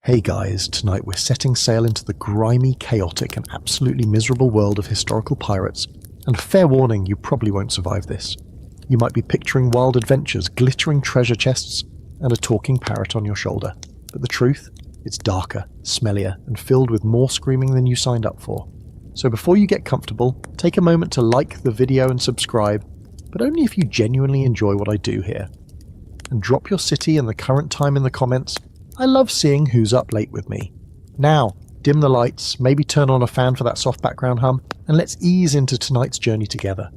Hey guys, tonight we're setting sail into the grimy, chaotic and absolutely miserable world of historical pirates, and fair warning, you probably won't survive this. You might be picturing wild adventures, glittering treasure chests, and a talking parrot on your shoulder. But the truth? It's darker, smellier, and filled with more screaming than you signed up for. So before you get comfortable, take a moment to like the video and subscribe, but only if you genuinely enjoy what I do here. And drop your city and the current time in the comments. I love seeing who's up late with me. Now, dim the lights, maybe turn on a fan for that soft background hum, and let's ease into tonight's journey together.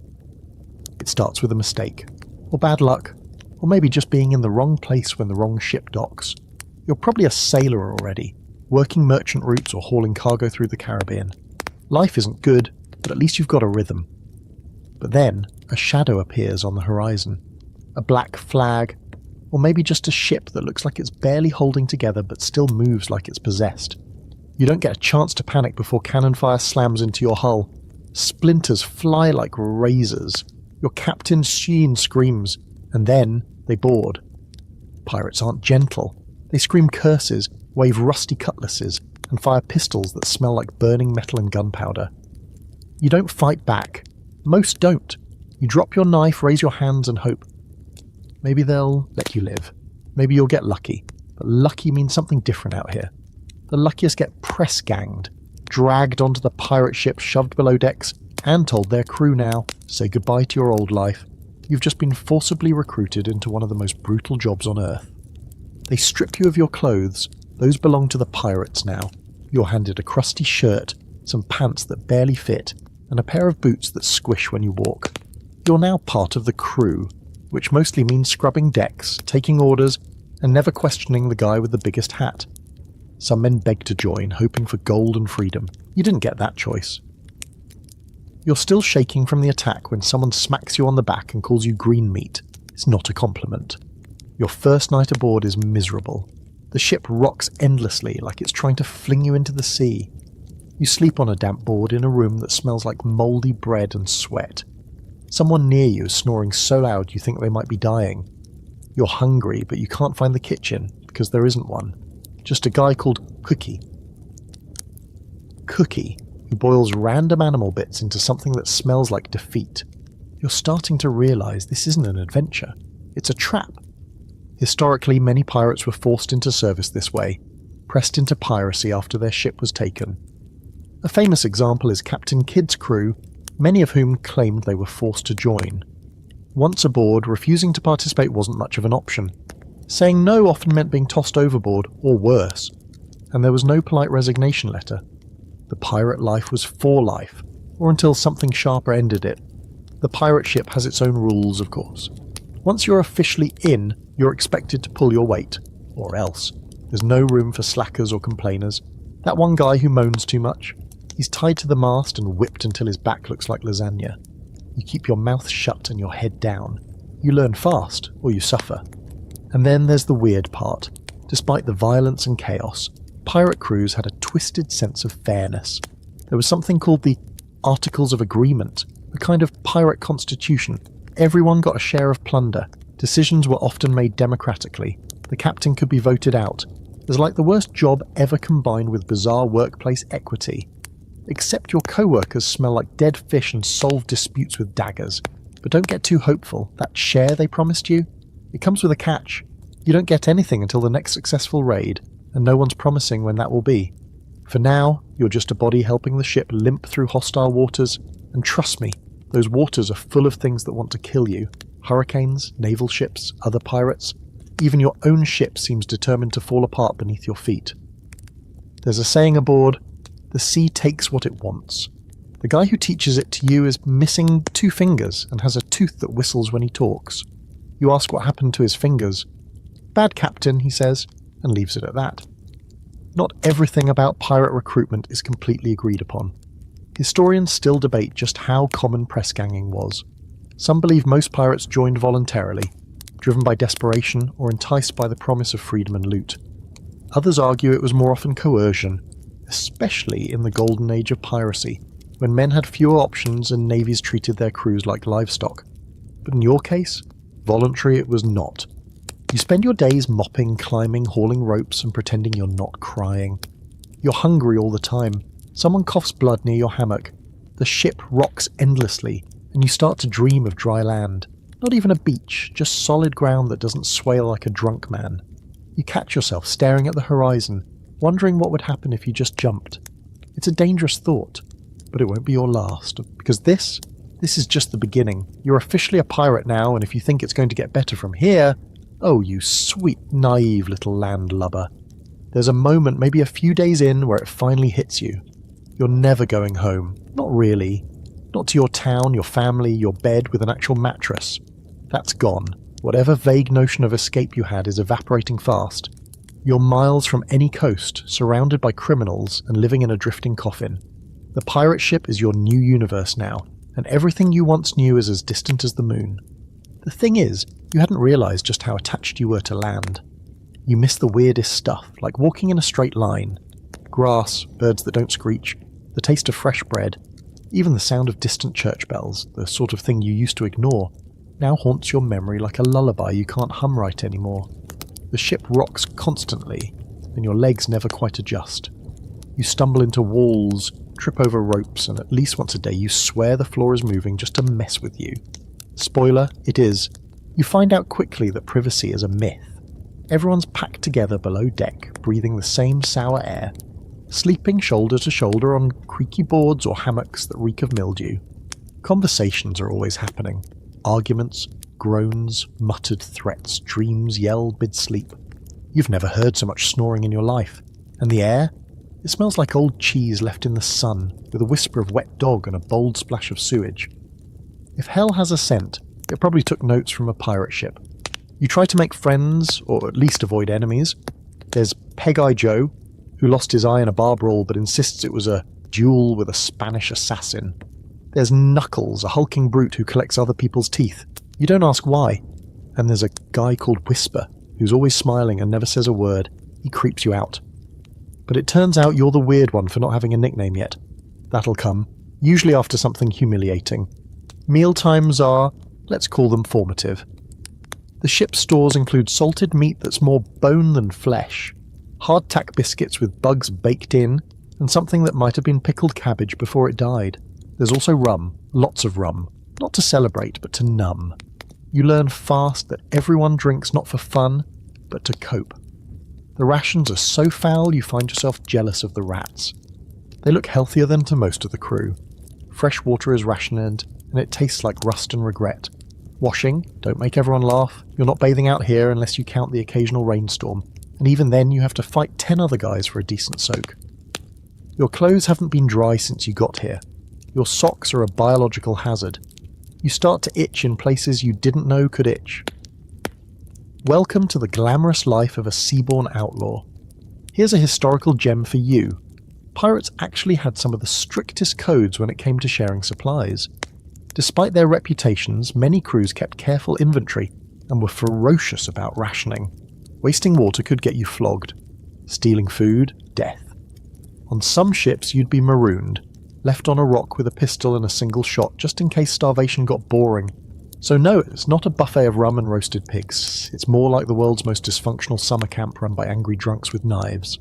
It starts with a mistake, or bad luck, or maybe just being in the wrong place when the wrong ship docks. You're probably a sailor already, working merchant routes or hauling cargo through the Caribbean. Life isn't good, but at least you've got a rhythm. But then, a shadow appears on the horizon. A black flag, or maybe just a ship that looks like it's barely holding together but still moves like it's possessed. You don't get a chance to panic before cannon fire slams into your hull. Splinters fly like razors. Your captain Sheen screams, and then they board. Pirates aren't gentle. They scream curses, wave rusty cutlasses, and fire pistols that smell like burning metal and gunpowder. You don't fight back. Most don't. You drop your knife, raise your hands, and hope. Maybe they'll let you live. Maybe you'll get lucky. But lucky means something different out here. The luckiest get press-ganged, dragged onto the pirate ship, shoved below decks, and told their crew now, say goodbye to your old life. You've just been forcibly recruited into one of the most brutal jobs on Earth. They strip you of your clothes. Those belong to the pirates now. You're handed a crusty shirt, some pants that barely fit, and a pair of boots that squish when you walk. You're now part of the crew, which mostly means scrubbing decks, taking orders, and never questioning the guy with the biggest hat. Some men beg to join, hoping for gold and freedom. You didn't get that choice. You're still shaking from the attack when someone smacks you on the back and calls you green meat. It's not a compliment. Your first night aboard is miserable. The ship rocks endlessly like it's trying to fling you into the sea. You sleep on a damp board in a room that smells like mouldy bread and sweat. Someone near you is snoring so loud you think they might be dying. You're hungry, but you can't find the kitchen, because there isn't one. Just a guy called Cookie. Cookie, who boils random animal bits into something that smells like defeat. You're starting to realise this isn't an adventure. It's a trap. Historically, many pirates were forced into service this way, pressed into piracy after their ship was taken. A famous example is Captain Kidd's crew, many of whom claimed they were forced to join. Once aboard, refusing to participate wasn't much of an option. Saying no often meant being tossed overboard, or worse, and there was no polite resignation letter. The pirate life was for life, or until something sharper ended it. The pirate ship has its own rules, of course. Once you're officially in, you're expected to pull your weight, or else. There's no room for slackers or complainers. That one guy who moans too much? He's tied to the mast and whipped until his back looks like lasagna. You keep your mouth shut and your head down. You learn fast, or you suffer. And then there's the weird part. Despite the violence and chaos, pirate crews had a twisted sense of fairness. There was something called the Articles of Agreement, a kind of pirate constitution. Everyone got a share of plunder. Decisions were often made democratically. The captain could be voted out. It was like the worst job ever combined with bizarre workplace equity. Except your co-workers smell like dead fish and solve disputes with daggers. But don't get too hopeful. That share they promised you? It comes with a catch. You don't get anything until the next successful raid, and no one's promising when that will be. For now, you're just a body helping the ship limp through hostile waters, and trust me, those waters are full of things that want to kill you. Hurricanes, naval ships, other pirates. Even your own ship seems determined to fall apart beneath your feet. There's a saying aboard, the sea takes what it wants. The guy who teaches it to you is missing 2 fingers and has a tooth that whistles when he talks. You ask what happened to his fingers. Bad captain, he says, and leaves it at that. Not everything about pirate recruitment is completely agreed upon. Historians still debate just how common press-ganging was. Some believe most pirates joined voluntarily, driven by desperation or enticed by the promise of freedom and loot. Others argue it was more often coercion, especially in the golden age of piracy, when men had fewer options and navies treated their crews like livestock. But in your case, voluntary it was not. You spend your days mopping, climbing, hauling ropes and pretending you're not crying. You're hungry all the time. Someone coughs blood near your hammock. The ship rocks endlessly, and you start to dream of dry land. Not even a beach, just solid ground that doesn't sway like a drunk man. You catch yourself staring at the horizon, wondering what would happen if you just jumped. It's a dangerous thought, but it won't be your last, because this is just the beginning. You're officially a pirate now, and if you think it's going to get better from here, oh, you sweet, naive little landlubber. There's a moment, maybe a few days in, where it finally hits you. You're never going home. Not really. Not to your town, your family, your bed with an actual mattress. That's gone. Whatever vague notion of escape you had is evaporating fast. You're miles from any coast, surrounded by criminals and living in a drifting coffin. The pirate ship is your new universe now, and everything you once knew is as distant as the moon. The thing is, you hadn't realised just how attached you were to land. You miss the weirdest stuff, like walking in a straight line. Grass, birds that don't screech, the taste of fresh bread, even the sound of distant church bells, the sort of thing you used to ignore, now haunts your memory like a lullaby you can't hum right anymore. The ship rocks constantly, and your legs never quite adjust. You stumble into walls, trip over ropes, and at least once a day you swear the floor is moving just to mess with you. Spoiler, it is. You find out quickly that privacy is a myth. Everyone's packed together below deck, breathing the same sour air, sleeping shoulder to shoulder on creaky boards or hammocks that reek of mildew. Conversations are always happening. Arguments, groans, muttered threats, dreams yelled mid-sleep. You've never heard so much snoring in your life. And the air? It smells like old cheese left in the sun, with a whisper of wet dog and a bold splash of sewage. If hell has a scent, it probably took notes from a pirate ship. You try to make friends, or at least avoid enemies. There's Peg-Eye Joe, who lost his eye in a bar brawl but insists it was a duel with a Spanish assassin. There's Knuckles, a hulking brute who collects other people's teeth. You don't ask why. And there's a guy called Whisper, who's always smiling and never says a word. He creeps you out. But it turns out you're the weird one for not having a nickname yet. That'll come, usually after something humiliating. Mealtimes are, let's call them formative. The ship's stores include salted meat that's more bone than flesh, hardtack biscuits with bugs baked in, and something that might have been pickled cabbage before it died. There's also rum, lots of rum, not to celebrate but to numb. You learn fast that everyone drinks not for fun, but to cope. The rations are so foul you find yourself jealous of the rats. They look healthier than to most of the crew. Fresh water is rationed, and it tastes like rust and regret. Washing, don't make everyone laugh. You're not bathing out here unless you count the occasional rainstorm, and even then you have to fight 10 other guys for a decent soak. Your clothes haven't been dry since you got here. Your socks are a biological hazard. You start to itch in places you didn't know could itch. Welcome to the glamorous life of a seaborne outlaw. Here's a historical gem for you. Pirates actually had some of the strictest codes when it came to sharing supplies. Despite their reputations, many crews kept careful inventory and were ferocious about rationing. Wasting water could get you flogged. Stealing food, death. On some ships you'd be marooned, left on a rock with a pistol and a single shot just in case starvation got boring. So no, it's not a buffet of rum and roasted pigs. It's more like the world's most dysfunctional summer camp run by angry drunks with knives.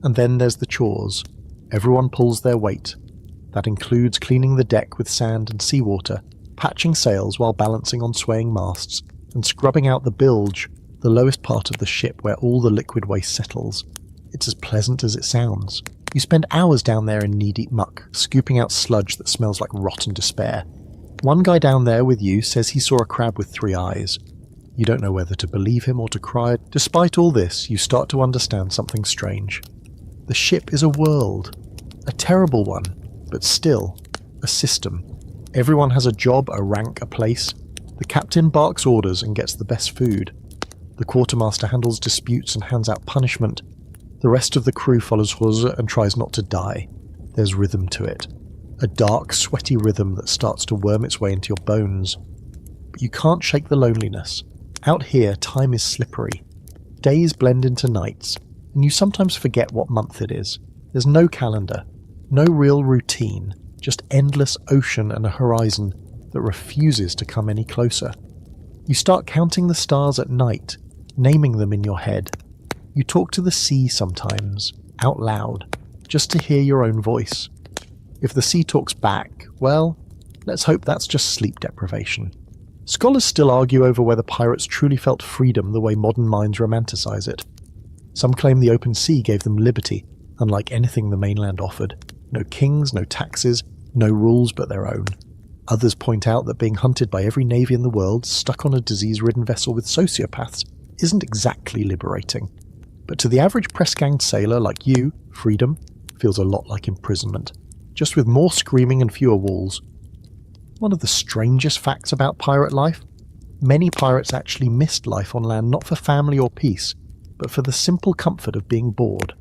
And then there's the chores. Everyone pulls their weight. That includes cleaning the deck with sand and seawater, patching sails while balancing on swaying masts, and scrubbing out the bilge, the lowest part of the ship where all the liquid waste settles. It's as pleasant as it sounds. You spend hours down there in knee-deep muck, scooping out sludge that smells like rotten despair. One guy down there with you says he saw a crab with 3 eyes. You don't know whether to believe him or to cry. Despite all this, you start to understand something strange. The ship is a world. A terrible one, but still, a system. Everyone has a job, a rank, a place. The captain barks orders and gets the best food. The quartermaster handles disputes and hands out punishment. The rest of the crew follows Hose and tries not to die. There's rhythm to it. A dark, sweaty rhythm that starts to worm its way into your bones. But you can't shake the loneliness. Out here, time is slippery. Days blend into nights, and you sometimes forget what month it is. There's no calendar, no real routine, just endless ocean and a horizon that refuses to come any closer. You start counting the stars at night, naming them in your head. You talk to the sea sometimes, out loud, just to hear your own voice. If the sea talks back, well, let's hope that's just sleep deprivation. Scholars still argue over whether pirates truly felt freedom the way modern minds romanticize it. Some claim the open sea gave them liberty, unlike anything the mainland offered. No kings, no taxes, no rules but their own. Others point out that being hunted by every navy in the world, stuck on a disease-ridden vessel with sociopaths, isn't exactly liberating. But to the average press-ganged sailor like you, freedom feels a lot like imprisonment, just with more screaming and fewer walls. One of the strangest facts about pirate life? Many pirates actually missed life on land not for family or peace, but for the simple comfort of being bored.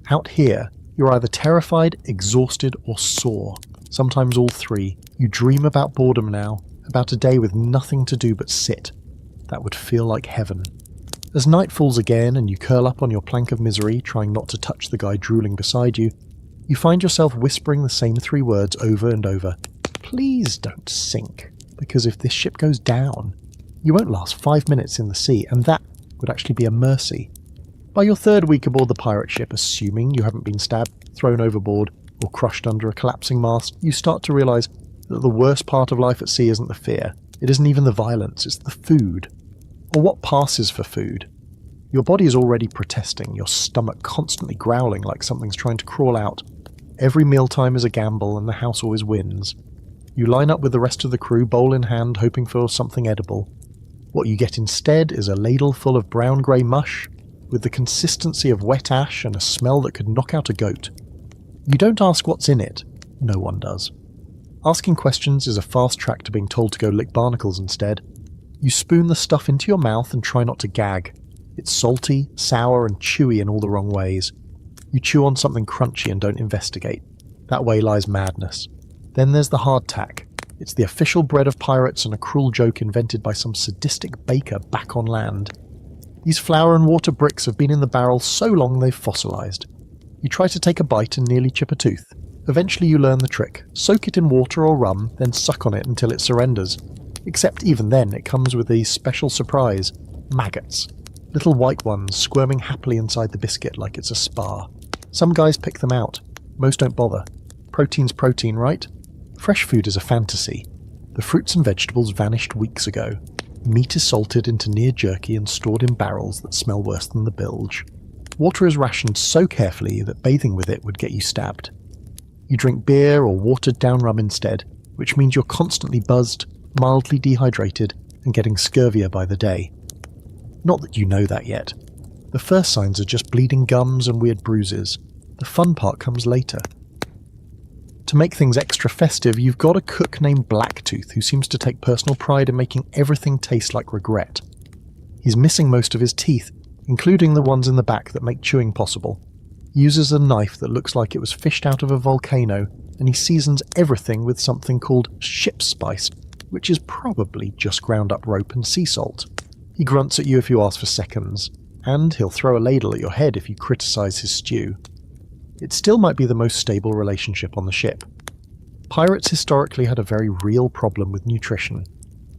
Out here, you're either terrified, exhausted, or sore. Sometimes all three. You dream about boredom now, about a day with nothing to do but sit. That would feel like heaven. As night falls again and you curl up on your plank of misery, trying not to touch the guy drooling beside you, you find yourself whispering the same 3 words over and over. Please don't sink, because if this ship goes down, you won't last 5 minutes in the sea, and that would actually be a mercy. By your 3rd week aboard the pirate ship, assuming you haven't been stabbed, thrown overboard, or crushed under a collapsing mast, you start to realise that the worst part of life at sea isn't the fear. It isn't even the violence, it's the food. Or what passes for food. Your body is already protesting, your stomach constantly growling like something's trying to crawl out. Every mealtime is a gamble and the house always wins. You line up with the rest of the crew, bowl in hand, hoping for something edible. What you get instead is a ladle full of brown-grey mush, with the consistency of wet ash and a smell that could knock out a goat. You don't ask what's in it. No one does. Asking questions is a fast track to being told to go lick barnacles instead. You spoon the stuff into your mouth and try not to gag. It's salty, sour, and chewy in all the wrong ways. You chew on something crunchy and don't investigate. That way lies madness. Then there's the hardtack. It's the official bread of pirates and a cruel joke invented by some sadistic baker back on land. These flour and water bricks have been in the barrel so long they've fossilised. You try to take a bite and nearly chip a tooth. Eventually you learn the trick. Soak it in water or rum, then suck on it until it surrenders. Except even then it comes with a special surprise. Maggots. Little white ones squirming happily inside the biscuit like it's a spa. Some guys pick them out. Most don't bother. Protein's protein, right? Fresh food is a fantasy. The fruits and vegetables vanished weeks ago. Meat is salted into near jerky and stored in barrels that smell worse than the bilge. Water is rationed so carefully that bathing with it would get you stabbed. You drink beer or watered-down rum instead, which means you're constantly buzzed, mildly dehydrated, and getting scurvier by the day. Not that you know that yet. The first signs are just bleeding gums and weird bruises. The fun part comes later. To make things extra festive, you've got a cook named Blacktooth who seems to take personal pride in making everything taste like regret. He's missing most of his teeth, including the ones in the back that make chewing possible. He uses a knife that looks like it was fished out of a volcano, and he seasons everything with something called ship's spice, which is probably just ground up rope and sea salt. He grunts at you if you ask for seconds, and he'll throw a ladle at your head if you criticise his stew. It still might be the most stable relationship on the ship. Pirates historically had a very real problem with nutrition.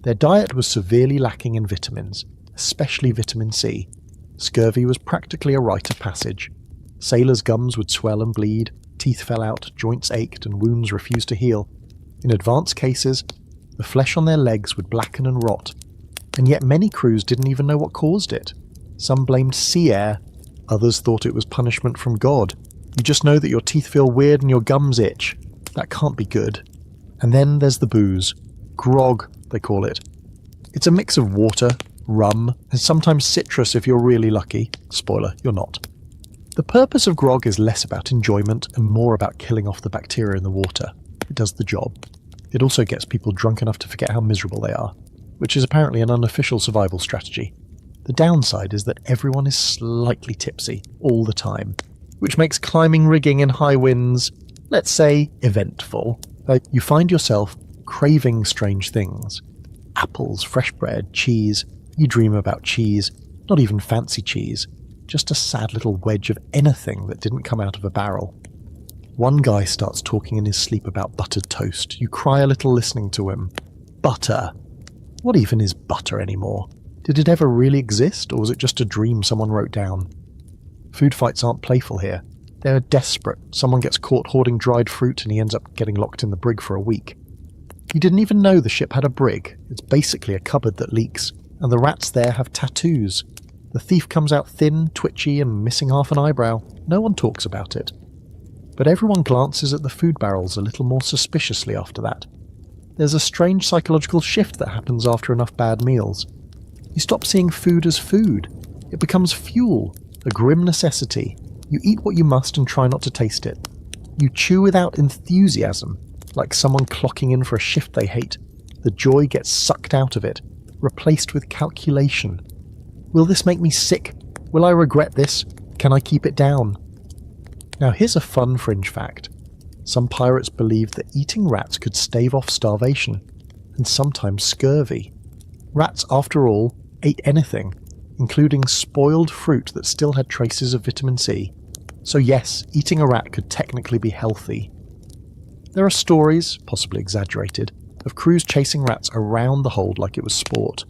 Their diet was severely lacking in vitamins, especially vitamin C. Scurvy was practically a rite of passage. Sailors' gums would swell and bleed, teeth fell out, joints ached, and wounds refused to heal. In advanced cases, the flesh on their legs would blacken and rot, and yet many crews didn't even know what caused it. Some blamed sea air, others thought it was punishment from God. You just know that your teeth feel weird and your gums itch. That can't be good. And then there's the booze. Grog, they call it. It's a mix of water, rum, and sometimes citrus if you're really lucky. Spoiler, you're not. The purpose of grog is less about enjoyment and more about killing off the bacteria in the water. It does the job. It also gets people drunk enough to forget how miserable they are, which is apparently an unofficial survival strategy. The downside is that everyone is slightly tipsy all the time, which makes climbing rigging in high winds, let's say, eventful. You find yourself craving strange things. Apples, fresh bread, cheese. You dream about cheese, not even fancy cheese, just a sad little wedge of anything that didn't come out of a barrel. One guy starts talking in his sleep about buttered toast. You cry a little listening to him. Butter. What even is butter anymore? Did it ever really exist, or was it just a dream someone wrote down? Food fights aren't playful here. They're desperate. Someone gets caught hoarding dried fruit and he ends up getting locked in the brig for a week. You didn't even know the ship had a brig. It's basically a cupboard that leaks, and the rats there have tattoos. The thief comes out thin, twitchy, and missing half an eyebrow. No one talks about it. But everyone glances at the food barrels a little more suspiciously after that. There's a strange psychological shift that happens after enough bad meals. You stop seeing food as food. It becomes fuel, a grim necessity. You eat what you must and try not to taste it. You chew without enthusiasm, like someone clocking in for a shift they hate. The joy gets sucked out of it, replaced with calculation. Will this make me sick? Will I regret this? Can I keep it down? Now here's a fun fringe fact. Some pirates believed that eating rats could stave off starvation, and sometimes scurvy. Rats, after all, ate anything, including spoiled fruit that still had traces of vitamin C. So yes, eating a rat could technically be healthy. There are stories, possibly exaggerated, of crews chasing rats around the hold like it was sport.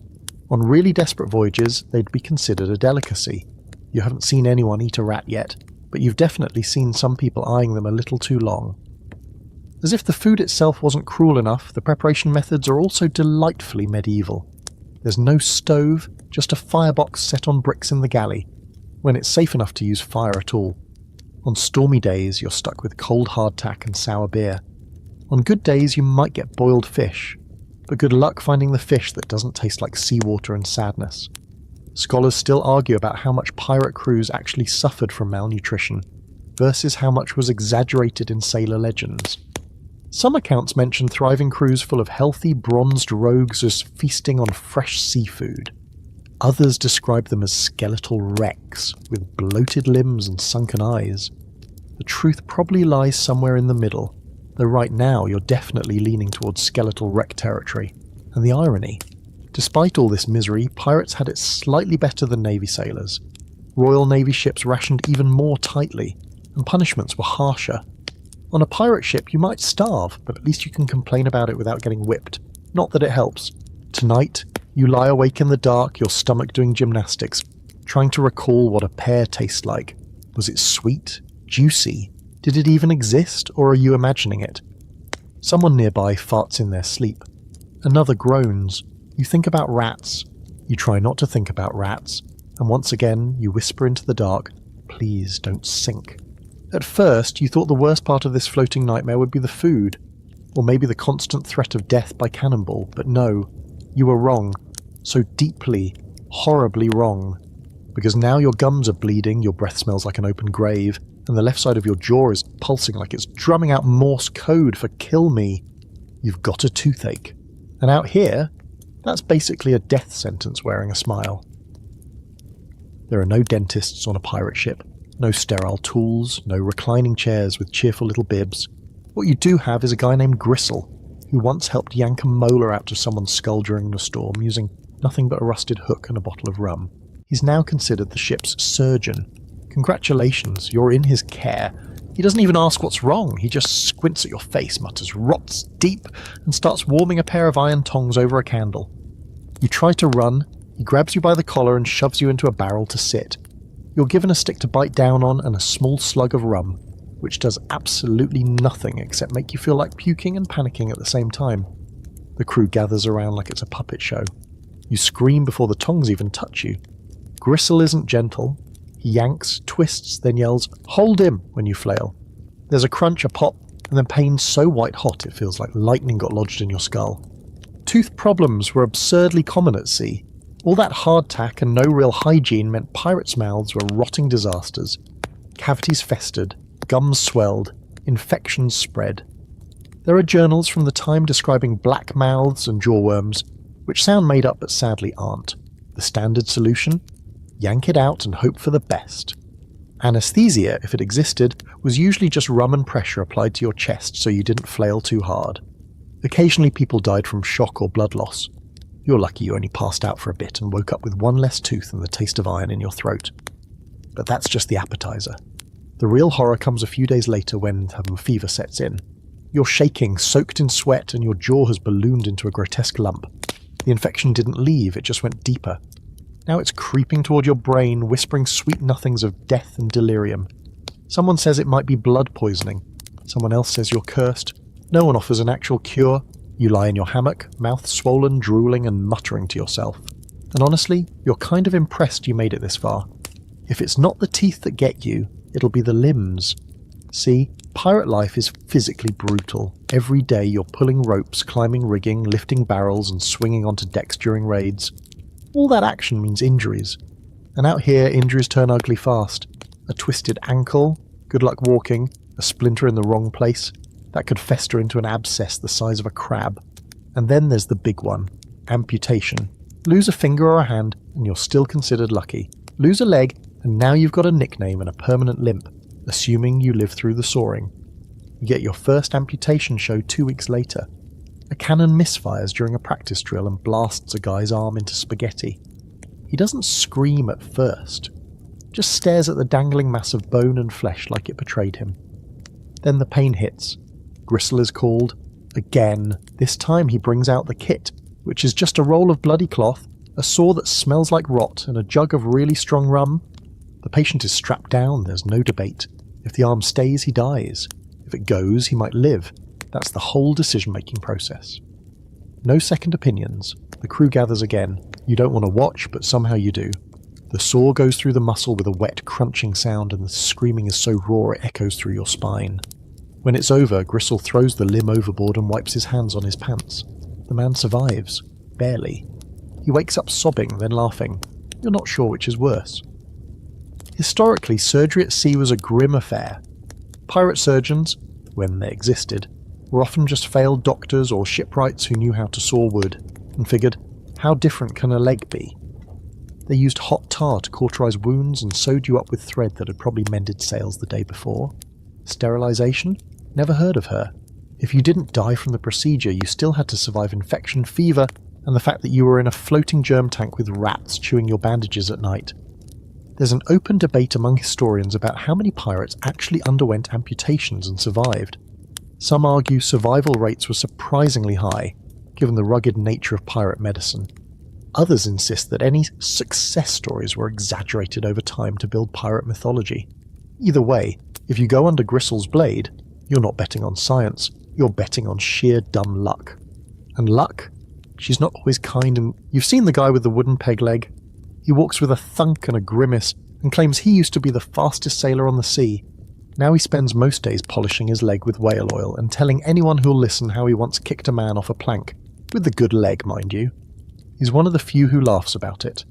On really desperate voyages, they'd be considered a delicacy. You haven't seen anyone eat a rat yet, but you've definitely seen some people eyeing them a little too long. As if the food itself wasn't cruel enough, the preparation methods are also delightfully medieval. There's no stove, just a firebox set on bricks in the galley, when it's safe enough to use fire at all. On stormy days, you're stuck with cold hardtack and sour beer. On good days, you might get boiled fish, but good luck finding the fish that doesn't taste like seawater and sadness. Scholars still argue about how much pirate crews actually suffered from malnutrition, versus how much was exaggerated in sailor legends. Some accounts mention thriving crews full of healthy, bronzed rogues as feasting on fresh seafood. Others describe them as skeletal wrecks, with bloated limbs and sunken eyes. The truth probably lies somewhere in the middle, though right now you're definitely leaning towards skeletal wreck territory. And the irony, despite all this misery, pirates had it slightly better than Navy sailors. Royal Navy ships rationed even more tightly, and punishments were harsher. On a pirate ship you might starve, but at least you can complain about it without getting whipped. Not that it helps. Tonight, you lie awake in the dark, your stomach doing gymnastics, trying to recall what a pear tastes like. Was it sweet? Juicy? Did it even exist, or are you imagining it? Someone nearby farts in their sleep. Another groans. You think about rats. You try not to think about rats, and once again you whisper into the dark, please don't sink. At first, you thought the worst part of this floating nightmare would be the food, or maybe the constant threat of death by cannonball, but no, you were wrong. So deeply, horribly wrong. Because now your gums are bleeding, your breath smells like an open grave, and the left side of your jaw is pulsing like it's drumming out Morse code for kill me. You've got a toothache. And out here, that's basically a death sentence wearing a smile. There are no dentists on a pirate ship, no sterile tools, no reclining chairs with cheerful little bibs. What you do have is a guy named Gristle, who once helped yank a molar out of someone's skull during a storm using nothing but a rusted hook and a bottle of rum. He's now considered the ship's surgeon. Congratulations, you're in his care. He doesn't even ask what's wrong, he just squints at your face, mutters "rots deep," and starts warming a pair of iron tongs over a candle. You try to run, he grabs you by the collar and shoves you into a barrel to sit. You're given a stick to bite down on and a small slug of rum, which does absolutely nothing except make you feel like puking and panicking at the same time. The crew gathers around like it's a puppet show. You scream before the tongs even touch you. Gristle isn't gentle. He yanks, twists, then yells, "Hold him!" when you flail. There's a crunch, a pop, and then pain so white-hot it feels like lightning got lodged in your skull. Tooth problems were absurdly common at sea. All that hardtack and no real hygiene meant pirates' mouths were rotting disasters. Cavities festered, gums swelled, infections spread. There are journals from the time describing black mouths and jawworms, which sound made up but sadly aren't. The standard solution? Yank it out and hope for the best. Anesthesia, if it existed, was usually just rum and pressure applied to your chest so you didn't flail too hard. Occasionally people died from shock or blood loss. You're lucky you only passed out for a bit and woke up with one less tooth and the taste of iron in your throat. But that's just the appetizer. The real horror comes a few days later when the fever sets in. You're shaking, soaked in sweat, and your jaw has ballooned into a grotesque lump. The infection didn't leave, it just went deeper. Now it's creeping toward your brain, whispering sweet nothings of death and delirium. Someone says it might be blood poisoning. Someone else says you're cursed. No one offers an actual cure. You lie in your hammock, mouth swollen, drooling and muttering to yourself. And honestly, you're kind of impressed you made it this far. If it's not the teeth that get you, it'll be the limbs. See, pirate life is physically brutal. Every day you're pulling ropes, climbing rigging, lifting barrels and swinging onto decks during raids. All that action means injuries. And out here, injuries turn ugly fast. A twisted ankle, good luck walking, a splinter in the wrong place, that could fester into an abscess the size of a crab. And then there's the big one, amputation. Lose a finger or a hand, and you're still considered lucky. Lose a leg, and now you've got a nickname and a permanent limp, assuming you live through the sawing. You get your first amputation show 2 weeks later. A cannon misfires during a practice drill and blasts a guy's arm into spaghetti. He doesn't scream at first, just stares at the dangling mass of bone and flesh like it betrayed him. Then the pain hits. Gristle is called. Again. This time he brings out the kit, which is just a roll of bloody cloth, a saw that smells like rot, and a jug of really strong rum. The patient is strapped down, there's no debate. If the arm stays, he dies. If it goes, he might live. That's the whole decision-making process. No second opinions. The crew gathers again. You don't want to watch, but somehow you do. The saw goes through the muscle with a wet, crunching sound, and the screaming is so raw it echoes through your spine. When it's over, Gristle throws the limb overboard and wipes his hands on his pants. The man survives. Barely. He wakes up sobbing, then laughing. You're not sure which is worse. Historically, surgery at sea was a grim affair. Pirate surgeons, when they existed, were often just failed doctors or shipwrights who knew how to saw wood, and figured, how different can a leg be? They used hot tar to cauterize wounds and sewed you up with thread that had probably mended sails the day before. Sterilization? Never heard of her. If you didn't die from the procedure, you still had to survive infection, fever, and the fact that you were in a floating germ tank with rats chewing your bandages at night. There's an open debate among historians about how many pirates actually underwent amputations and survived. Some argue survival rates were surprisingly high, given the rugged nature of pirate medicine. Others insist that any success stories were exaggerated over time to build pirate mythology. Either way, if you go under Gristle's blade, you're not betting on science, you're betting on sheer dumb luck. And luck? She's not always kind, and you've seen the guy with the wooden peg leg. He walks with a thunk and a grimace and claims he used to be the fastest sailor on the sea. Now he spends most days polishing his leg with whale oil and telling anyone who'll listen how he once kicked a man off a plank. With the good leg, mind you. He's one of the few who laughs about it.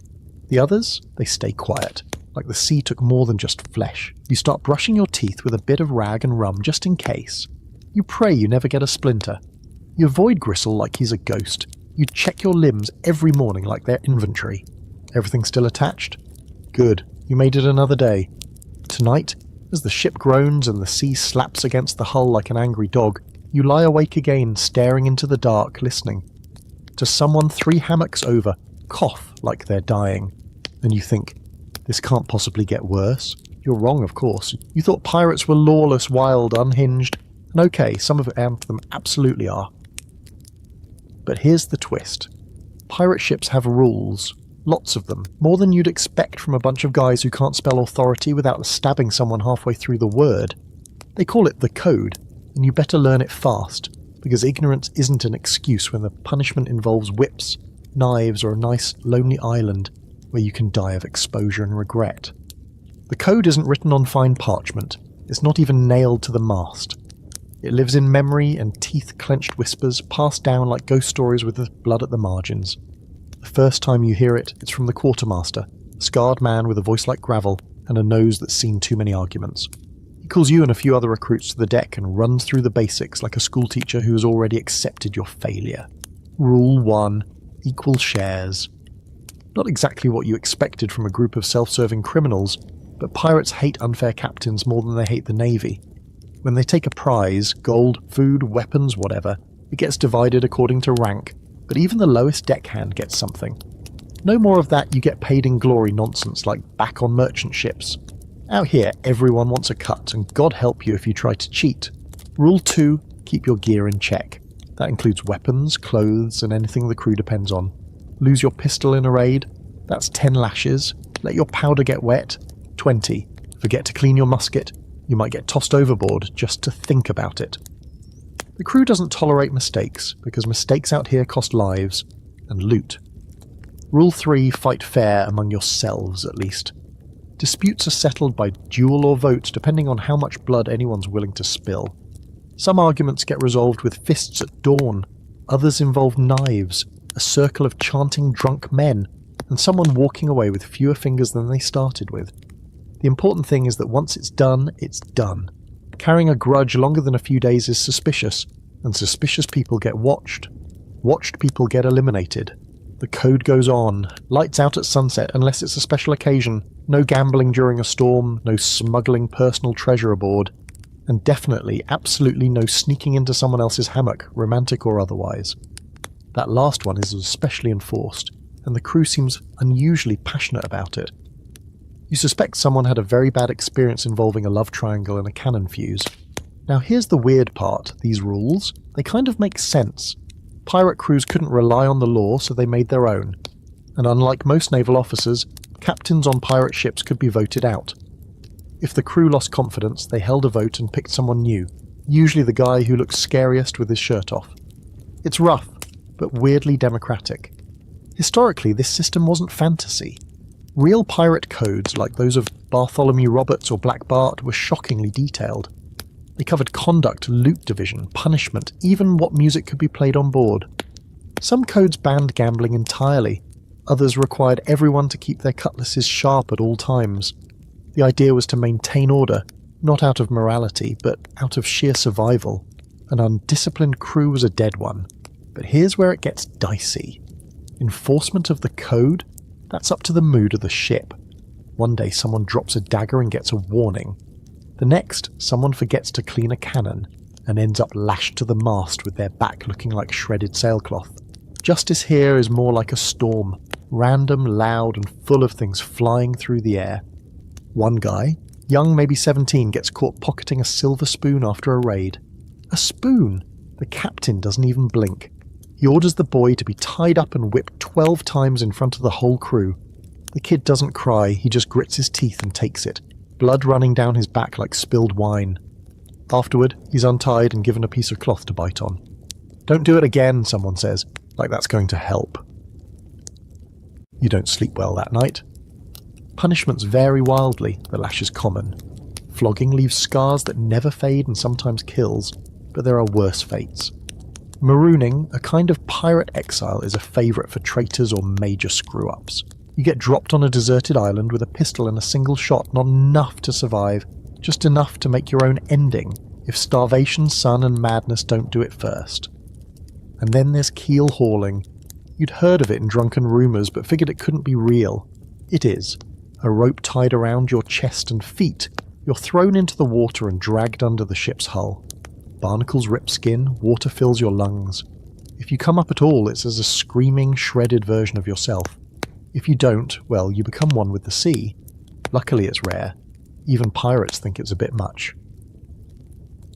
The others, they stay quiet, like the sea took more than just flesh. You start brushing your teeth with a bit of rag and rum just in case. You pray you never get a splinter. You avoid Gristle like he's a ghost. You check your limbs every morning like their inventory. Everything still attached? Good, you made it another day. Tonight, as the ship groans and the sea slaps against the hull like an angry dog, you lie awake again, staring into the dark, listening. To someone 3 hammocks over, cough like they're dying. And you think, this can't possibly get worse. You're wrong, of course. You thought pirates were lawless, wild, unhinged. And okay, some of them absolutely are. But here's the twist. Pirate ships have rules. Lots of them. More than you'd expect from a bunch of guys who can't spell authority without stabbing someone halfway through the word. They call it the code, and you better learn it fast, because ignorance isn't an excuse when the punishment involves whips, knives, or a nice, lonely island where you can die of exposure and regret. The code isn't written on fine parchment. It's not even nailed to the mast. It lives in memory and teeth-clenched whispers passed down like ghost stories with the blood at the margins. The first time you hear it, it's from the quartermaster, a scarred man with a voice like gravel and a nose that's seen too many arguments. He calls you and a few other recruits to the deck and runs through the basics like a schoolteacher who has already accepted your failure. Rule 1. Equal shares. Not exactly what you expected from a group of self-serving criminals, but pirates hate unfair captains more than they hate the Navy. When they take a prize, gold, food, weapons, whatever, it gets divided according to rank, but even the lowest deckhand gets something. No more of that you get paid in glory nonsense like back on merchant ships. Out here, everyone wants a cut, and God help you if you try to cheat. Rule 2, keep your gear in check. That includes weapons, clothes, and anything the crew depends on. Lose your pistol in a raid? That's 10 lashes. Let your powder get wet. 20. Forget to clean your musket. You might get tossed overboard just to think about it. The crew doesn't tolerate mistakes, because mistakes out here cost lives and loot. Rule 3, fight fair among yourselves at least. Disputes are settled by duel or vote depending on how much blood anyone's willing to spill. Some arguments get resolved with fists at dawn, others involve knives, a circle of chanting drunk men, and someone walking away with fewer fingers than they started with. The important thing is that once it's done, it's done. Carrying a grudge longer than a few days is suspicious, and suspicious people get watched. Watched people get eliminated. The code goes on. Lights out at sunset unless it's a special occasion. No gambling during a storm, no smuggling personal treasure aboard. And definitely, absolutely no sneaking into someone else's hammock, romantic or otherwise. That last one is especially enforced, and the crew seems unusually passionate about it. You suspect someone had a very bad experience involving a love triangle and a cannon fuse. Now here's the weird part, these rules, they kind of make sense. Pirate crews couldn't rely on the law, so they made their own. And unlike most naval officers, captains on pirate ships could be voted out. If the crew lost confidence, they held a vote and picked someone new, usually the guy who looks scariest with his shirt off. It's rough, but weirdly democratic. Historically, this system wasn't fantasy. Real pirate codes, like those of Bartholomew Roberts or Black Bart, were shockingly detailed. They covered conduct, loot division, punishment, even what music could be played on board. Some codes banned gambling entirely, others required everyone to keep their cutlasses sharp at all times. The idea was to maintain order, not out of morality, but out of sheer survival. An undisciplined crew was a dead one. But here's where it gets dicey. Enforcement of the code? That's up to the mood of the ship. One day someone drops a dagger and gets a warning. The next, someone forgets to clean a cannon and ends up lashed to the mast with their back looking like shredded sailcloth. Justice here is more like a storm, random, loud, and full of things flying through the air. One guy, young maybe 17, gets caught pocketing a silver spoon after a raid. A spoon! The captain doesn't even blink. He orders the boy to be tied up and whipped 12 times in front of the whole crew. The kid doesn't cry, he just grits his teeth and takes it, blood running down his back like spilled wine. Afterward, he's untied and given a piece of cloth to bite on. Don't do it again, someone says, like that's going to help. You don't sleep well that night. Punishments vary wildly, the lash is common. Flogging leaves scars that never fade and sometimes kills, but there are worse fates. Marooning, a kind of pirate exile, is a favourite for traitors or major screw-ups. You get dropped on a deserted island with a pistol and a single shot, not enough to survive, just enough to make your own ending, if starvation, sun and madness don't do it first. And then there's keel hauling. You'd heard of it in drunken rumours, but figured it couldn't be real. It is. A rope tied around your chest and feet. You're thrown into the water and dragged under the ship's hull. Barnacles rip skin, water fills your lungs. If you come up at all, it's as a screaming, shredded version of yourself. If you don't, well, you become one with the sea. Luckily it's rare. Even pirates think it's a bit much.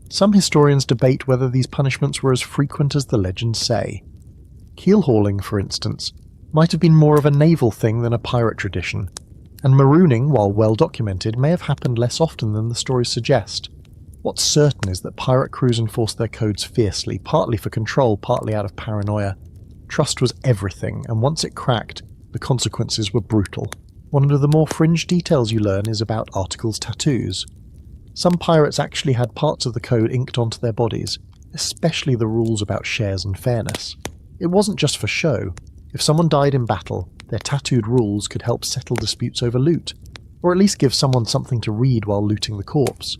Some historians debate whether these punishments were as frequent as the legends say. Keel hauling, for instance, might have been more of a naval thing than a pirate tradition, and marooning, while well documented, may have happened less often than the stories suggest. What's certain is that pirate crews enforced their codes fiercely, partly for control, partly out of paranoia. Trust was everything, and once it cracked, the consequences were brutal. One of the more fringe details you learn is about articles' tattoos. Some pirates actually had parts of the code inked onto their bodies, especially the rules about shares and fairness. It wasn't just for show. If someone died in battle, their tattooed rules could help settle disputes over loot, or at least give someone something to read while looting the corpse.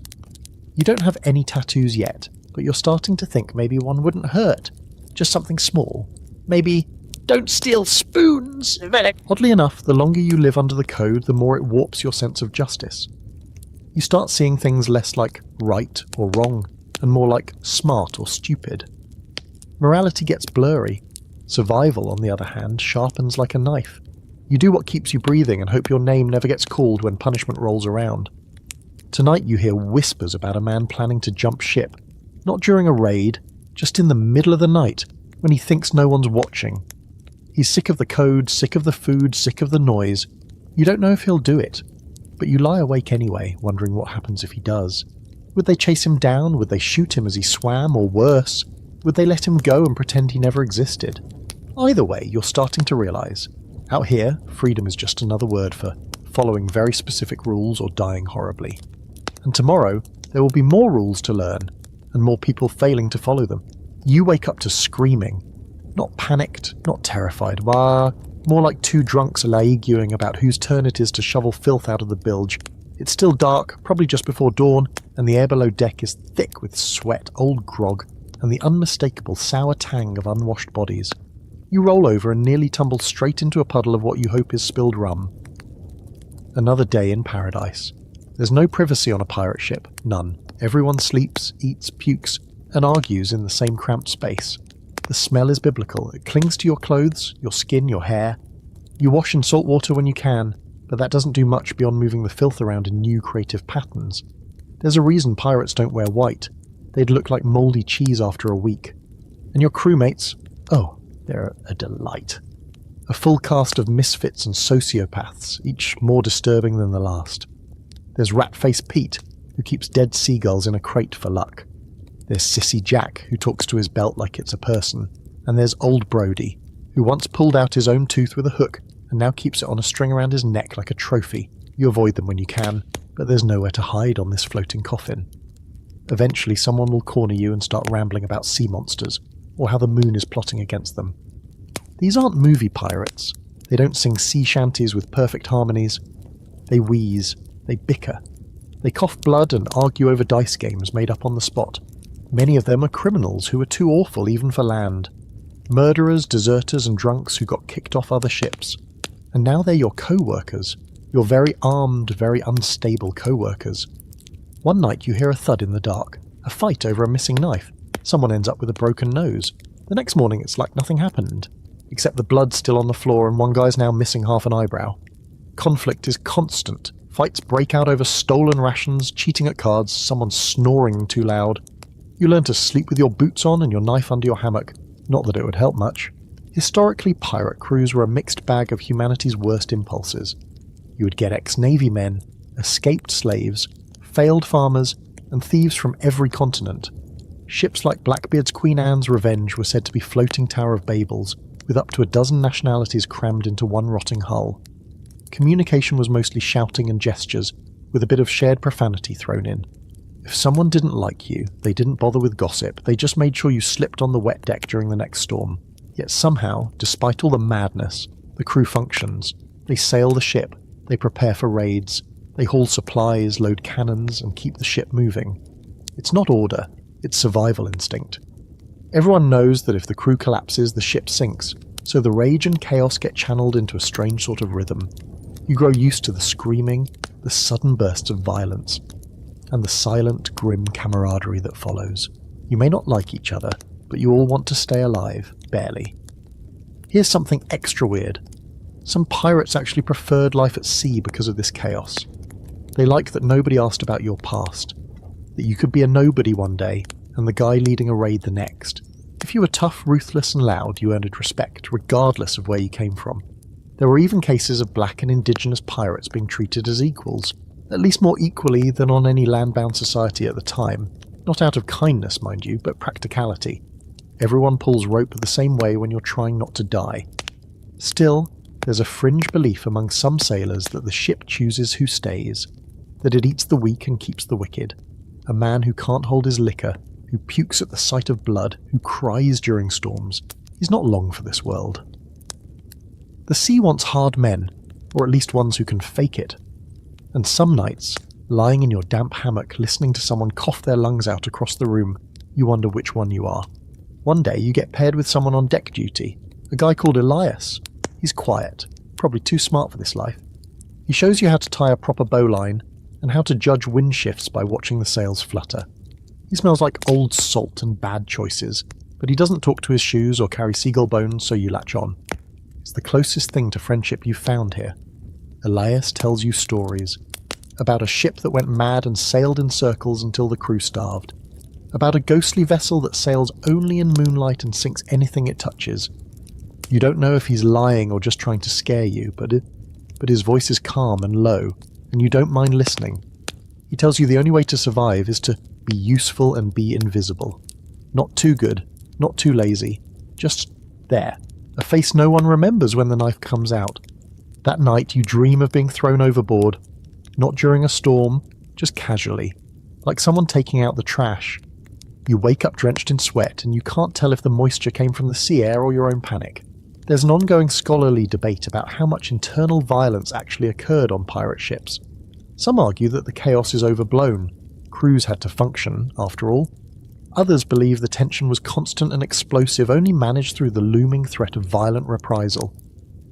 You don't have any tattoos yet, but you're starting to think maybe one wouldn't hurt. Just something small. Maybe, don't steal spoons! Oddly enough, the longer you live under the code, the more it warps your sense of justice. You start seeing things less like right or wrong, and more like smart or stupid. Morality gets blurry. Survival, on the other hand, sharpens like a knife. You do what keeps you breathing and hope your name never gets called when punishment rolls around. Tonight you hear whispers about a man planning to jump ship, not during a raid, just in the middle of the night, when he thinks no one's watching. He's sick of the code, sick of the food, sick of the noise. You don't know if he'll do it, but you lie awake anyway, wondering what happens if he does. Would they chase him down? Would they shoot him as he swam? Or worse, would they let him go and pretend he never existed? Either way, you're starting to realise, out here, freedom is just another word for following very specific rules or dying horribly. And tomorrow, there will be more rules to learn, and more people failing to follow them. You wake up to screaming. Not panicked, not terrified, more like two drunks laiguing about whose turn it is to shovel filth out of the bilge. It's still dark, probably just before dawn, and the air below deck is thick with sweat, old grog, and the unmistakable sour tang of unwashed bodies. You roll over and nearly tumble straight into a puddle of what you hope is spilled rum. Another day in paradise. There's no privacy on a pirate ship, none. Everyone sleeps, eats, pukes, and argues in the same cramped space. The smell is biblical. It clings to your clothes, your skin, your hair. You wash in salt water when you can, but that doesn't do much beyond moving the filth around in new creative patterns. There's a reason pirates don't wear white. They'd look like mouldy cheese after a week. And your crewmates, oh, they're a delight. A full cast of misfits and sociopaths, each more disturbing than the last. There's Rat-Faced Pete, who keeps dead seagulls in a crate for luck. There's Sissy Jack, who talks to his belt like it's a person. And there's Old Brody, who once pulled out his own tooth with a hook and now keeps it on a string around his neck like a trophy. You avoid them when you can, but there's nowhere to hide on this floating coffin. Eventually someone will corner you and start rambling about sea monsters, or how the moon is plotting against them. These aren't movie pirates. They don't sing sea shanties with perfect harmonies. They wheeze, they bicker. They cough blood and argue over dice games made up on the spot. Many of them are criminals who are too awful even for land. Murderers, deserters and drunks who got kicked off other ships. And now they're your co-workers. Your very armed, very unstable co-workers. One night you hear a thud in the dark. A fight over a missing knife. Someone ends up with a broken nose. The next morning it's like nothing happened. Except the blood's still on the floor and one guy's now missing half an eyebrow. Conflict is constant. Fights break out over stolen rations, cheating at cards, someone snoring too loud. You learn to sleep with your boots on and your knife under your hammock. Not that it would help much. Historically, pirate crews were a mixed bag of humanity's worst impulses. You would get ex-Navy men, escaped slaves, failed farmers, and thieves from every continent. Ships like Blackbeard's Queen Anne's Revenge were said to be floating Tower of Babels, with up to a dozen nationalities crammed into one rotting hull. Communication was mostly shouting and gestures, with a bit of shared profanity thrown in. If someone didn't like you, they didn't bother with gossip, they just made sure you slipped on the wet deck during the next storm. Yet somehow, despite all the madness, the crew functions. They sail the ship, they prepare for raids, they haul supplies, load cannons, and keep the ship moving. It's not order, it's survival instinct. Everyone knows that if the crew collapses, the ship sinks, so the rage and chaos get channeled into a strange sort of rhythm. You grow used to the screaming, the sudden bursts of violence, and the silent, grim camaraderie that follows. You may not like each other, but you all want to stay alive, barely. Here's something extra weird. Some pirates actually preferred life at sea because of this chaos. They like that nobody asked about your past, that you could be a nobody one day, and the guy leading a raid the next. If you were tough, ruthless and loud, you earned respect, regardless of where you came from. There were even cases of black and indigenous pirates being treated as equals, at least more equally than on any land-bound society at the time. Not out of kindness, mind you, but practicality. Everyone pulls rope the same way when you're trying not to die. Still, there's a fringe belief among some sailors that the ship chooses who stays, that it eats the weak and keeps the wicked. A man who can't hold his liquor, who pukes at the sight of blood, who cries during storms, is not long for this world. The sea wants hard men, or at least ones who can fake it. And some nights, lying in your damp hammock listening to someone cough their lungs out across the room, you wonder which one you are. One day you get paired with someone on deck duty, a guy called Elias. He's quiet, probably too smart for this life. He shows you how to tie a proper bowline, and how to judge wind shifts by watching the sails flutter. He smells like old salt and bad choices, but he doesn't talk to his shoes or carry seagull bones, so you latch on. It's the closest thing to friendship you've found here. Elias tells you stories. About a ship that went mad and sailed in circles until the crew starved. About a ghostly vessel that sails only in moonlight and sinks anything it touches. You don't know if he's lying or just trying to scare you, but his voice is calm and low, and you don't mind listening. He tells you the only way to survive is to be useful and be invisible. Not too good, not too lazy, just there. A face no one remembers when the knife comes out. That night you dream of being thrown overboard, not during a storm, just casually, like someone taking out the trash. You wake up drenched in sweat, and you can't tell if the moisture came from the sea air or your own panic. There's an ongoing scholarly debate about how much internal violence actually occurred on pirate ships. Some argue that the chaos is overblown. Crews had to function, after all. Others believe the tension was constant and explosive, only managed through the looming threat of violent reprisal.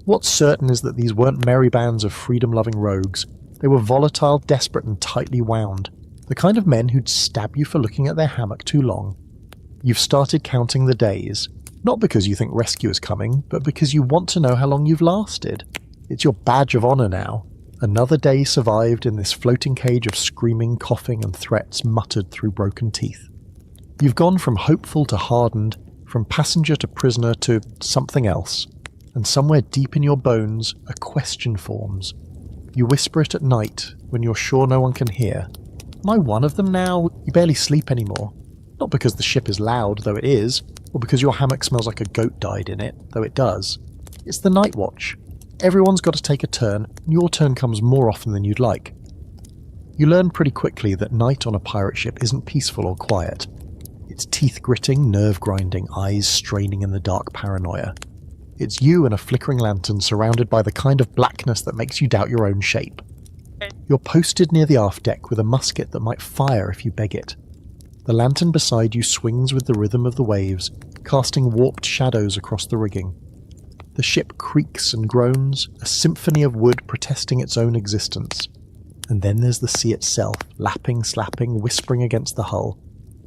What's certain is that these weren't merry bands of freedom-loving rogues. They were volatile, desperate, and tightly wound. The kind of men who'd stab you for looking at their hammock too long. You've started counting the days. Not because you think rescue is coming, but because you want to know how long you've lasted. It's your badge of honour now. Another day survived in this floating cage of screaming, coughing, and threats muttered through broken teeth. You've gone from hopeful to hardened, from passenger to prisoner to something else. And somewhere deep in your bones, a question forms. You whisper it at night, when you're sure no one can hear. Am I one of them now? You barely sleep anymore. Not because the ship is loud, though it is, or because your hammock smells like a goat died in it, though it does. It's the night watch. Everyone's got to take a turn, and your turn comes more often than you'd like. You learn pretty quickly that night on a pirate ship isn't peaceful or quiet. It's teeth-gritting, nerve-grinding, eyes straining in the dark paranoia. It's you and a flickering lantern surrounded by the kind of blackness that makes you doubt your own shape. You're posted near the aft deck with a musket that might fire if you beg it. The lantern beside you swings with the rhythm of the waves, casting warped shadows across the rigging. The ship creaks and groans, a symphony of wood protesting its own existence. And then there's the sea itself, lapping, slapping, whispering against the hull.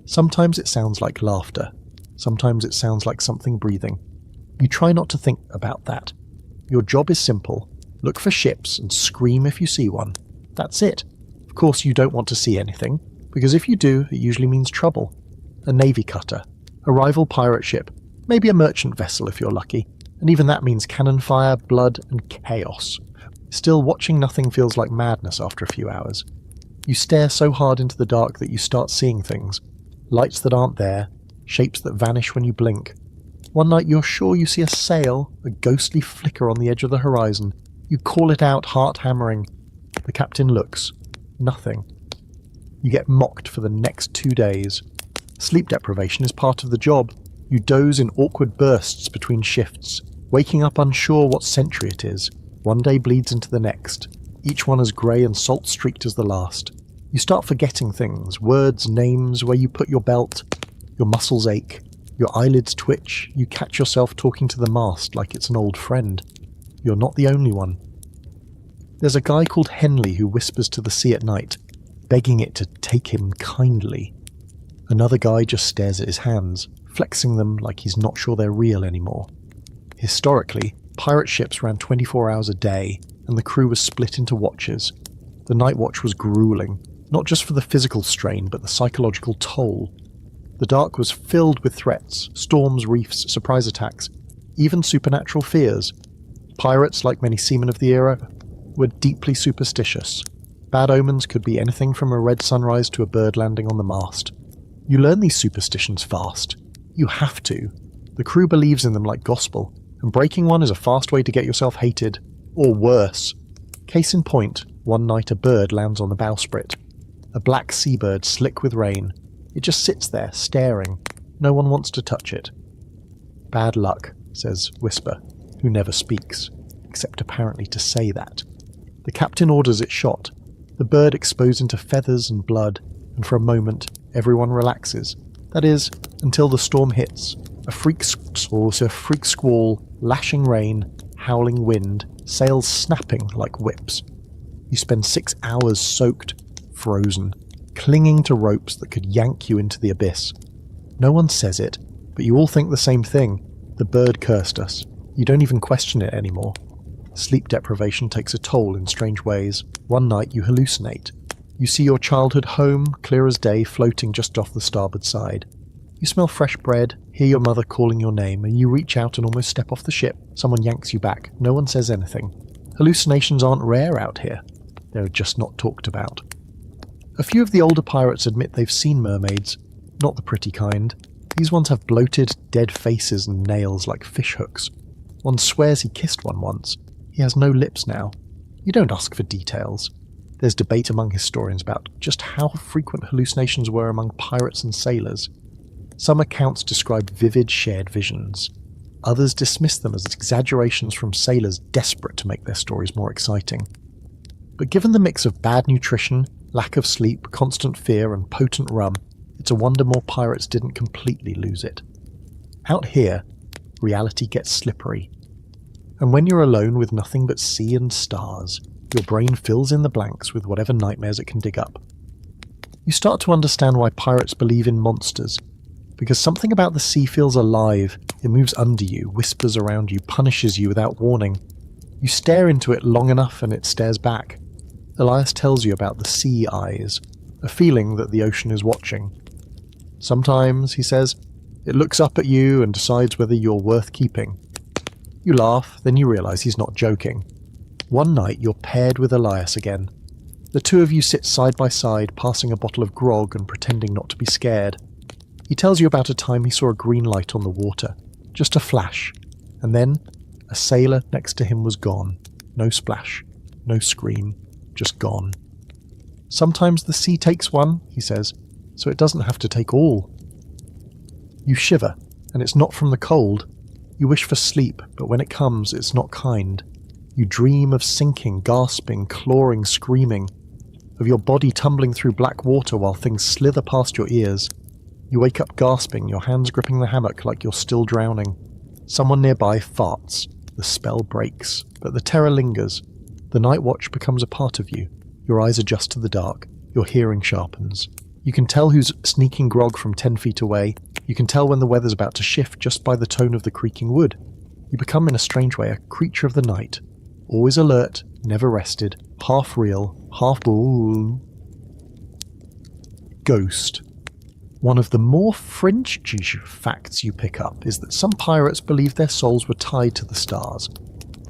Sometimes it sounds like laughter. Sometimes it sounds like something breathing. You try not to think about that. Your job is simple. Look for ships and scream if you see one. That's it. Of course you don't want to see anything, because if you do, it usually means trouble. A navy cutter, a rival pirate ship, maybe a merchant vessel if you're lucky. And even that means cannon fire, blood, and chaos. Still, watching nothing feels like madness after a few hours. You stare so hard into the dark that you start seeing things. Lights that aren't there, shapes that vanish when you blink. One night you're sure you see a sail, a ghostly flicker on the edge of the horizon. You call it out, heart hammering. The captain looks. Nothing. You get mocked for the next 2 days. Sleep deprivation is part of the job. You doze in awkward bursts between shifts, waking up unsure what century it is. One day bleeds into the next, each one as grey and salt-streaked as the last. You start forgetting things, words, names, where you put your belt. Your muscles ache, your eyelids twitch, you catch yourself talking to the mast like it's an old friend. You're not the only one. There's a guy called Henley who whispers to the sea at night, begging it to take him kindly. Another guy just stares at his hands, flexing them like he's not sure they're real anymore. Historically, pirate ships ran 24 hours a day, and the crew was split into watches. The night watch was grueling, not just for the physical strain, but the psychological toll. The dark was filled with threats, storms, reefs, surprise attacks, even supernatural fears. Pirates, like many seamen of the era, were deeply superstitious. Bad omens could be anything from a red sunrise to a bird landing on the mast. You learn these superstitions fast. You have to. The crew believes in them like gospel, and breaking one is a fast way to get yourself hated, or worse. Case in point, one night a bird lands on the bowsprit. A black seabird slick with rain. It just sits there, staring. No one wants to touch it. Bad luck, says Whisper, who never speaks, except apparently to say that. The captain orders it shot. The bird exposed into feathers and blood, and for a moment, everyone relaxes. That is, until the storm hits. A freak squall, lashing rain, howling wind, sails snapping like whips. You spend 6 hours soaked, frozen, clinging to ropes that could yank you into the abyss. No one says it, but you all think the same thing. The bird cursed us. You don't even question it anymore. Sleep deprivation takes a toll in strange ways. One night you hallucinate. You see your childhood home, clear as day, floating just off the starboard side. You smell fresh bread, hear your mother calling your name, and you reach out and almost step off the ship. Someone yanks you back. No one says anything. Hallucinations aren't rare out here. They're just not talked about. A few of the older pirates admit they've seen mermaids. Not the pretty kind. These ones have bloated, dead faces and nails like fish hooks. One swears he kissed one once. He has no lips now. You don't ask for details. There's debate among historians about just how frequent hallucinations were among pirates and sailors. Some accounts describe vivid shared visions. Others dismiss them as exaggerations from sailors desperate to make their stories more exciting. But given the mix of bad nutrition, lack of sleep, constant fear, and potent rum, it's a wonder more pirates didn't completely lose it. Out here, reality gets slippery. And when you're alone with nothing but sea and stars, your brain fills in the blanks with whatever nightmares it can dig up. You start to understand why pirates believe in monsters, because something about the sea feels alive. It moves under you, whispers around you, punishes you without warning. You stare into it long enough and it stares back. Elias tells you about the sea eyes, a feeling that the ocean is watching. Sometimes, he says, it looks up at you and decides whether you're worth keeping. You laugh, then you realise he's not joking. One night you're paired with Elias again. The two of you sit side by side, passing a bottle of grog and pretending not to be scared. He tells you about a time he saw a green light on the water. Just a flash. And then, a sailor next to him was gone. No splash. No scream. Just gone. Sometimes the sea takes one, he says, so it doesn't have to take all. You shiver, and it's not from the cold. You wish for sleep, but when it comes, it's not kind. You dream of sinking, gasping, clawing, screaming, of your body tumbling through black water while things slither past your ears. You wake up gasping, your hands gripping the hammock like you're still drowning. Someone nearby farts. The spell breaks, but the terror lingers. The night watch becomes a part of you. Your eyes adjust to the dark. Your hearing sharpens. You can tell who's sneaking grog from 10 feet away. You can tell when the weather's about to shift just by the tone of the creaking wood. You become, in a strange way, a creature of the night. Always alert, never rested, half real, half bull. Ghost. One of the more fringe facts you pick up is that some pirates believed their souls were tied to the stars,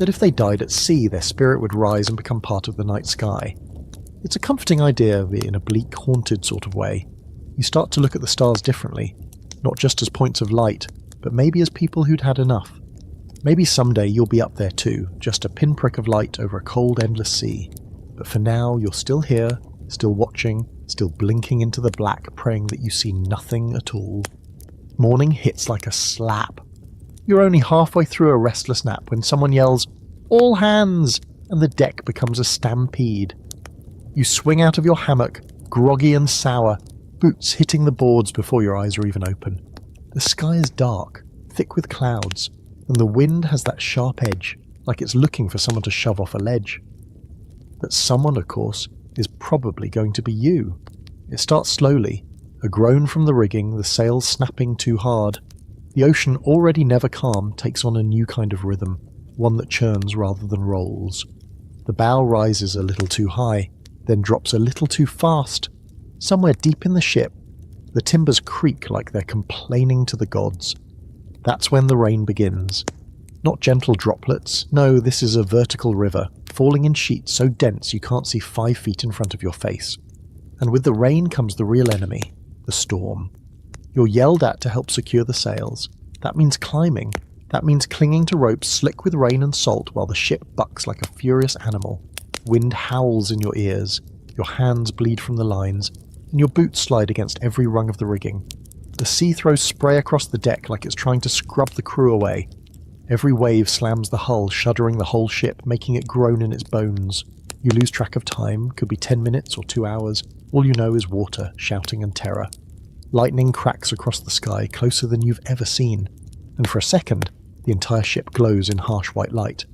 that if they died at sea, their spirit would rise and become part of the night sky. It's a comforting idea in a bleak, haunted sort of way. You start to look at the stars differently, not just as points of light, but maybe as people who'd had enough. Maybe someday you'll be up there too, just a pinprick of light over a cold, endless sea. But for now, you're still here, still watching, still blinking into the black, praying that you see nothing at all. Morning hits like a slap. You're only halfway through a restless nap when someone yells, "All hands!" and the deck becomes a stampede. You swing out of your hammock, groggy and sour, boots hitting the boards before your eyes are even open. The sky is dark, thick with clouds, and the wind has that sharp edge, like it's looking for someone to shove off a ledge. That someone, of course, is probably going to be you. It starts slowly, a groan from the rigging, the sails snapping too hard. The ocean, already never calm, takes on a new kind of rhythm, one that churns rather than rolls. The bow rises a little too high, then drops a little too fast. Somewhere deep in the ship, the timbers creak like they're complaining to the gods. That's when the rain begins. Not gentle droplets, no, this is a vertical river, falling in sheets so dense you can't see 5 feet in front of your face. And with the rain comes the real enemy, the storm. You're yelled at to help secure the sails. That means climbing. That means clinging to ropes slick with rain and salt while the ship bucks like a furious animal. Wind howls in your ears, your hands bleed from the lines, and your boots slide against every rung of the rigging. The sea throws spray across the deck like it's trying to scrub the crew away. Every wave slams the hull, shuddering the whole ship, making it groan in its bones. You lose track of time, could be 10 minutes or 2 hours. All you know is water, shouting and terror. Lightning cracks across the sky, closer than you've ever seen. And for a second, the entire ship glows in harsh white light.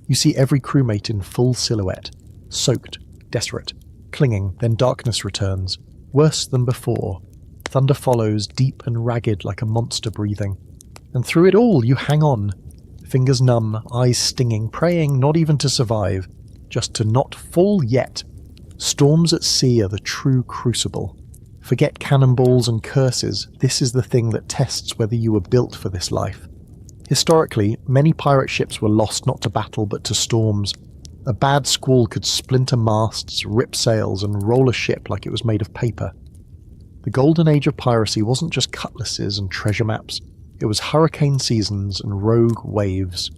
You see every crewmate in full silhouette, soaked, desperate, clinging, then darkness returns, worse than before. Thunder follows, deep and ragged like a monster breathing. And through it all, you hang on. Fingers numb, eyes stinging, praying not even to survive, just to not fall yet. Storms at sea are the true crucible. Forget cannonballs and curses, this is the thing that tests whether you were built for this life. Historically, many pirate ships were lost not to battle but to storms. A bad squall could splinter masts, rip sails, and roll a ship like it was made of paper. The golden age of piracy wasn't just cutlasses and treasure maps, it was hurricane seasons and rogue waves.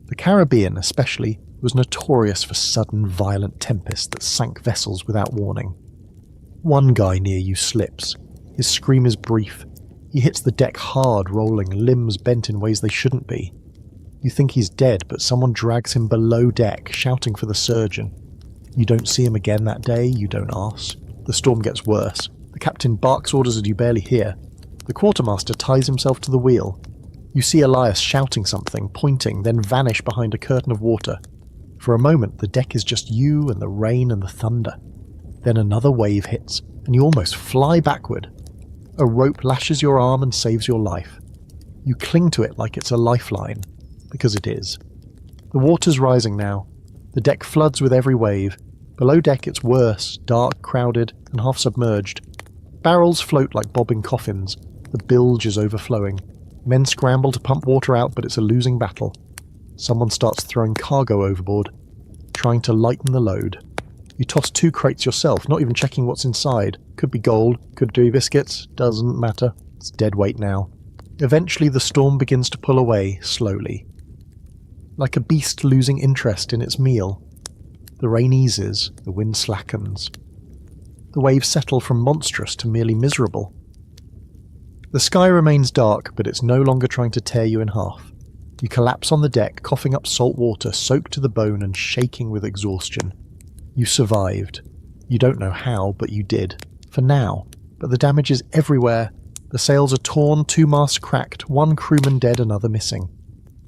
The Caribbean, especially, was notorious for sudden, violent tempests that sank vessels without warning. One guy near you slips. His scream is brief. He hits the deck hard, rolling, limbs bent in ways they shouldn't be. You think he's dead, but someone drags him below deck, shouting for the surgeon. You don't see him again that day, you don't ask. The storm gets worse. The captain barks orders that you barely hear. The quartermaster ties himself to the wheel. You see Elias shouting something, pointing, then vanish behind a curtain of water. For a moment, the deck is just you and the rain and the thunder. Then another wave hits, and you almost fly backward. A rope lashes your arm and saves your life. You cling to it like it's a lifeline, because it is. The water's rising now. The deck floods with every wave. Below deck it's worse, dark, crowded, and half submerged. Barrels float like bobbing coffins. The bilge is overflowing. Men scramble to pump water out, but it's a losing battle. Someone starts throwing cargo overboard, trying to lighten the load. You toss 2 crates yourself, not even checking what's inside. Could be gold, could be biscuits, doesn't matter. It's dead weight now. Eventually the storm begins to pull away, slowly. Like a beast losing interest in its meal. The rain eases, the wind slackens. The waves settle from monstrous to merely miserable. The sky remains dark, but it's no longer trying to tear you in half. You collapse on the deck, coughing up salt water, soaked to the bone and shaking with exhaustion. You survived. You don't know how, but you did. For now. But the damage is everywhere. The sails are torn, 2 masts cracked, 1 crewman dead, another missing.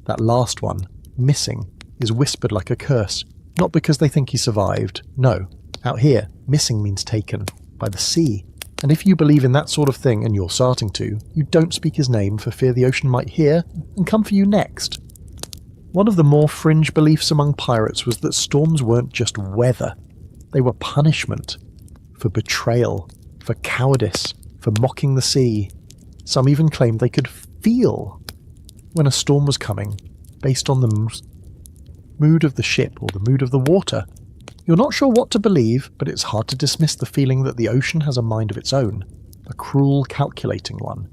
That last one, missing, is whispered like a curse. Not because they think he survived. No. Out here, missing means taken. By the sea. And if you believe in that sort of thing, and you're starting to, you don't speak his name for fear the ocean might hear and come for you next. One of the more fringe beliefs among pirates was that storms weren't just weather. They were punishment. For betrayal. For cowardice. For mocking the sea. Some even claimed they could feel when a storm was coming, based on the mood of the ship or the mood of the water. You're not sure what to believe, but it's hard to dismiss the feeling that the ocean has a mind of its own, a cruel, calculating one.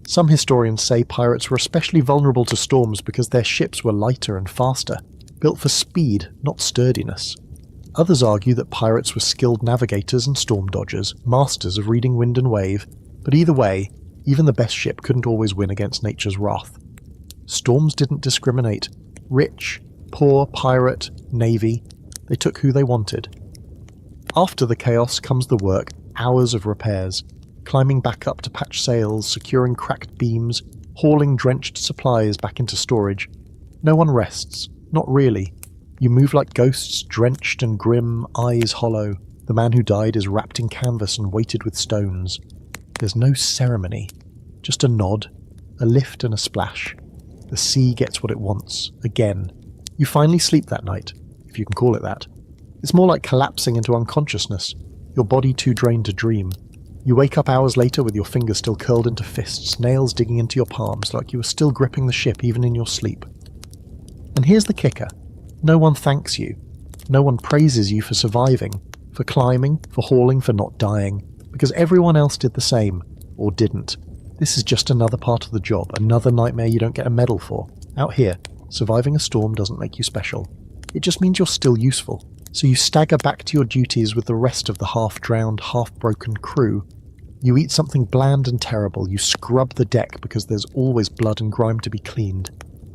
Some historians say pirates were especially vulnerable to storms because their ships were lighter and faster, built for speed, not sturdiness. Others argue that pirates were skilled navigators and storm dodgers, masters of reading wind and wave, but either way, even the best ship couldn't always win against nature's wrath. Storms didn't discriminate. Rich, poor, pirate, navy, they took who they wanted. After the chaos comes the work, hours of repairs, climbing back up to patch sails, securing cracked beams, hauling drenched supplies back into storage. No one rests, not really. You move like ghosts, drenched and grim, eyes hollow. The man who died is wrapped in canvas and weighted with stones. There's no ceremony, just a nod, a lift and a splash. The sea gets what it wants, again. You finally sleep that night, if you can call it that. It's more like collapsing into unconsciousness, your body too drained to dream. You wake up hours later with your fingers still curled into fists, nails digging into your palms like you were still gripping the ship even in your sleep. And here's the kicker. No one thanks you. No one praises you for surviving, for climbing, for hauling, for not dying, because everyone else did the same, or didn't. This is just another part of the job, another nightmare you don't get a medal for. Out here, surviving a storm doesn't make you special. It just means you're still useful. So you stagger back to your duties with the rest of the half-drowned, half-broken crew. You eat something bland and terrible. You scrub the deck because there's always blood and grime to be cleaned.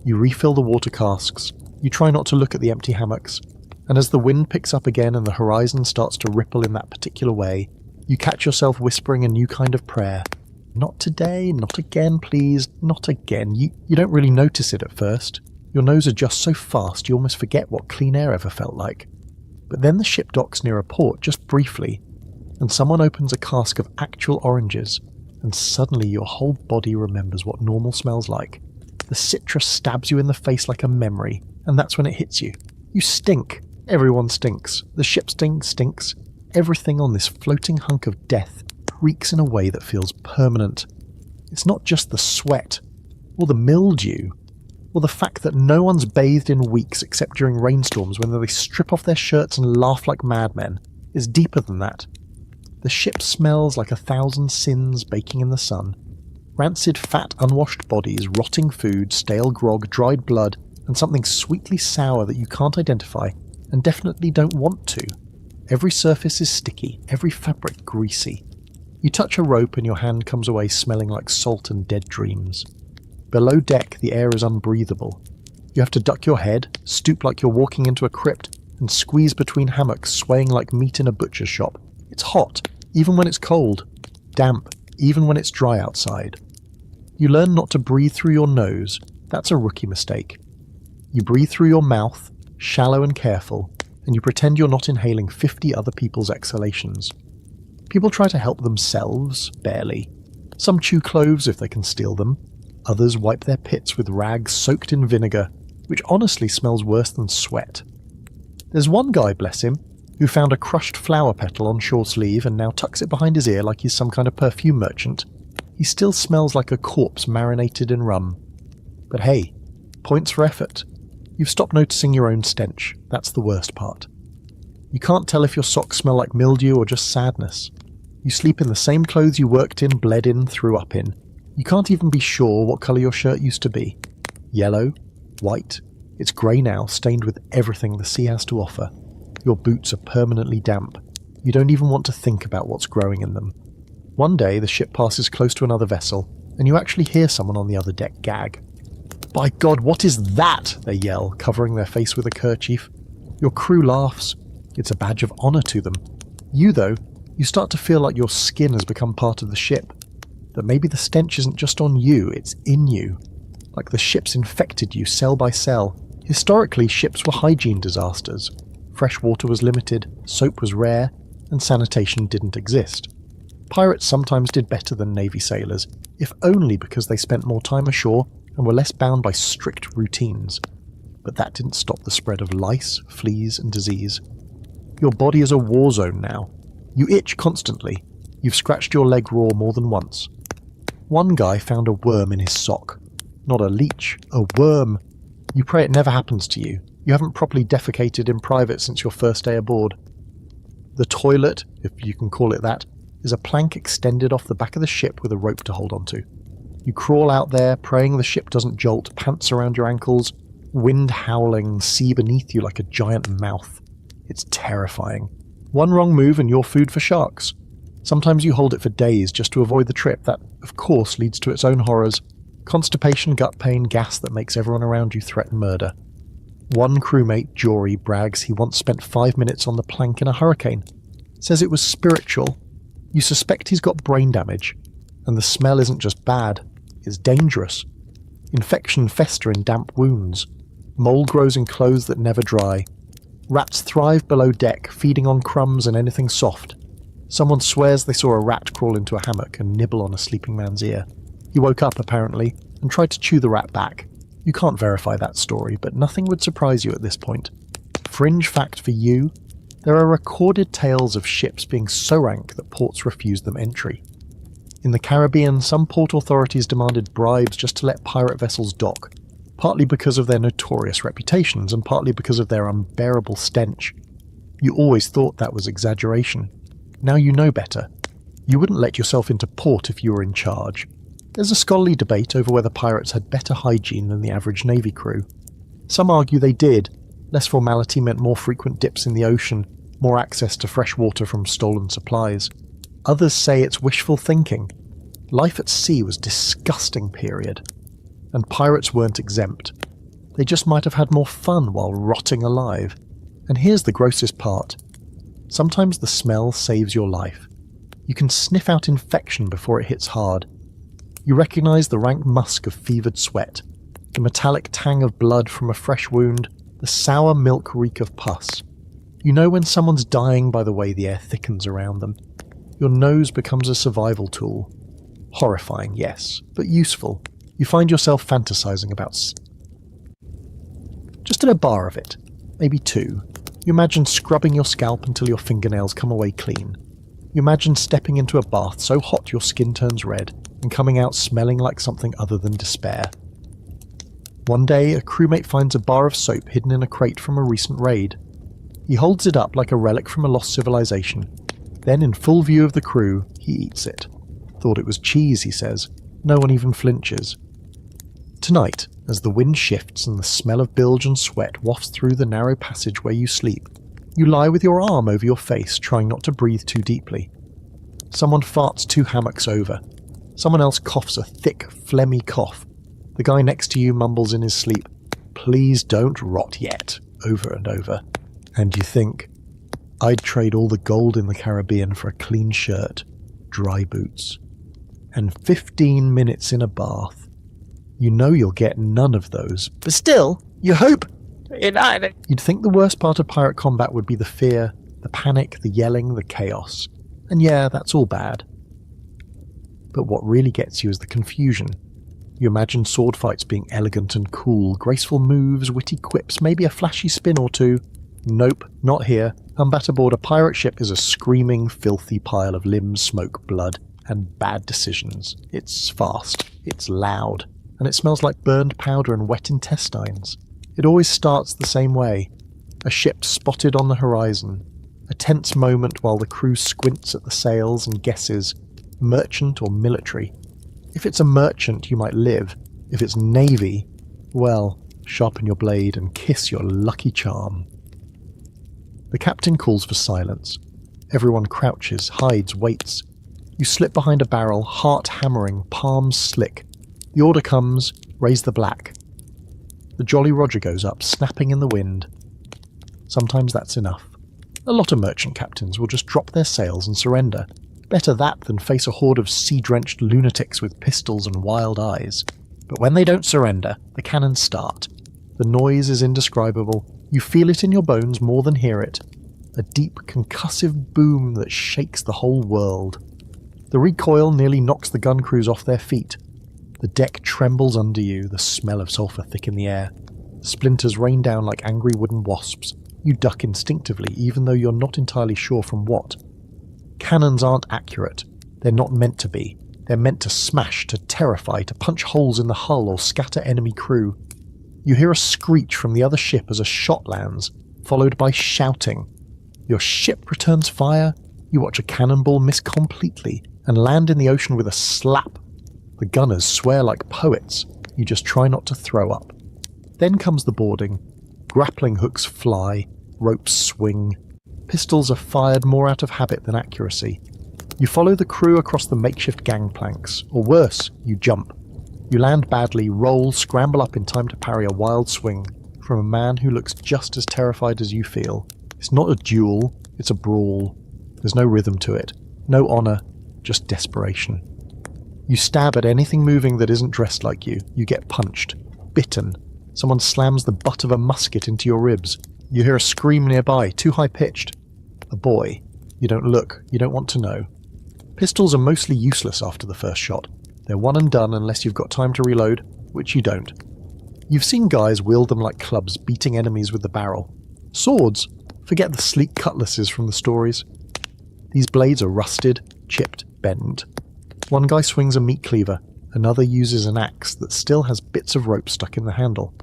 You refill the water casks. You try not to look at the empty hammocks. And as the wind picks up again and the horizon starts to ripple in that particular way, you catch yourself whispering a new kind of prayer. Not today, not again, please, not again. You don't really notice it at first. Your nose adjusts so fast you almost forget what clean air ever felt like. But then the ship docks near a port, just briefly, and someone opens a cask of actual oranges, and suddenly your whole body remembers what normal smells like. The citrus stabs you in the face like a memory, and that's when it hits you. You stink. Everyone stinks. The ship stinks. Everything on this floating hunk of death reeks in a way that feels permanent. It's not just the sweat, or the mildew, or the fact that no one's bathed in weeks except during rainstorms when they strip off their shirts and laugh like madmen. It's deeper than that. The ship smells like 1,000 sins baking in the sun. Rancid fat, unwashed bodies, rotting food, stale grog, dried blood, and something sweetly sour that you can't identify and definitely don't want to. Every surface is sticky, every fabric greasy. You touch a rope and your hand comes away smelling like salt and dead dreams. Below deck, the air is unbreathable. You have to duck your head, stoop like you're walking into a crypt, and squeeze between hammocks swaying like meat in a butcher's shop. It's hot, even when it's cold. Damp, even when it's dry outside. You learn not to breathe through your nose. That's a rookie mistake. You breathe through your mouth, shallow and careful, and you pretend you're not inhaling 50 other people's exhalations. People try to help themselves, barely. Some chew cloves if they can steal them. Others wipe their pits with rags soaked in vinegar, which honestly smells worse than sweat. There's one guy, bless him, who found a crushed flower petal on shore sleeve and now tucks it behind his ear like he's some kind of perfume merchant. He still smells like a corpse marinated in rum. But hey, points for effort. You've stopped noticing your own stench. That's the worst part. You can't tell if your socks smell like mildew or just sadness. You sleep in the same clothes you worked in, bled in, threw up in. You can't even be sure what colour your shirt used to be. Yellow? White? It's grey now, stained with everything the sea has to offer. Your boots are permanently damp. You don't even want to think about what's growing in them. One day, the ship passes close to another vessel, and you actually hear someone on the other deck gag. "By God, what is that?" they yell, covering their face with a kerchief. Your crew laughs. It's a badge of honour to them. You, though, you start to feel like your skin has become part of the ship. That maybe the stench isn't just on you, it's in you. Like the ship's infected you cell by cell. Historically, ships were hygiene disasters. Fresh water was limited, soap was rare, and sanitation didn't exist. Pirates sometimes did better than Navy sailors, if only because they spent more time ashore and were less bound by strict routines. But that didn't stop the spread of lice, fleas, and disease. Your body is a war zone now. You itch constantly. You've scratched your leg raw more than once. One guy found a worm in his sock. Not a leech, a worm. You pray it never happens to you. You haven't properly defecated in private since your first day aboard. The toilet, if you can call it that, is a plank extended off the back of the ship with a rope to hold onto. You crawl out there, praying the ship doesn't jolt, pants around your ankles, wind howling, sea beneath you like a giant mouth. It's terrifying. One wrong move and you're food for sharks. Sometimes you hold it for days just to avoid the trip. That, of course, leads to its own horrors. Constipation, gut pain, gas that makes everyone around you threaten murder. One crewmate, Jory, brags he once spent 5 minutes on the plank in a hurricane. Says it was spiritual. You suspect he's got brain damage. And the smell isn't just bad, it's dangerous. Infection fester in damp wounds. Mold grows in clothes that never dry. Rats thrive below deck, feeding on crumbs and anything soft. Someone swears they saw a rat crawl into a hammock and nibble on a sleeping man's ear. He woke up, apparently, and tried to chew the rat back. You can't verify that story, but nothing would surprise you at this point. Fringe fact for you, there are recorded tales of ships being so rank that ports refused them entry. In the Caribbean, some port authorities demanded bribes just to let pirate vessels dock, partly because of their notorious reputations and partly because of their unbearable stench. You always thought that was exaggeration. Now you know better. You wouldn't let yourself into port if you were in charge. There's a scholarly debate over whether pirates had better hygiene than the average Navy crew. Some argue they did. Less formality meant more frequent dips in the ocean, more access to fresh water from stolen supplies. Others say it's wishful thinking. Life at sea was disgusting, period. And pirates weren't exempt. They just might have had more fun while rotting alive. And here's the grossest part. Sometimes the smell saves your life. You can sniff out infection before it hits hard. You recognise the rank musk of fevered sweat, the metallic tang of blood from a fresh wound, the sour milk reek of pus. You know when someone's dying by the way the air thickens around them. Your nose becomes a survival tool. Horrifying, yes, but useful. You find yourself fantasizing about just in a bar of it, maybe 2. You imagine scrubbing your scalp until your fingernails come away clean. You imagine stepping into a bath so hot your skin turns red and coming out smelling like something other than despair. One day, a crewmate finds a bar of soap hidden in a crate from a recent raid. He holds it up like a relic from a lost civilization. Then, in full view of the crew, he eats it. Thought it was cheese, he says. No one even flinches. Tonight, as the wind shifts and the smell of bilge and sweat wafts through the narrow passage where you sleep, you lie with your arm over your face, trying not to breathe too deeply. Someone farts 2 hammocks over. Someone else coughs a thick, phlegmy cough. The guy next to you mumbles in his sleep, "Please don't rot yet," over and over. And you think, I'd trade all the gold in the Caribbean for a clean shirt, dry boots, and 15 minutes in a bath. You know you'll get none of those, but still, you hope. You'd think the worst part of pirate combat would be the fear, the panic, the yelling, the chaos. And yeah, that's all bad. But what really gets you is the confusion. You imagine sword fights being elegant and cool, graceful moves, witty quips, maybe a flashy spin or two. Nope, not here. Combat aboard a pirate ship is a screaming, filthy pile of limbs, smoke, blood, and bad decisions. It's fast, it's loud, and it smells like burned powder and wet intestines. It always starts the same way. A ship spotted on the horizon. A tense moment while the crew squints at the sails and guesses, merchant or military. If it's a merchant, you might live. If it's navy, well, sharpen your blade and kiss your lucky charm. The captain calls for silence. Everyone crouches, hides, waits. You slip behind a barrel, heart hammering, palms slick. The order comes, raise the black. The Jolly Roger goes up, snapping in the wind. Sometimes that's enough. A lot of merchant captains will just drop their sails and surrender. Better that than face a horde of sea-drenched lunatics with pistols and wild eyes. But when they don't surrender, the cannons start. The noise is indescribable. You feel it in your bones more than hear it. A deep, concussive boom that shakes the whole world. The recoil nearly knocks the gun crews off their feet. The deck trembles under you, the smell of sulphur thick in the air. Splinters rain down like angry wooden wasps. You duck instinctively, even though you're not entirely sure from what. Cannons aren't accurate. They're not meant to be. They're meant to smash, to terrify, to punch holes in the hull or scatter enemy crew. You hear a screech from the other ship as a shot lands, followed by shouting. Your ship returns fire. You watch a cannonball miss completely and land in the ocean with a slap. The gunners swear like poets. You just try not to throw up. Then comes the boarding. Grappling hooks fly, ropes swing. Pistols are fired more out of habit than accuracy. You follow the crew across the makeshift gangplanks, or worse, you jump. You land badly, roll, scramble up in time to parry a wild swing from a man who looks just as terrified as you feel. It's not a duel, it's a brawl. There's no rhythm to it, no honour, just desperation. You stab at anything moving that isn't dressed like you. You get punched, bitten. Someone slams the butt of a musket into your ribs. You hear a scream nearby, too high-pitched. A boy. You don't look, you don't want to know. Pistols are mostly useless after the first shot. They're one and done unless you've got time to reload, which you don't. You've seen guys wield them like clubs, beating enemies with the barrel. Swords? Forget the sleek cutlasses from the stories. These blades are rusted, chipped, bent. One guy swings a meat cleaver, another uses an axe that still has bits of rope stuck in the handle.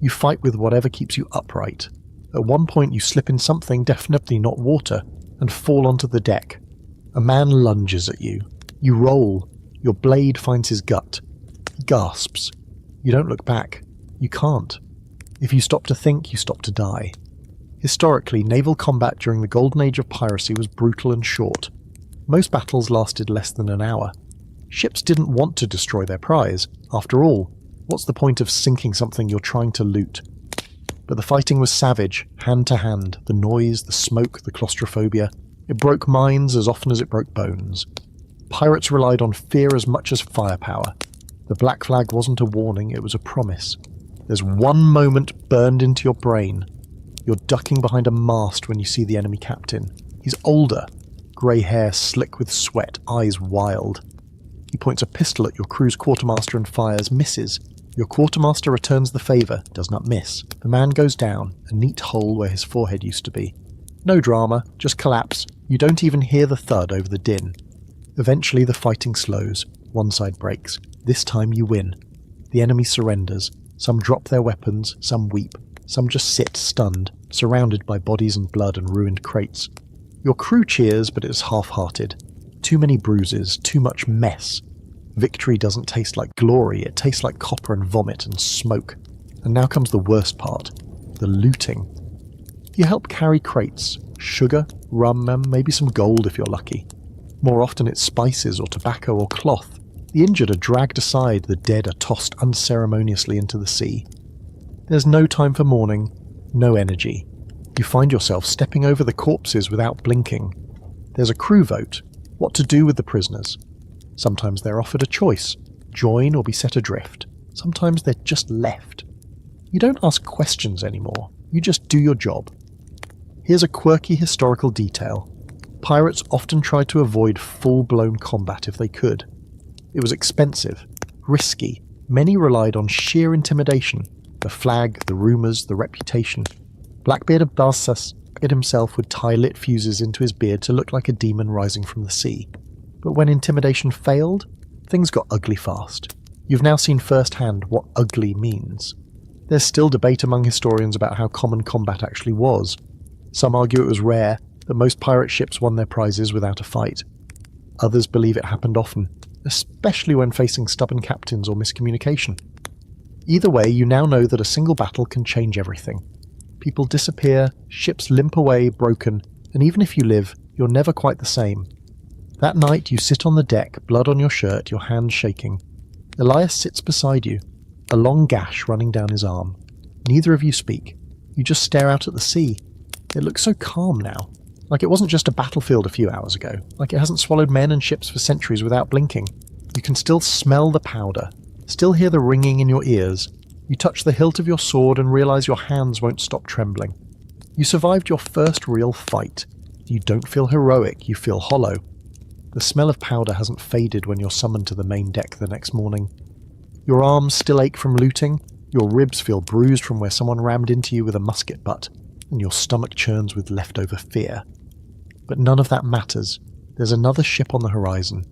You fight with whatever keeps you upright. At one point you slip in something, definitely not water, and fall onto the deck. A man lunges at you. You roll. Your blade finds his gut. He gasps. You don't look back. You can't. If you stop to think, you stop to die. Historically, naval combat during the golden age of piracy was brutal and short. Most battles lasted less than an hour. Ships didn't want to destroy their prize. After all, what's the point of sinking something you're trying to loot? But the fighting was savage, hand to hand, the noise, the smoke, the claustrophobia. It broke minds as often as it broke bones. Pirates relied on fear as much as firepower. The black flag wasn't a warning, it was a promise. There's one moment burned into your brain. You're ducking behind a mast when you see the enemy captain. He's older, grey hair slick with sweat, eyes wild. He points a pistol at your crew's quartermaster and fires, misses. Your quartermaster returns the favour, does not miss. The man goes down, a neat hole where his forehead used to be. No drama, just collapse. You don't even hear the thud over the din. Eventually the fighting slows, one side breaks. This time you win. The enemy surrenders. Some drop their weapons, some weep, some just sit stunned, surrounded by bodies and blood and ruined crates. Your crew cheers, but it's half-hearted. Too many bruises, too much mess. Victory doesn't taste like glory, it tastes like copper and vomit and smoke. And now comes the worst part, the looting. You help carry crates, sugar, rum, and maybe some gold if you're lucky. More often it's spices or tobacco or cloth. The injured are dragged aside, the dead are tossed unceremoniously into the sea. There's no time for mourning, no energy. You find yourself stepping over the corpses without blinking. There's a crew vote, what to do with the prisoners. Sometimes they're offered a choice, join or be set adrift. Sometimes they're just left. You don't ask questions anymore, you just do your job. Here's a quirky historical detail. Pirates often tried to avoid full-blown combat if they could. It was expensive, risky. Many relied on sheer intimidation, the flag, the rumours, the reputation. Blackbeard of Barsas himself would tie lit fuses into his beard to look like a demon rising from the sea. But when intimidation failed, things got ugly fast. You've now seen firsthand what ugly means. There's still debate among historians about how common combat actually was. Some argue it was rare, that most pirate ships won their prizes without a fight. Others believe it happened often, especially when facing stubborn captains or miscommunication. Either way, you now know that a single battle can change everything. People disappear, ships limp away, broken, and even if you live, you're never quite the same. That night you sit on the deck, blood on your shirt, your hands shaking. Elias sits beside you, a long gash running down his arm. Neither of you speak. You just stare out at the sea. It looks so calm now. Like it wasn't just a battlefield a few hours ago. Like it hasn't swallowed men and ships for centuries without blinking. You can still smell the powder. Still hear the ringing in your ears. You touch the hilt of your sword and realise your hands won't stop trembling. You survived your first real fight. You don't feel heroic, you feel hollow. The smell of powder hasn't faded when you're summoned to the main deck the next morning. Your arms still ache from looting, your ribs feel bruised from where someone rammed into you with a musket butt, and your stomach churns with leftover fear. But none of that matters. There's another ship on the horizon.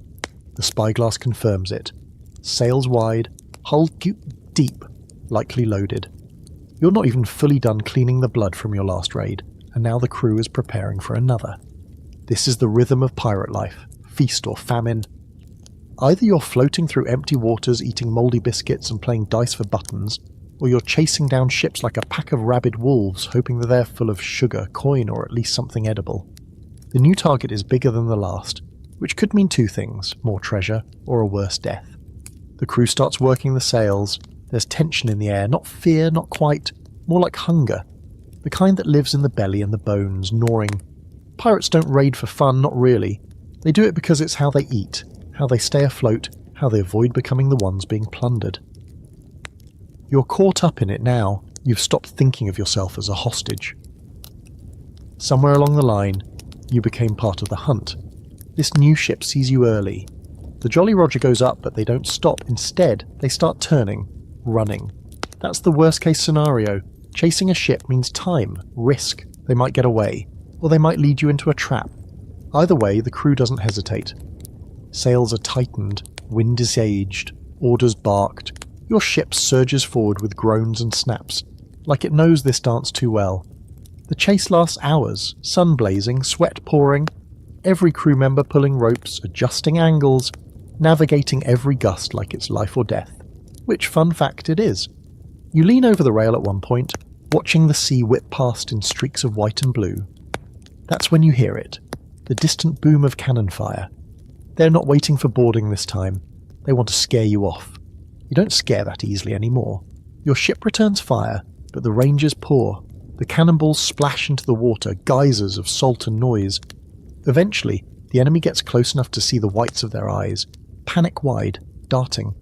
The spyglass confirms it. Sails wide, hull deep, likely loaded. You're not even fully done cleaning the blood from your last raid, and now the crew is preparing for another. This is the rhythm of pirate life, feast or famine. Either you're floating through empty waters eating mouldy biscuits and playing dice for buttons, or you're chasing down ships like a pack of rabid wolves hoping that they're full of sugar, coin, or at least something edible. The new target is bigger than the last, which could mean two things, more treasure or a worse death. The crew starts working the sails. There's tension in the air, not fear, not quite, more like hunger. The kind that lives in the belly and the bones, gnawing. Pirates don't raid for fun, not really. They do it because it's how they eat, how they stay afloat, how they avoid becoming the ones being plundered. You're caught up in it now. You've stopped thinking of yourself as a hostage. Somewhere along the line, you became part of the hunt. This new ship sees you early. The Jolly Roger goes up, but they don't stop. Instead, they start turning, running. That's the worst case scenario. Chasing a ship means time, risk. They might get away, or they might lead you into a trap. Either way, the crew doesn't hesitate. Sails are tightened, wind is aged, orders barked. Your ship surges forward with groans and snaps, like it knows this dance too well. The chase lasts hours, sun blazing, sweat pouring, every crew member pulling ropes, adjusting angles, navigating every gust like it's life or death. Which, fun fact, it is. You lean over the rail at one point, watching the sea whip past in streaks of white and blue. That's when you hear it, the distant boom of cannon fire. They're not waiting for boarding this time. They want to scare you off. You don't scare that easily anymore. Your ship returns fire, but the range is poor. The cannonballs splash into the water, geysers of salt and noise. Eventually, the enemy gets close enough to see the whites of their eyes, panic-wide, darting.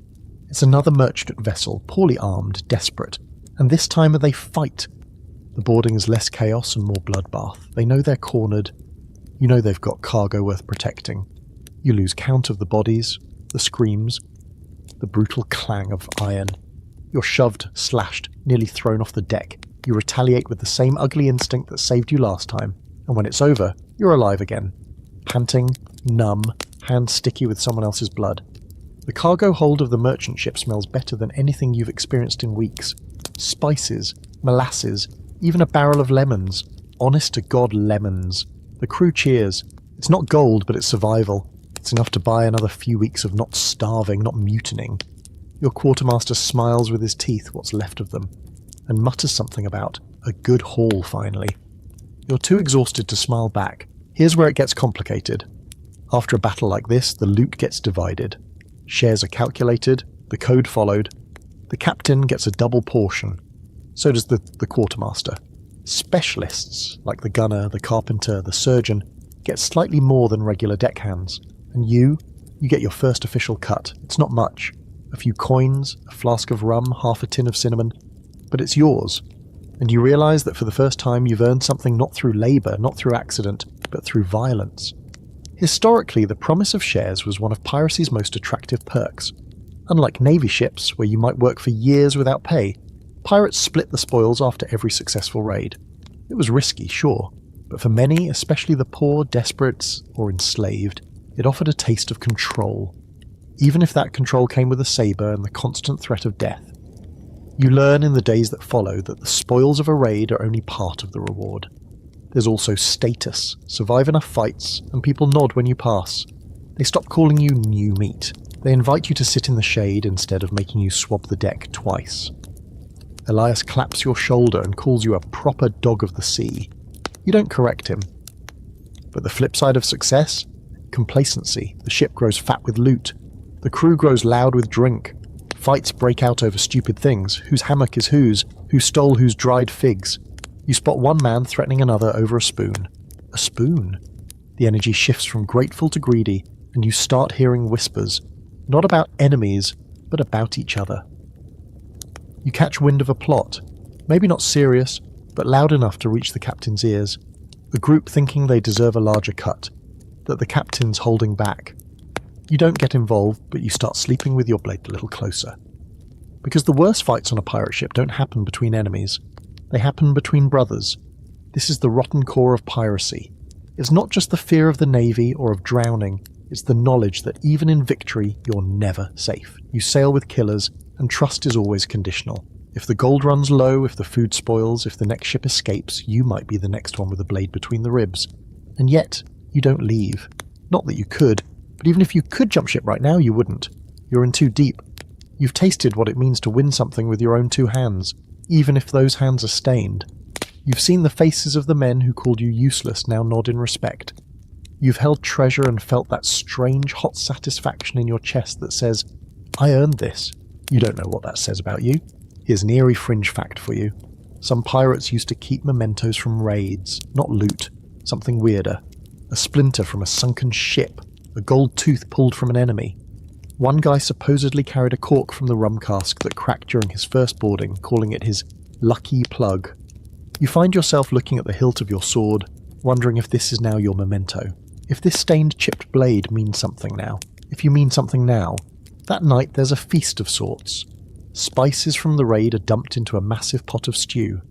It's another merchant vessel, poorly armed, desperate, and this time they fight. The boarding is less chaos and more bloodbath. They know they're cornered. You know they've got cargo worth protecting. You lose count of the bodies, the screams, the brutal clang of iron. You're shoved, slashed, nearly thrown off the deck. You retaliate with the same ugly instinct that saved you last time, and when it's over, you're alive again, panting, numb, hands sticky with someone else's blood. The cargo hold of the merchant ship smells better than anything you've experienced in weeks. Spices, molasses, even a barrel of lemons. Honest to God, lemons. The crew cheers. It's not gold, but it's survival. It's enough to buy another few weeks of not starving, not mutinying. Your quartermaster smiles with his teeth, what's left of them, and mutters something about a good haul finally. You're too exhausted to smile back. Here's where it gets complicated. After a battle like this, the loot gets divided. Shares are calculated, the code followed. The captain gets a double portion. So does the quartermaster. Specialists, like the gunner, the carpenter, the surgeon, get slightly more than regular deckhands. And you get your first official cut. It's not much. A few coins, a flask of rum, half a tin of cinnamon. But it's yours. And you realise that for the first time you've earned something not through labour, not through accident, but through violence. Historically, the promise of shares was one of piracy's most attractive perks. Unlike navy ships, where you might work for years without pay, pirates split the spoils after every successful raid. It was risky, sure, but for many, especially the poor, desperate, or enslaved, it offered a taste of control, even if that control came with a sabre and the constant threat of death. You learn in the days that follow that the spoils of a raid are only part of the reward. There's also status. Survive enough fights, and people nod when you pass. They stop calling you new meat. They invite you to sit in the shade instead of making you swab the deck twice. Elias claps your shoulder and calls you a proper dog of the sea. You don't correct him. But the flip side of success? Complacency. The ship grows fat with loot. The crew grows loud with drink. Fights break out over stupid things. Whose hammock is whose? Who stole whose dried figs? You spot one man threatening another over a spoon. A spoon? The energy shifts from grateful to greedy, and you start hearing whispers, not about enemies, but about each other. You catch wind of a plot, maybe not serious, but loud enough to reach the captain's ears. The group thinking they deserve a larger cut, that the captain's holding back. You don't get involved, but you start sleeping with your blade a little closer. Because the worst fights on a pirate ship don't happen between enemies. They happen between brothers. This is the rotten core of piracy. It's not just the fear of the navy or of drowning, it's the knowledge that even in victory, you're never safe. You sail with killers, and trust is always conditional. If the gold runs low, if the food spoils, if the next ship escapes, you might be the next one with a blade between the ribs. And yet, you don't leave. Not that you could, but even if you could jump ship right now, you wouldn't. You're in too deep. You've tasted what it means to win something with your own two hands, even if those hands are stained. You've seen the faces of the men who called you useless now nod in respect. You've held treasure and felt that strange hot satisfaction in your chest that says, I earned this. You don't know what that says about you. Here's an eerie fringe fact for you. Some pirates used to keep mementos from raids, not loot, something weirder. A splinter from a sunken ship, a gold tooth pulled from an enemy. One guy supposedly carried a cork from the rum cask that cracked during his first boarding, calling it his lucky plug. You find yourself looking at the hilt of your sword, wondering if this is now your memento. If this stained chipped blade means something now. If you mean something now. That night there's a feast of sorts. Spices from the raid are dumped into a massive pot of stew.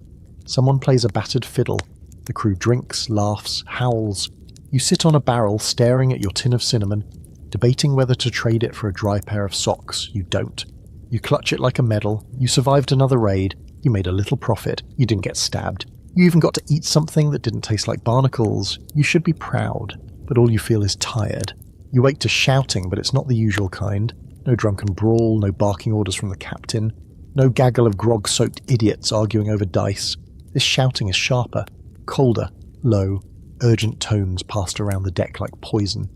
Someone plays a battered fiddle. The crew drinks, laughs, howls. You sit on a barrel staring at your tin of cinnamon, debating whether to trade it for a dry pair of socks. You don't. You clutch it like a medal. You survived another raid. You made a little profit. You didn't get stabbed. You even got to eat something that didn't taste like barnacles. You should be proud, but all you feel is tired. You wake to shouting, but it's not the usual kind. No drunken brawl, no barking orders from the captain, no gaggle of grog-soaked idiots arguing over dice. This shouting is sharper, colder, low, urgent tones passed around the deck like poison.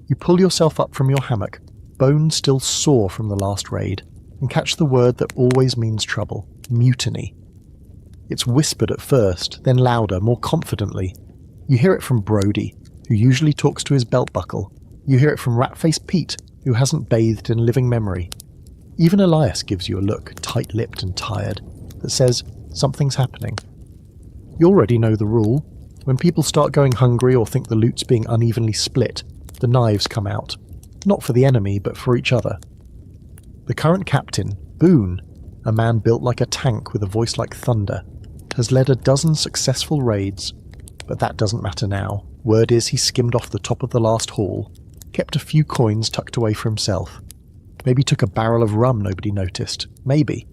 You pull yourself up from your hammock, bones still sore from the last raid, and catch the word that always means trouble, mutiny. It's whispered at first, then louder, more confidently. You hear it from Brody, who usually talks to his belt buckle. You hear it from Rat-Faced Pete, who hasn't bathed in living memory. Even Elias gives you a look, tight-lipped and tired, that says something's happening. You already know the rule. When people start going hungry or think the loot's being unevenly split, the knives come out. Not for the enemy, but for each other. The current captain, Boone, a man built like a tank with a voice like thunder, has led a dozen successful raids, but that doesn't matter now. Word is he skimmed off the top of the last haul, kept a few coins tucked away for himself. Maybe took a barrel of rum nobody noticed. Maybe.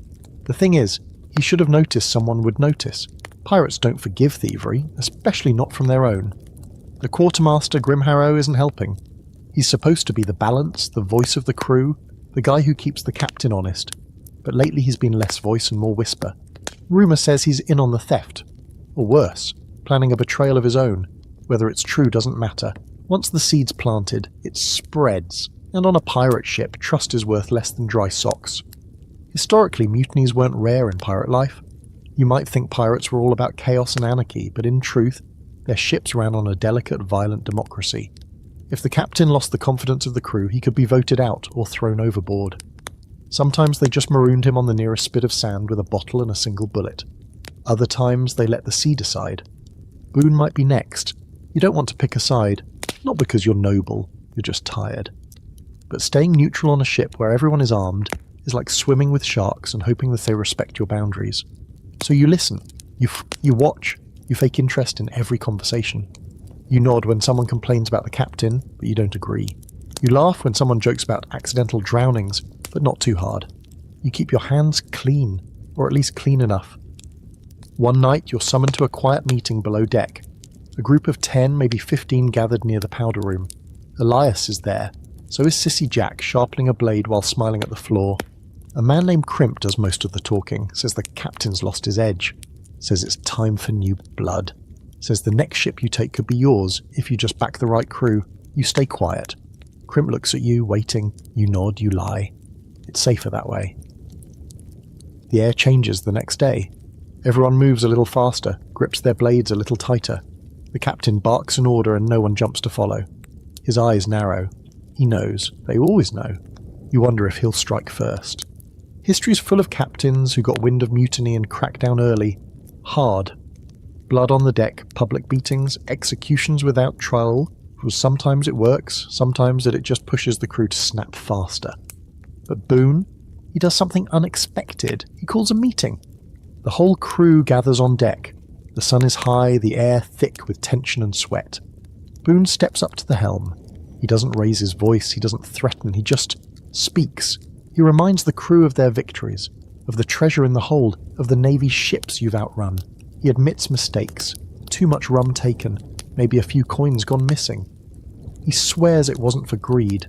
The thing is, he should have noticed someone would notice. Pirates don't forgive thievery, especially not from their own. The quartermaster, Grimharrow, isn't helping. He's supposed to be the balance, the voice of the crew, the guy who keeps the captain honest. But lately he's been less voice and more whisper. Rumour says he's in on the theft. Or worse, planning a betrayal of his own. Whether it's true doesn't matter. Once the seed's planted, it spreads. And on a pirate ship, trust is worth less than dry socks. Historically, mutinies weren't rare in pirate life. You might think pirates were all about chaos and anarchy, but in truth, their ships ran on a delicate, violent democracy. If the captain lost the confidence of the crew, he could be voted out or thrown overboard. Sometimes they just marooned him on the nearest spit of sand with a bottle and a single bullet. Other times they let the sea decide. Boone might be next. You don't want to pick a side, not because you're noble, you're just tired. But staying neutral on a ship where everyone is armed is like swimming with sharks and hoping that they respect your boundaries. So you listen, you watch, you fake interest in every conversation. You nod when someone complains about the captain, but you don't agree. You laugh when someone jokes about accidental drownings, but not too hard. You keep your hands clean, or at least clean enough. One night you're summoned to a quiet meeting below deck. A group of 10, maybe 15 gathered near the powder room. Elias is there. So is Sissy Jack, sharpening a blade while smiling at the floor. A man named Crimp does most of the talking, says the captain's lost his edge. Says it's time for new blood. Says the next ship you take could be yours if you just back the right crew. You stay quiet. Crimp looks at you, waiting. You nod, you lie. It's safer that way. The air changes the next day. Everyone moves a little faster, grips their blades a little tighter. The captain barks an order and no one jumps to follow. His eyes narrow. He knows. They always know. You wonder if he'll strike first. History's full of captains who got wind of mutiny and cracked down early. Hard. Blood on the deck, public beatings, executions without trial. Sometimes it works, sometimes it just pushes the crew to snap faster. But Boone, he does something unexpected. He calls a meeting. The whole crew gathers on deck. The sun is high, the air thick with tension and sweat. Boone steps up to the helm. He doesn't raise his voice, he doesn't threaten, he just speaks. He reminds the crew of their victories, of the treasure in the hold, of the Navy's ships you've outrun. He admits mistakes, too much rum taken, maybe a few coins gone missing. He swears it wasn't for greed,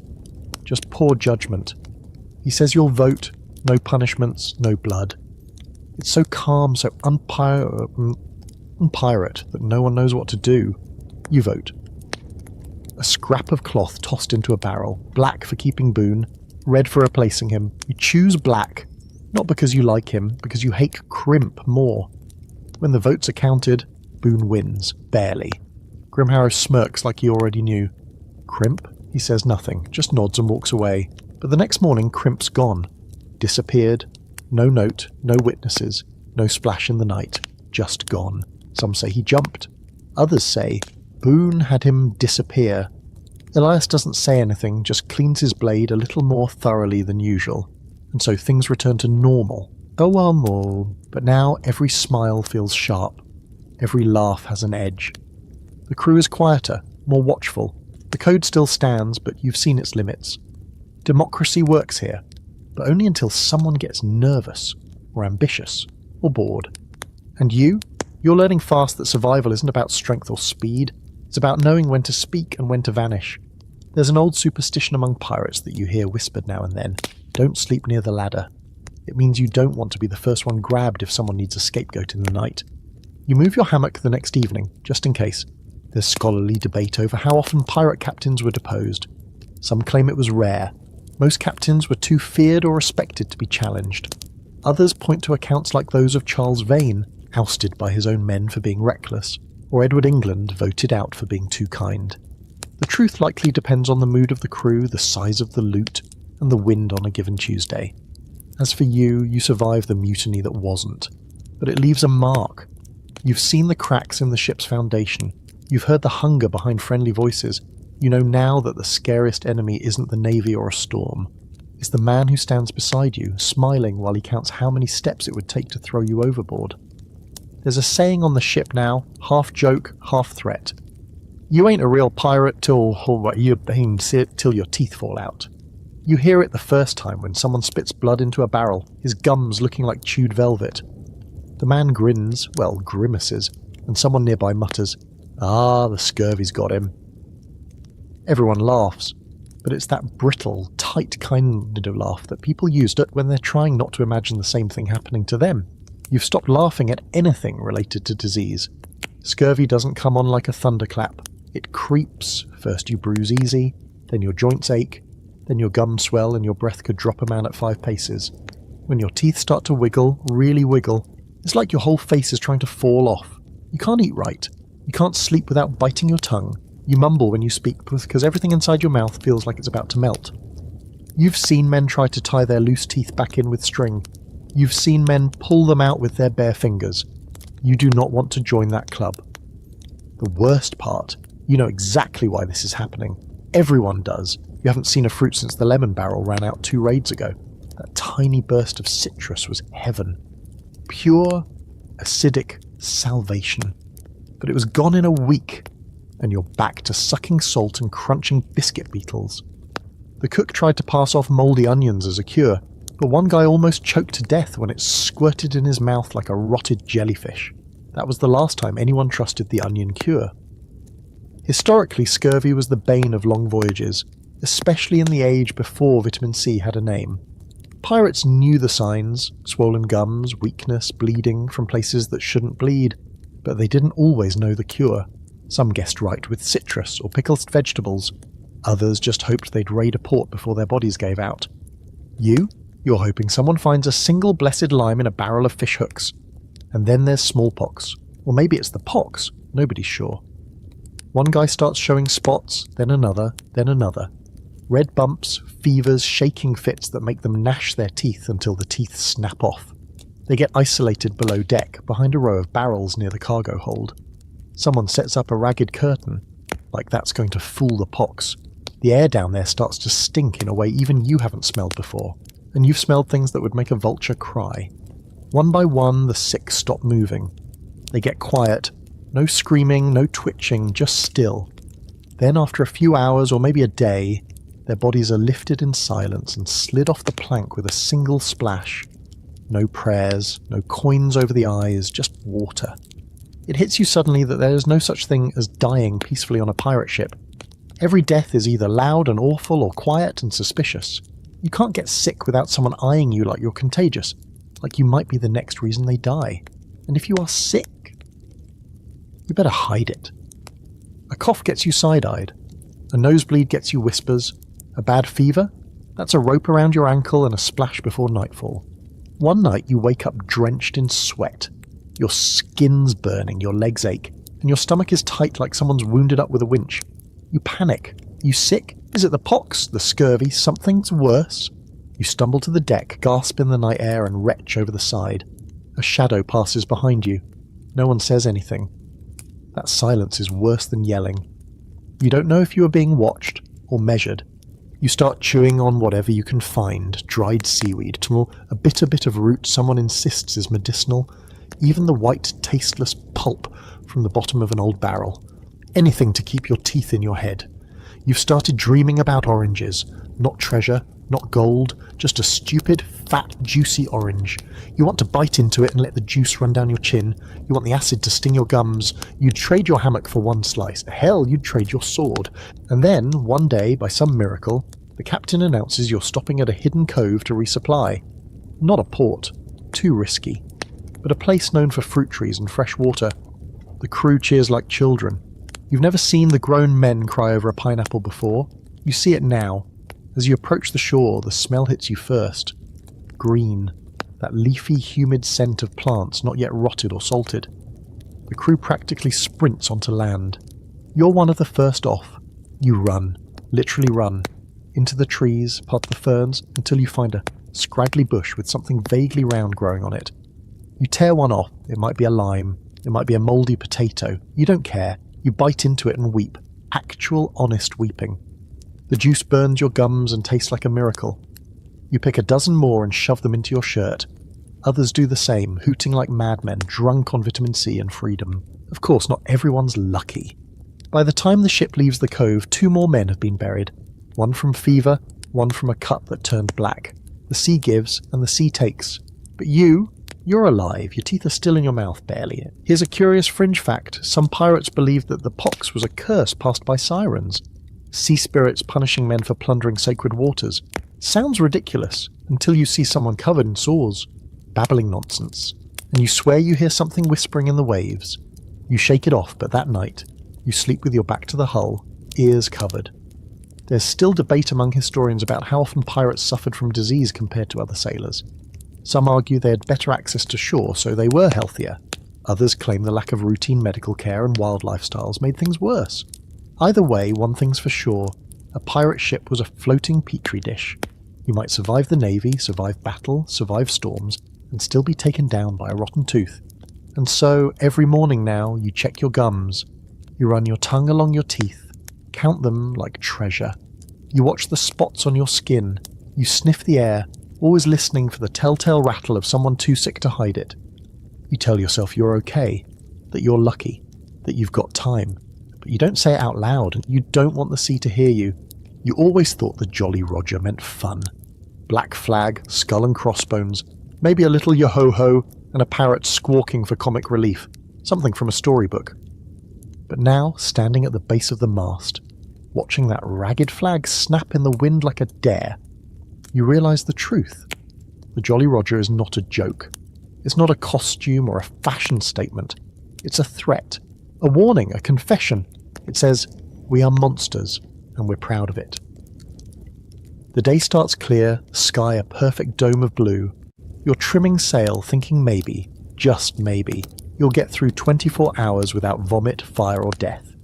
just poor judgment. He says you'll vote, no punishments, no blood. It's so calm, so unpirate that no one knows what to do. You vote. A scrap of cloth tossed into a barrel, black for keeping Boone, red for replacing him. You choose black, not because you like him, because you hate Crimp more. When the votes are counted, Boone wins, barely. Grimharrow smirks like he already knew. Crimp? He says nothing, just nods and walks away. But the next morning, Crimp's gone. Disappeared. No note, no witnesses, no splash in the night. Just gone. Some say he jumped. Others say Boone had him disappear. Elias doesn't say anything, just cleans his blade a little more thoroughly than usual. And so things return to normal. Oh well, more. But now every smile feels sharp. Every laugh has an edge. The crew is quieter, more watchful. The code still stands, but you've seen its limits. Democracy works here, but only until someone gets nervous, or ambitious, or bored. And you're learning fast that survival isn't about strength or speed. It's about knowing when to speak and when to vanish. There's an old superstition among pirates that you hear whispered now and then. Don't sleep near the ladder. It means you don't want to be the first one grabbed if someone needs a scapegoat in the night. You move your hammock the next evening, just in case. There's scholarly debate over how often pirate captains were deposed. Some claim it was rare. Most captains were too feared or respected to be challenged. Others point to accounts like those of Charles Vane, ousted by his own men for being reckless, or Edward England voted out for being too kind. The truth likely depends on the mood of the crew, the size of the loot, and the wind on a given Tuesday. As for you, you survived the mutiny that wasn't. But it leaves a mark. You've seen the cracks in the ship's foundation. You've heard the hunger behind friendly voices. You know now that the scariest enemy isn't the Navy or a storm. It's the man who stands beside you, smiling while he counts how many steps it would take to throw you overboard. There's a saying on the ship now, half joke, half threat. You ain't a real pirate till your teeth fall out. You hear it the first time when someone spits blood into a barrel, his gums looking like chewed velvet. The man grins, well, grimaces, and someone nearby mutters, "Ah, the scurvy's got him." Everyone laughs, but it's that brittle, tight kind of laugh that people use when they're trying not to imagine the same thing happening to them. You've stopped laughing at anything related to disease. Scurvy doesn't come on like a thunderclap. It creeps. First you bruise easy, then your joints ache, then your gums swell and your breath could drop a man at 5 paces. When your teeth start to wiggle, really wiggle, it's like your whole face is trying to fall off. You can't eat right. You can't sleep without biting your tongue. You mumble when you speak because everything inside your mouth feels like it's about to melt. You've seen men try to tie their loose teeth back in with string. You've seen men pull them out with their bare fingers. You do not want to join that club. The worst part, you know exactly why this is happening. Everyone does. You haven't seen a fruit since the lemon barrel ran out 2 raids ago. That tiny burst of citrus was heaven. Pure, acidic salvation. But it was gone in a week, and you're back to sucking salt and crunching biscuit beetles. The cook tried to pass off mouldy onions as a cure, but one guy almost choked to death when it squirted in his mouth like a rotted jellyfish. That was the last time anyone trusted the onion cure. Historically, scurvy was the bane of long voyages, especially in the age before vitamin C had a name. Pirates knew the signs, swollen gums, weakness, bleeding from places that shouldn't bleed, but they didn't always know the cure. Some guessed right with citrus or pickled vegetables. Others just hoped they'd raid a port before their bodies gave out. You're hoping someone finds a single blessed lime in a barrel of fish hooks. And then there's smallpox. Or maybe it's the pox, nobody's sure. One guy starts showing spots, then another, then another. Red bumps, fevers, shaking fits that make them gnash their teeth until the teeth snap off. They get isolated below deck, behind a row of barrels near the cargo hold. Someone sets up a ragged curtain, like that's going to fool the pox. The air down there starts to stink in a way even you haven't smelled before, and you've smelled things that would make a vulture cry. One by one, the sick stop moving. They get quiet. No screaming, no twitching, just still. Then after a few hours or maybe a day, their bodies are lifted in silence and slid off the plank with a single splash. No prayers, no coins over the eyes, just water. It hits you suddenly that there is no such thing as dying peacefully on a pirate ship. Every death is either loud and awful or quiet and suspicious. You can't get sick without someone eyeing you like you're contagious, like you might be the next reason they die. And if you are sick, you better hide it. A cough gets you side-eyed. A nosebleed gets you whispers. A bad fever? That's a rope around your ankle and a splash before nightfall. One night you wake up drenched in sweat. Your skin's burning, your legs ache, and your stomach is tight like someone's wounded up with a winch. You panic. You sick? Is it the pox? The scurvy? Something's worse? You stumble to the deck, gasp in the night air and retch over the side. A shadow passes behind you. No one says anything. That silence is worse than yelling. You don't know if you are being watched or measured. You start chewing on whatever you can find, dried seaweed, a bitter bit of root someone insists is medicinal, even the white, tasteless pulp from the bottom of an old barrel. Anything to keep your teeth in your head. You've started dreaming about oranges, not treasure, not gold, just a stupid, fat, juicy orange. You want to bite into it and let the juice run down your chin. You want the acid to sting your gums. You'd trade your hammock for one slice. Hell, you'd trade your sword. And then, one day, by some miracle, the captain announces you're stopping at a hidden cove to resupply. Not a port. Too risky. But a place known for fruit trees and fresh water. The crew cheers like children. You've never seen the grown men cry over a pineapple before. You see it now. As you approach the shore, the smell hits you first. Green. That leafy, humid scent of plants not yet rotted or salted. The crew practically sprints onto land. You're one of the first off. You run. Literally run. Into the trees, past the ferns, until you find a scraggly bush with something vaguely round growing on it. You tear one off. It might be a lime. It might be a mouldy potato. You don't care. You bite into it and weep. Actual, honest weeping. The juice burns your gums and tastes like a miracle. You pick a dozen more and shove them into your shirt. Others do the same, hooting like madmen, drunk on vitamin C and freedom. Of course, not everyone's lucky. By the time the ship leaves the cove, 2 more men have been buried. One from fever, one from a cut that turned black. The sea gives, and the sea takes. But you're alive, your teeth are still in your mouth, barely. Here's a curious fringe fact. Some pirates believed that the pox was a curse passed by sirens. Sea spirits punishing men for plundering sacred waters. Sounds ridiculous, until you see someone covered in sores, babbling nonsense, and you swear you hear something whispering in the waves. You shake it off, but that night, you sleep with your back to the hull, ears covered. There's still debate among historians about how often pirates suffered from disease compared to other sailors. Some argue they had better access to shore, so they were healthier. Others claim the lack of routine medical care and wild lifestyles made things worse. Either way, one thing's for sure, a pirate ship was a floating petri dish. You might survive the navy, survive battle, survive storms, and still be taken down by a rotten tooth. And so, every morning now, you check your gums. You run your tongue along your teeth, count them like treasure. You watch the spots on your skin. You sniff the air, always listening for the telltale rattle of someone too sick to hide it. You tell yourself you're okay, that you're lucky, that you've got time. But you don't say it out loud, and you don't want the sea to hear you. You always thought the Jolly Roger meant fun. Black flag, skull and crossbones, maybe a little yo-ho-ho, and a parrot squawking for comic relief. Something from a storybook. But now, standing at the base of the mast, watching that ragged flag snap in the wind like a dare, you realise the truth. The Jolly Roger is not a joke. It's not a costume or a fashion statement. It's a threat, a warning, a confession. It says, we are monsters, and we're proud of it. The day starts clear, sky a perfect dome of blue. You're trimming sail, thinking maybe, just maybe, you'll get through 24 hours without vomit, fire or death.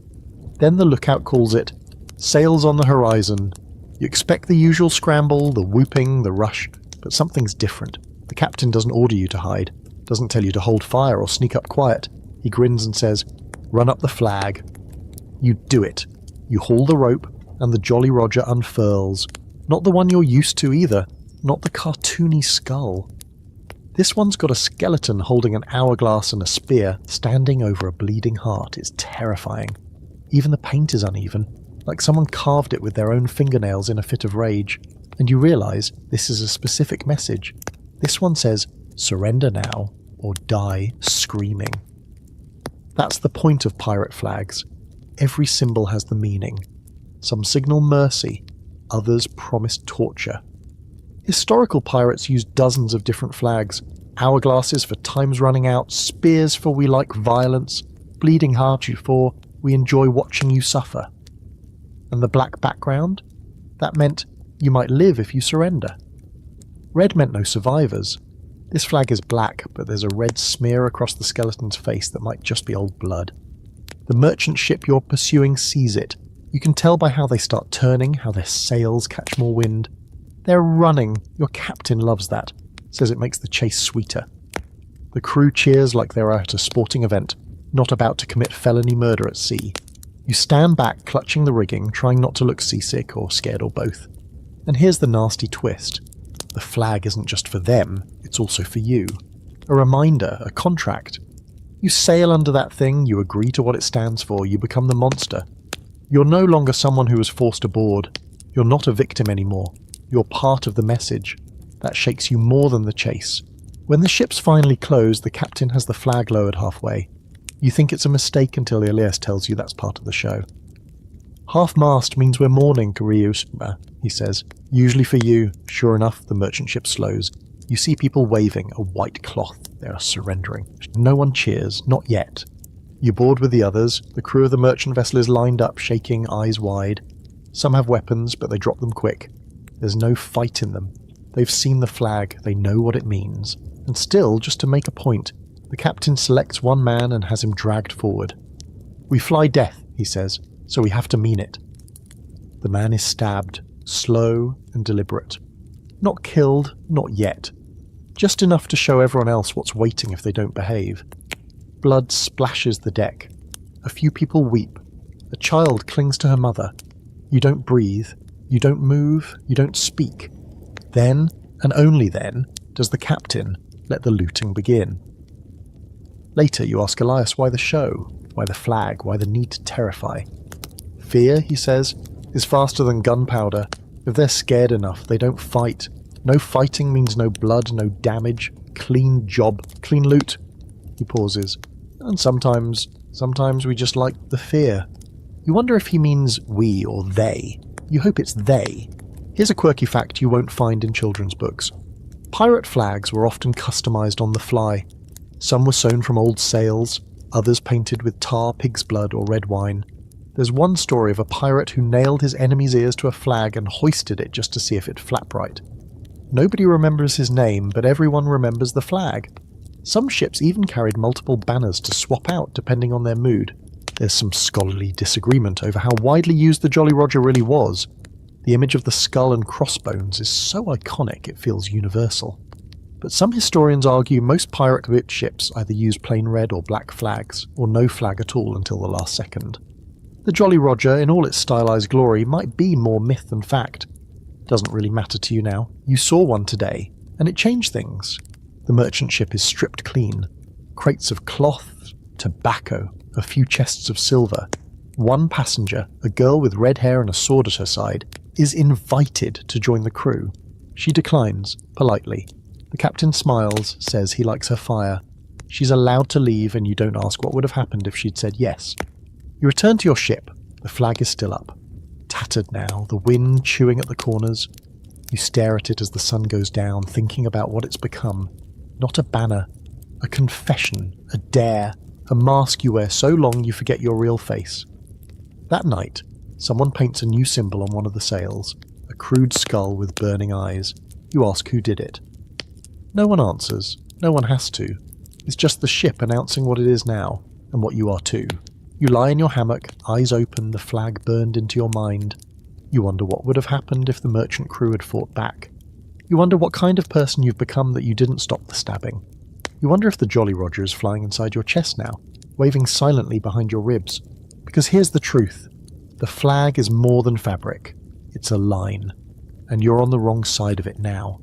Then the lookout calls it, sails on the horizon. You expect the usual scramble, the whooping, the rush, but something's different. The captain doesn't order you to hide, doesn't tell you to hold fire or sneak up quiet. He grins and says, run up the flag. You do it. You haul the rope, and the Jolly Roger unfurls. Not the one you're used to either, not the cartoony skull. This one's got a skeleton holding an hourglass and a spear, standing over a bleeding heart. It's terrifying. Even the paint is uneven, like someone carved it with their own fingernails in a fit of rage. And you realise this is a specific message. This one says, surrender now, or die screaming. That's the point of pirate flags. Every symbol has the meaning. Some signal mercy, others promise torture. Historical pirates used dozens of different flags. Hourglasses for time's running out, spears for we like violence, bleeding heart you for we enjoy watching you suffer. And the black background? That meant you might live if you surrender. Red meant no survivors. This flag is black, but there's a red smear across the skeleton's face that might just be old blood. The merchant ship you're pursuing sees it. You can tell by how they start turning, how their sails catch more wind. They're running. Your captain loves that. Says it makes the chase sweeter. The crew cheers like they're at a sporting event, not about to commit felony murder at sea. You stand back, clutching the rigging, trying not to look seasick or scared or both. And here's the nasty twist. The flag isn't just for them, it's also for you. A reminder, a contract. You sail under that thing, you agree to what it stands for, you become the monster. You're no longer someone who was forced aboard. You're not a victim anymore. You're part of the message. That shakes you more than the chase. When the ship's finally closed, the captain has the flag lowered halfway. You think it's a mistake until Elias tells you that's part of the show. Half-mast means we're mourning, Kariusma, he says. Usually for you. Sure enough, the merchant ship slows. You see people waving a white cloth. They are surrendering. No one cheers, not yet. You board with the others. The crew of the merchant vessel is lined up, shaking, eyes wide. Some have weapons, but they drop them quick. There's no fight in them. They've seen the flag, they know what it means. And still, just to make a point, the captain selects one man and has him dragged forward. We fly death, he says, so we have to mean it. The man is stabbed, slow and deliberate. Not killed, not yet. Just enough to show everyone else what's waiting if they don't behave. Blood splashes the deck. A few people weep. A child clings to her mother. You don't breathe. You don't move. You don't speak. Then, and only then, does the captain let the looting begin. Later you ask Elias why the show, why the flag, why the need to terrify. Fear, he says, is faster than gunpowder. If they're scared enough, they don't fight. No fighting means no blood, no damage. Clean job, clean loot. He pauses. And sometimes we just like the fear. You wonder if he means we or they. You hope it's they. Here's a quirky fact you won't find in children's books. Pirate flags were often customised on the fly. Some were sewn from old sails, others painted with tar, pig's blood or red wine. There's one story of a pirate who nailed his enemy's ears to a flag and hoisted it just to see if it'd flap right. Nobody remembers his name, but everyone remembers the flag. Some ships even carried multiple banners to swap out depending on their mood. There's some scholarly disagreement over how widely used the Jolly Roger really was. The image of the skull and crossbones is so iconic it feels universal. But some historians argue most pirate-built ships either use plain red or black flags, or no flag at all until the last second. The Jolly Roger, in all its stylized glory, might be more myth than fact. Doesn't really matter to you now. You saw one today, and it changed things. The merchant ship is stripped clean. Crates of cloth, tobacco, a few chests of silver. One passenger, a girl with red hair and a sword at her side, is invited to join the crew. She declines, politely. The captain smiles, says he likes her fire. She's allowed to leave, and you don't ask what would have happened if she'd said yes. You return to your ship. The flag is still up. Tattered now, the wind chewing at the corners. You stare at it as the sun goes down, thinking about what it's become. Not a banner, a confession, a dare, a mask you wear so long you forget your real face. That night, someone paints a new symbol on one of the sails, a crude skull with burning eyes. You ask who did it. No one answers. No one has to. It's just the ship announcing what it is now, and what you are too. You lie in your hammock, eyes open, the flag burned into your mind. You wonder what would have happened if the merchant crew had fought back. You wonder what kind of person you've become that you didn't stop the stabbing. You wonder if the Jolly Roger is flying inside your chest now, waving silently behind your ribs. Because here's the truth. The flag is more than fabric. It's a line. And you're on the wrong side of it now.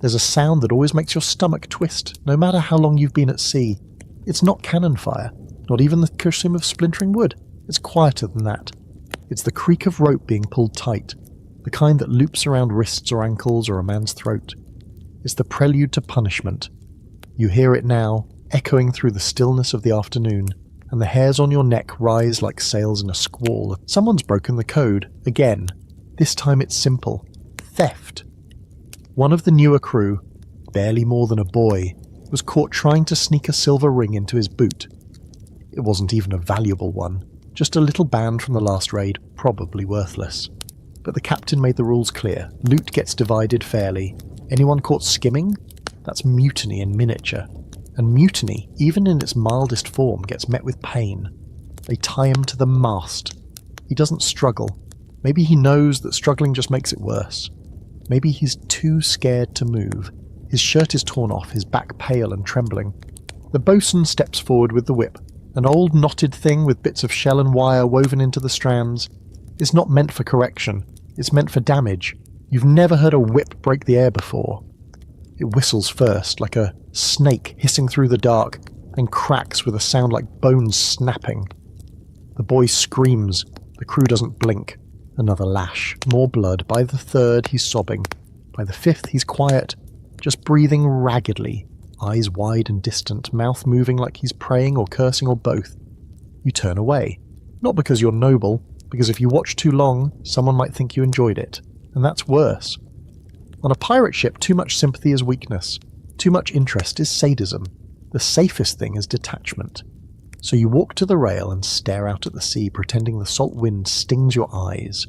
There's a sound that always makes your stomach twist, no matter how long you've been at sea. It's not cannon fire, not even the kersim of splintering wood. It's quieter than that. It's the creak of rope being pulled tight, the kind that loops around wrists or ankles or a man's throat. It's the prelude to punishment. You hear it now, echoing through the stillness of the afternoon, and the hairs on your neck rise like sails in a squall. Someone's broken the code, again. This time it's simple. Theft. One of the newer crew, barely more than a boy, was caught trying to sneak a silver ring into his boot. It wasn't even a valuable one, just a little band from the last raid, probably worthless. But the captain made the rules clear. Loot gets divided fairly. Anyone caught skimming? That's mutiny in miniature. And mutiny, even in its mildest form, gets met with pain. They tie him to the mast. He doesn't struggle. Maybe he knows that struggling just makes it worse. Maybe he's too scared to move. His shirt is torn off, his back pale and trembling. The bosun steps forward with the whip, an old knotted thing with bits of shell and wire woven into the strands. It's not meant for correction, it's meant for damage. You've never heard a whip break the air before. It whistles first, like a snake hissing through the dark, and cracks with a sound like bones snapping. The boy screams. The crew doesn't blink. Another lash. More blood. By the third, he's sobbing. By the fifth, he's quiet, just breathing raggedly, eyes wide and distant, mouth moving like he's praying or cursing or both. You turn away. Not because you're noble, because if you watch too long, someone might think you enjoyed it. And that's worse. On a pirate ship, too much sympathy is weakness. Too much interest is sadism. The safest thing is detachment. So you walk to the rail and stare out at the sea, pretending the salt wind stings your eyes.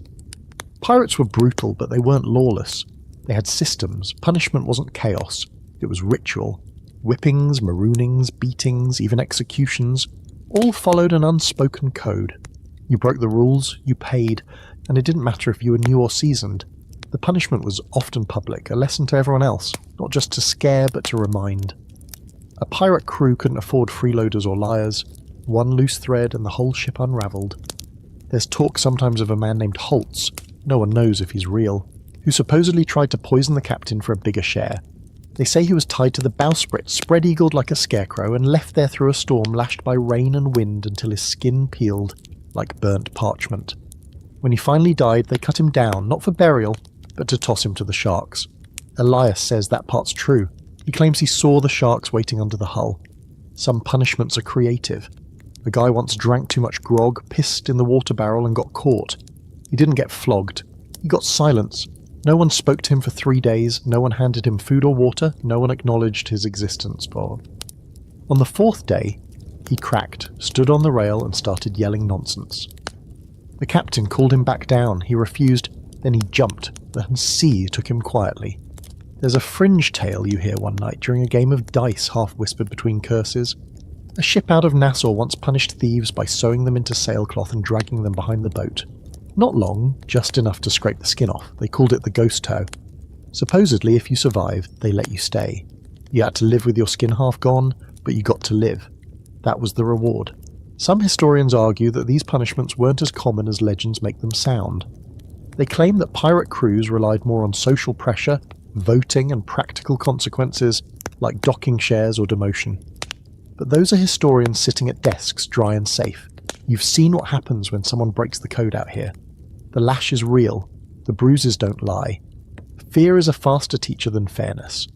Pirates were brutal, but they weren't lawless. They had systems. Punishment wasn't chaos. It was ritual. Whippings, maroonings, beatings, even executions, all followed an unspoken code. You broke the rules, you paid, and it didn't matter if you were new or seasoned. The punishment was often public, a lesson to everyone else, not just to scare but to remind. A pirate crew couldn't afford freeloaders or liars. One loose thread and the whole ship unravelled. There's talk sometimes of a man named Holtz, no one knows if he's real, who supposedly tried to poison the captain for a bigger share. They say he was tied to the bowsprit, spread-eagled like a scarecrow, and left there through a storm lashed by rain and wind until his skin peeled like burnt parchment. When he finally died, they cut him down, not for burial, but to toss him to the sharks. Elias says that part's true. He claims he saw the sharks waiting under the hull. Some punishments are creative. A guy once drank too much grog, pissed in the water barrel and got caught. He didn't get flogged. He got silence. No one spoke to him for 3 days, no one handed him food or water, no one acknowledged his existence. On the 4th day, he cracked, stood on the rail and started yelling nonsense. The captain called him back down. He refused, then he jumped. The sea took him quietly. There's a fringe tale you hear one night during a game of dice, half-whispered between curses. A ship out of Nassau once punished thieves by sewing them into sailcloth and dragging them behind the boat. Not long, just enough to scrape the skin off. They called it the ghost tow. Supposedly, if you survived, they let you stay. You had to live with your skin half gone, but you got to live. That was the reward. Some historians argue that these punishments weren't as common as legends make them sound. They claim that pirate crews relied more on social pressure, voting and practical consequences, like docking shares or demotion. But those are historians sitting at desks, dry and safe. You've seen what happens when someone breaks the code out here. The lash is real. The bruises don't lie. Fear is a faster teacher than fairness.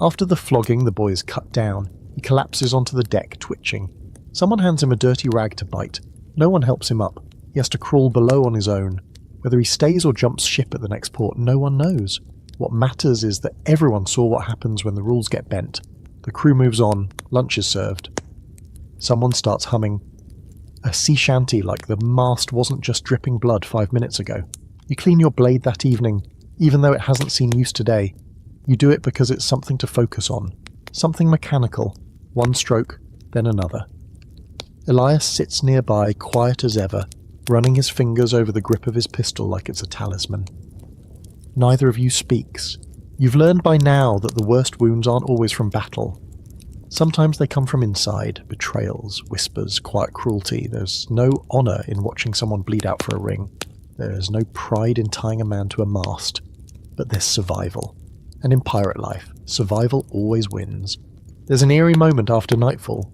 After the flogging, the boy is cut down. He collapses onto the deck, twitching. Someone hands him a dirty rag to bite. No one helps him up. He has to crawl below on his own. Whether he stays or jumps ship at the next port, no one knows. What matters is that everyone saw what happens when the rules get bent. The crew moves on. Lunch is served. Someone starts humming. A sea shanty like the mast wasn't just dripping blood 5 minutes ago. You clean your blade that evening, even though it hasn't seen use today. You do it because it's something to focus on. Something mechanical. One stroke, then another. Elias sits nearby, quiet as ever, running his fingers over the grip of his pistol like it's a talisman. Neither of you speaks. You've learned by now that the worst wounds aren't always from battle. Sometimes they come from inside, betrayals, whispers, quiet cruelty. There's no honour in watching someone bleed out for a ring. There's no pride in tying a man to a mast. But there's survival. And in pirate life, survival always wins. There's an eerie moment after nightfall.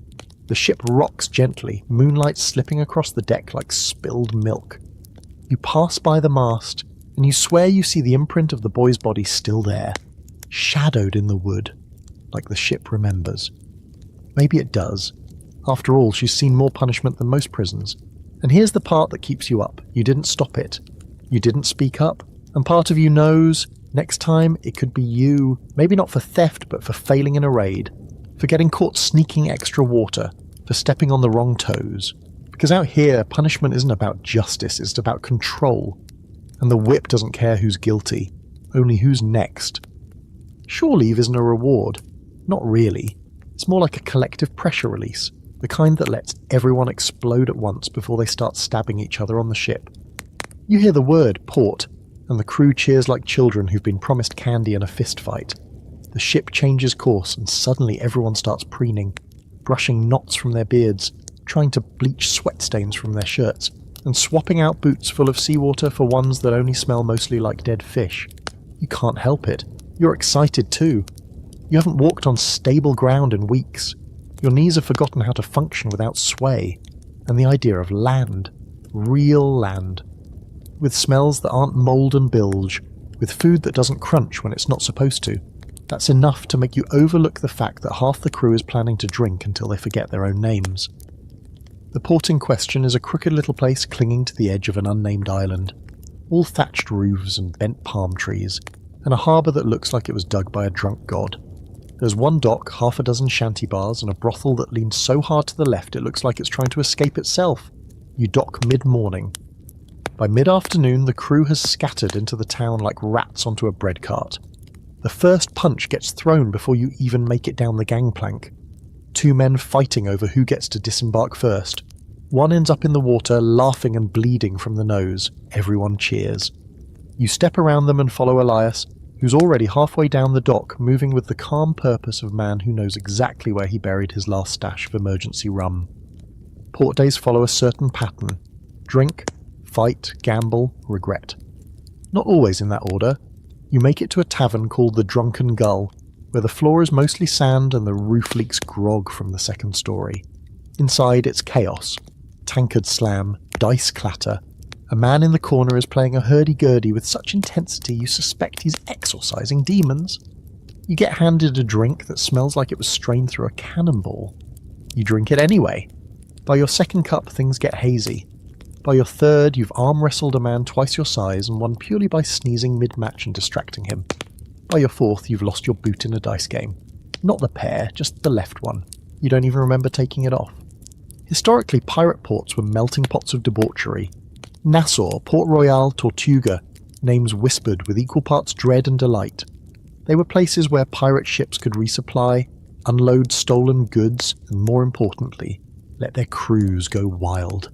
The ship rocks gently, moonlight slipping across the deck like spilled milk. You pass by the mast, and you swear you see the imprint of the boy's body still there, shadowed in the wood, like the ship remembers. Maybe it does. After all, she's seen more punishment than most prisons. And here's the part that keeps you up. You didn't stop it. You didn't speak up. And part of you knows, next time it could be you, maybe not for theft, but for failing in a raid, for getting caught sneaking extra water, for stepping on the wrong toes. Because out here, punishment isn't about justice, it's about control. And the whip doesn't care who's guilty, only who's next. Shore leave isn't a reward. Not really. It's more like a collective pressure release, the kind that lets everyone explode at once before they start stabbing each other on the ship. You hear the word port, and the crew cheers like children who've been promised candy in a fist fight. The ship changes course, and suddenly everyone starts preening, brushing knots from their beards, trying to bleach sweat stains from their shirts, and swapping out boots full of seawater for ones that only smell mostly like dead fish. You can't help it. You're excited too. You haven't walked on stable ground in weeks. Your knees have forgotten how to function without sway. And the idea of land. Real land. With smells that aren't mould and bilge. With food that doesn't crunch when it's not supposed to. That's enough to make you overlook the fact that half the crew is planning to drink until they forget their own names. The port in question is a crooked little place clinging to the edge of an unnamed island. All thatched roofs and bent palm trees, and a harbour that looks like it was dug by a drunk god. There's one dock, half a dozen shanty bars, and a brothel that leans so hard to the left it looks like it's trying to escape itself. You dock mid-morning. By mid-afternoon, the crew has scattered into the town like rats onto a bread cart. The first punch gets thrown before you even make it down the gangplank. 2 men fighting over who gets to disembark first. One ends up in the water, laughing and bleeding from the nose. Everyone cheers. You step around them and follow Elias, who's already halfway down the dock, moving with the calm purpose of a man who knows exactly where he buried his last stash of emergency rum. Port days follow a certain pattern. Drink, fight, gamble, regret. Not always in that order. You make it to a tavern called the Drunken Gull, where the floor is mostly sand and the roof leaks grog from the second story. Inside it's chaos. Tankards slam, dice clatter, A man in the corner is playing a hurdy-gurdy with such intensity you suspect he's exorcising demons. You get handed a drink that smells like it was strained through a cannonball. You drink it anyway. By your second cup, things get hazy. By your third, you've arm-wrestled a man twice your size and won purely by sneezing mid-match and distracting him. By your fourth, you've lost your boot in a dice game. Not the pair, just the left one. You don't even remember taking it off. Historically, pirate ports were melting pots of debauchery. Nassau, Port Royal, Tortuga, names whispered with equal parts dread and delight. They were places where pirate ships could resupply, unload stolen goods, and more importantly, let their crews go wild.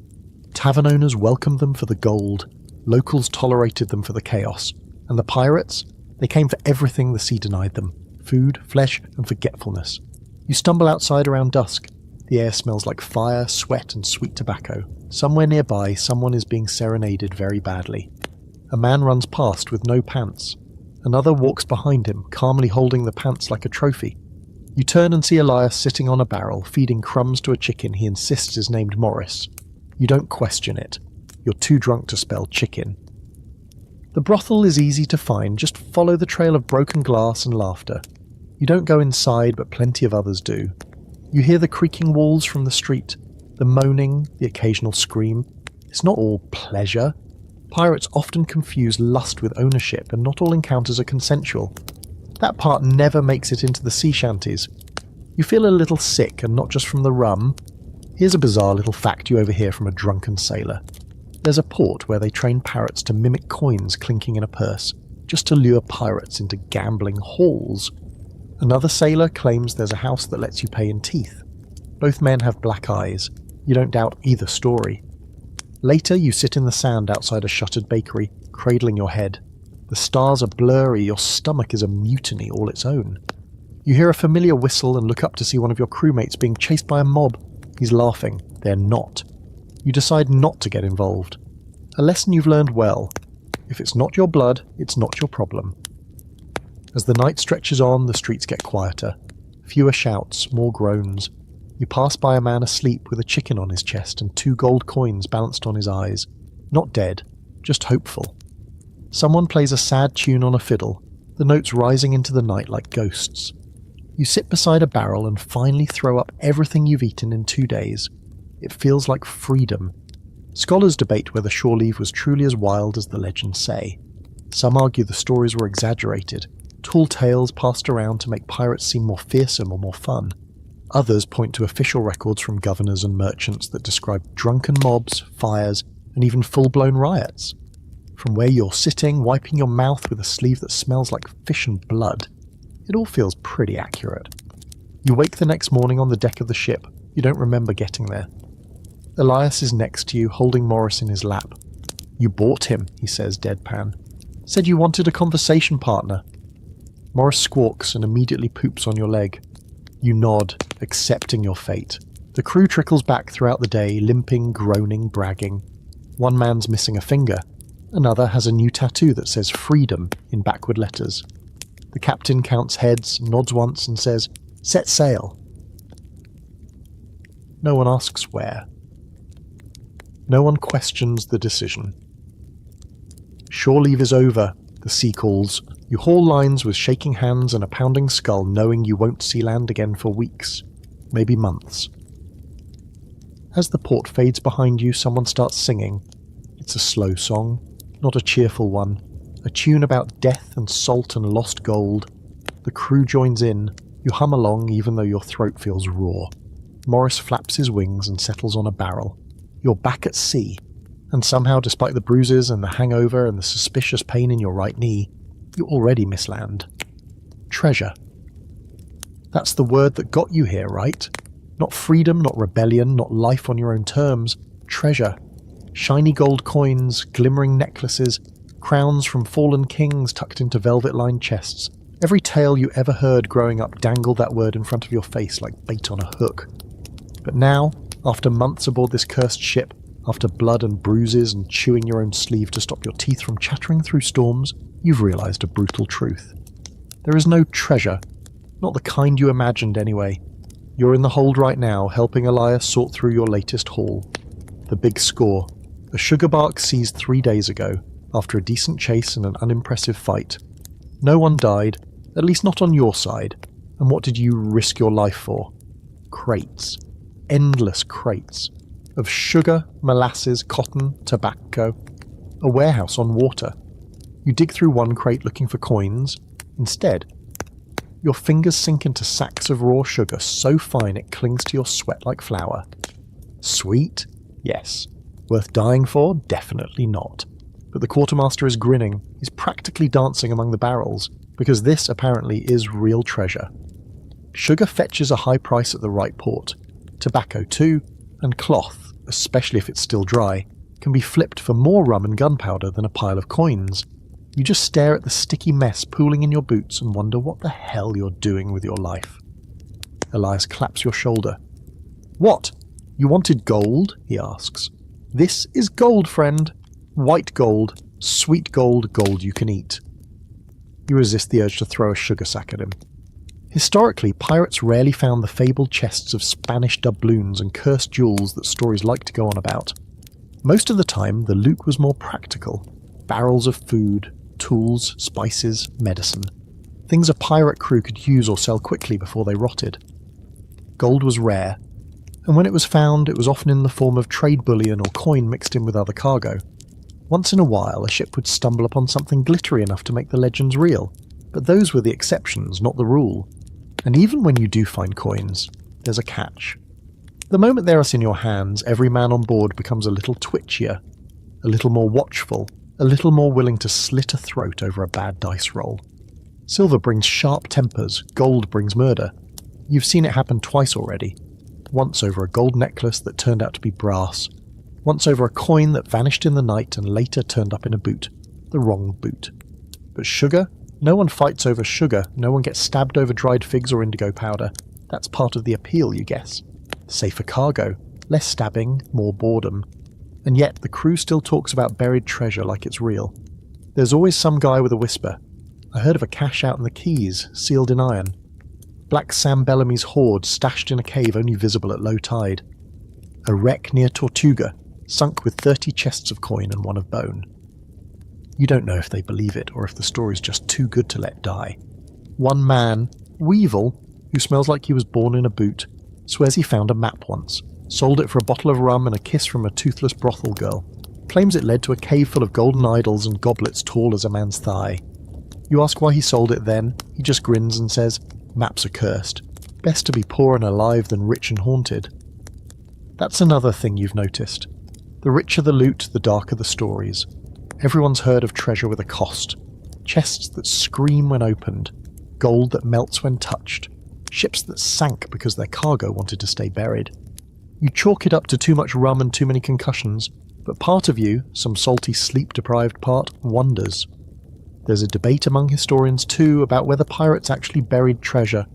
Tavern owners welcomed them for the gold, locals tolerated them for the chaos, and the pirates, they came for everything the sea denied them: food, flesh, and forgetfulness. You stumble outside around dusk. The air smells like fire, sweat, and sweet tobacco. Somewhere nearby, someone is being serenaded very badly. A man runs past with no pants. Another walks behind him, calmly holding the pants like a trophy. You turn and see Elias sitting on a barrel, feeding crumbs to a chicken he insists is named Morris. You don't question it. You're too drunk to spell chicken. The brothel is easy to find. Just follow the trail of broken glass and laughter. You don't go inside, but plenty of others do. You hear the creaking walls from the street, the moaning, the occasional scream. It's not all pleasure. Pirates often confuse lust with ownership, and not all encounters are consensual. That part never makes it into the sea shanties. You feel a little sick, and not just from the rum. Here's a bizarre little fact you overhear from a drunken sailor. There's a port where they train parrots to mimic coins clinking in a purse, just to lure pirates into gambling halls. Another sailor claims there's a house that lets you pay in teeth. Both men have black eyes. You don't doubt either story. Later, you sit in the sand outside a shuttered bakery, cradling your head. The stars are blurry, your stomach is a mutiny all its own. You hear a familiar whistle and look up to see one of your crewmates being chased by a mob. He's laughing. They're not. You decide not to get involved. A lesson you've learned well. If it's not your blood, it's not your problem. As the night stretches on, the streets get quieter. Fewer shouts, more groans. You pass by a man asleep with a chicken on his chest and 2 gold coins balanced on his eyes. Not dead, just hopeful. Someone plays a sad tune on a fiddle, the notes rising into the night like ghosts. You sit beside a barrel and finally throw up everything you've eaten in 2 days. It feels like freedom. Scholars debate whether shore leave was truly as wild as the legends say. Some argue the stories were exaggerated, tall tales passed around to make pirates seem more fearsome or more fun. Others point to official records from governors and merchants that describe drunken mobs, fires, and even full-blown riots. From where you're sitting, wiping your mouth with a sleeve that smells like fish and blood, it all feels pretty accurate. You wake the next morning on the deck of the ship. You don't remember getting there. Elias is next to you, holding Morris in his lap. "You bought him," he says deadpan. "Said you wanted a conversation partner." Morris squawks and immediately poops on your leg. You nod, accepting your fate. The crew trickles back throughout the day, limping, groaning, bragging. One man's missing a finger. Another has a new tattoo that says freedom in backward letters. The captain counts heads, nods once and says, "Set sail." No one asks where. No one questions the decision. Shore leave is over, the sea calls. You haul lines with shaking hands and a pounding skull, knowing you won't see land again for weeks, maybe months. As the port fades behind you, someone starts singing. It's a slow song, not a cheerful one, a tune about death and salt and lost gold. The crew joins in. You hum along even though your throat feels raw. Morris flaps his wings and settles on a barrel. You're back at sea, and somehow, despite the bruises and the hangover and the suspicious pain in your right knee, you already miss land. Treasure. That's the word that got you here, right? Not freedom, not rebellion, not life on your own terms. Treasure. Shiny gold coins, glimmering necklaces, crowns from fallen kings tucked into velvet-lined chests. Every tale you ever heard growing up dangled that word in front of your face like bait on a hook. But now, after months aboard this cursed ship, after blood and bruises and chewing your own sleeve to stop your teeth from chattering through storms, you've realised a brutal truth. There is no treasure. Not the kind you imagined anyway. You're in the hold right now, helping Elias sort through your latest haul. The big score. A sugar bark seized 3 days ago, after a decent chase and an unimpressive fight. No one died, at least not on your side, and what did you risk your life for? Crates. Endless crates. Of sugar, molasses, cotton, tobacco. A warehouse on water. You dig through one crate looking for coins. Instead, your fingers sink into sacks of raw sugar so fine it clings to your sweat like flour. Sweet? Yes. Worth dying for? Definitely not. But the quartermaster is grinning. He's practically dancing among the barrels, because this apparently is real treasure. Sugar fetches a high price at the right port. Tobacco too, and cloth, especially if it's still dry, can be flipped for more rum and gunpowder than a pile of coins. You just stare at the sticky mess pooling in your boots and wonder what the hell you're doing with your life. Elias claps your shoulder. What? You wanted gold? He asks. This is gold, friend. White gold, sweet gold, gold you can eat. You resist the urge to throw a sugar sack at him. Historically, pirates rarely found the fabled chests of Spanish doubloons and cursed jewels that stories like to go on about. Most of the time, the loot was more practical. Barrels of food, tools, spices, medicine. Things a pirate crew could use or sell quickly before they rotted. Gold was rare, and when it was found, it was often in the form of trade bullion or coin mixed in with other cargo. Once in a while, a ship would stumble upon something glittery enough to make the legends real, but those were the exceptions, not the rule. And even when you do find coins, there's a catch. The moment they're in your hands, every man on board becomes a little twitchier, a little more watchful, a little more willing to slit a throat over a bad dice roll. Silver brings sharp tempers, gold brings murder. You've seen it happen twice already. Once over a gold necklace that turned out to be brass. Once over a coin that vanished in the night and later turned up in a boot. The wrong boot. But sugar? No one fights over sugar, no one gets stabbed over dried figs or indigo powder. That's part of the appeal, you guess. Safer cargo, less stabbing, more boredom. And yet the crew still talks about buried treasure like it's real. There's always some guy with a whisper. I heard of a cache out in the Keys, sealed in iron. Black Sam Bellamy's hoard stashed in a cave only visible at low tide. A wreck near Tortuga, sunk with 30 chests of coin and one of bone. You don't know if they believe it or if the story's just too good to let die. One man, Weevil, who smells like he was born in a boot, swears he found a map once, sold it for a bottle of rum and a kiss from a toothless brothel girl, claims it led to a cave full of golden idols and goblets tall as a man's thigh. You ask why he sold it then, he just grins and says, maps are cursed. Best to be poor and alive than rich and haunted. That's another thing you've noticed. The richer the loot, the darker the stories. Everyone's heard of treasure with a cost. Chests that scream when opened. Gold that melts when touched. Ships that sank because their cargo wanted to stay buried. You chalk it up to too much rum and too many concussions, but part of you, some salty sleep-deprived part, wonders. There's a debate among historians too about whether pirates actually buried treasure.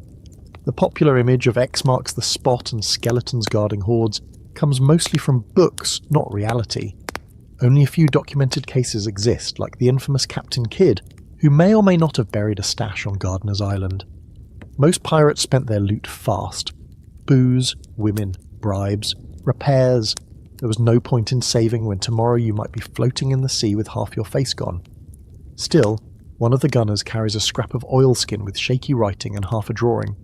The popular image of X marks the spot and skeletons guarding hoards comes mostly from books, not reality. Only a few documented cases exist, like the infamous Captain Kidd, who may or may not have buried a stash on Gardiner's Island. Most pirates spent their loot fast. Booze, women, bribes, repairs. There was no point in saving when tomorrow you might be floating in the sea with half your face gone. Still, one of the gunners carries a scrap of oilskin with shaky writing and half a drawing.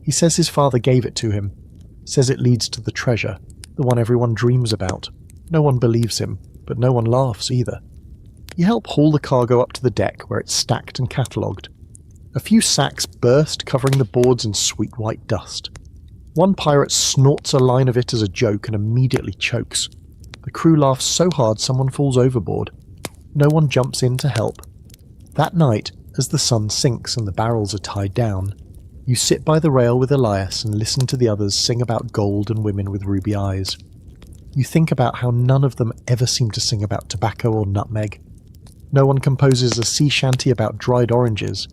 He says his father gave it to him, says it leads to the treasure, the one everyone dreams about. No one believes him, but no one laughs either. You help haul the cargo up to the deck where it's stacked and catalogued. A few sacks burst, covering the boards in sweet white dust. One pirate snorts a line of it as a joke and immediately chokes. The crew laughs so hard someone falls overboard. No one jumps in to help. That night, as the sun sinks and the barrels are tied down, you sit by the rail with Elias and listen to the others sing about gold and women with ruby eyes. You think about how none of them ever seem to sing about tobacco or nutmeg. No one composes a sea shanty about dried oranges,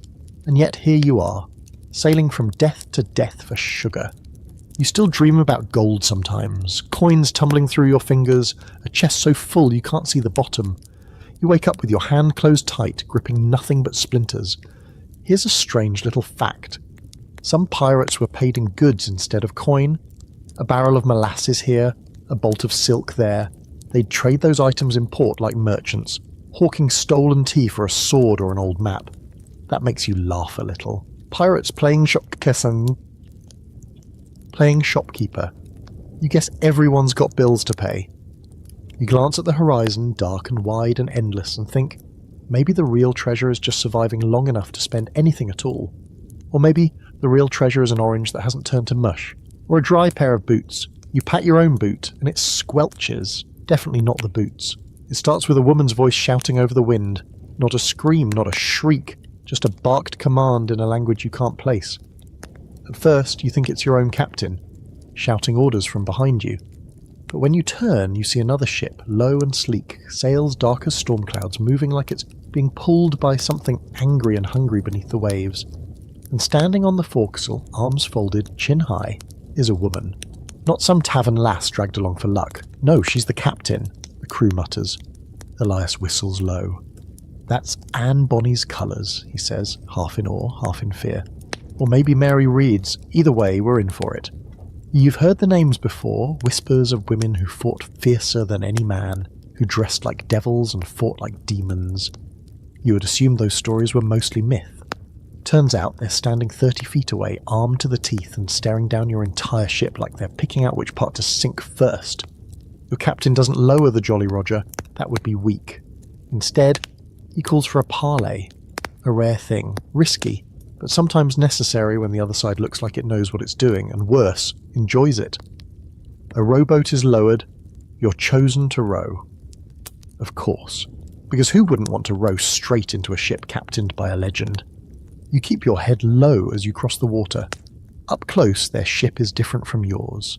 and yet here you are, sailing from death to death for sugar. You still dream about gold sometimes, coins tumbling through your fingers, a chest so full you can't see the bottom. You wake up with your hand closed tight, gripping nothing but splinters. Here's a strange little fact. Some pirates were paid in goods instead of coin. A barrel of molasses here, a bolt of silk there. They'd trade those items in port like merchants, hawking stolen tea for a sword or an old map. That makes you laugh a little. Pirates playing shopkeeper. You guess everyone's got bills to pay. You glance at the horizon, dark and wide and endless, and think, maybe the real treasure is just surviving long enough to spend anything at all. Or maybe the real treasure is an orange that hasn't turned to mush. Or a dry pair of boots. You pat your own boot, and it squelches. Definitely not the boots. It starts with a woman's voice shouting over the wind. Not a scream, not a shriek, just a barked command in a language you can't place. At first, you think it's your own captain, shouting orders from behind you. But when you turn, you see another ship, low and sleek, sails dark as storm clouds, moving like it's being pulled by something angry and hungry beneath the waves. And standing on the forecastle, arms folded, chin high, is a woman. Not some tavern lass dragged along for luck. No, she's the captain, the crew mutters. Elias whistles low. That's Anne Bonny's colours, he says, half in awe, half in fear. Or maybe Mary Reed's. Either way, we're in for it. You've heard the names before, whispers of women who fought fiercer than any man, who dressed like devils and fought like demons. You would assume those stories were mostly myth. Turns out they're standing 30 feet away, armed to the teeth and staring down your entire ship like they're picking out which part to sink first. Your captain doesn't lower the Jolly Roger, that would be weak. Instead, he calls for a parley. A rare thing, risky, but sometimes necessary when the other side looks like it knows what it's doing, and worse, enjoys it. A rowboat is lowered, you're chosen to row. Of course, because who wouldn't want to row straight into a ship captained by a legend? You keep your head low as you cross the water. Up close, their ship is different from yours.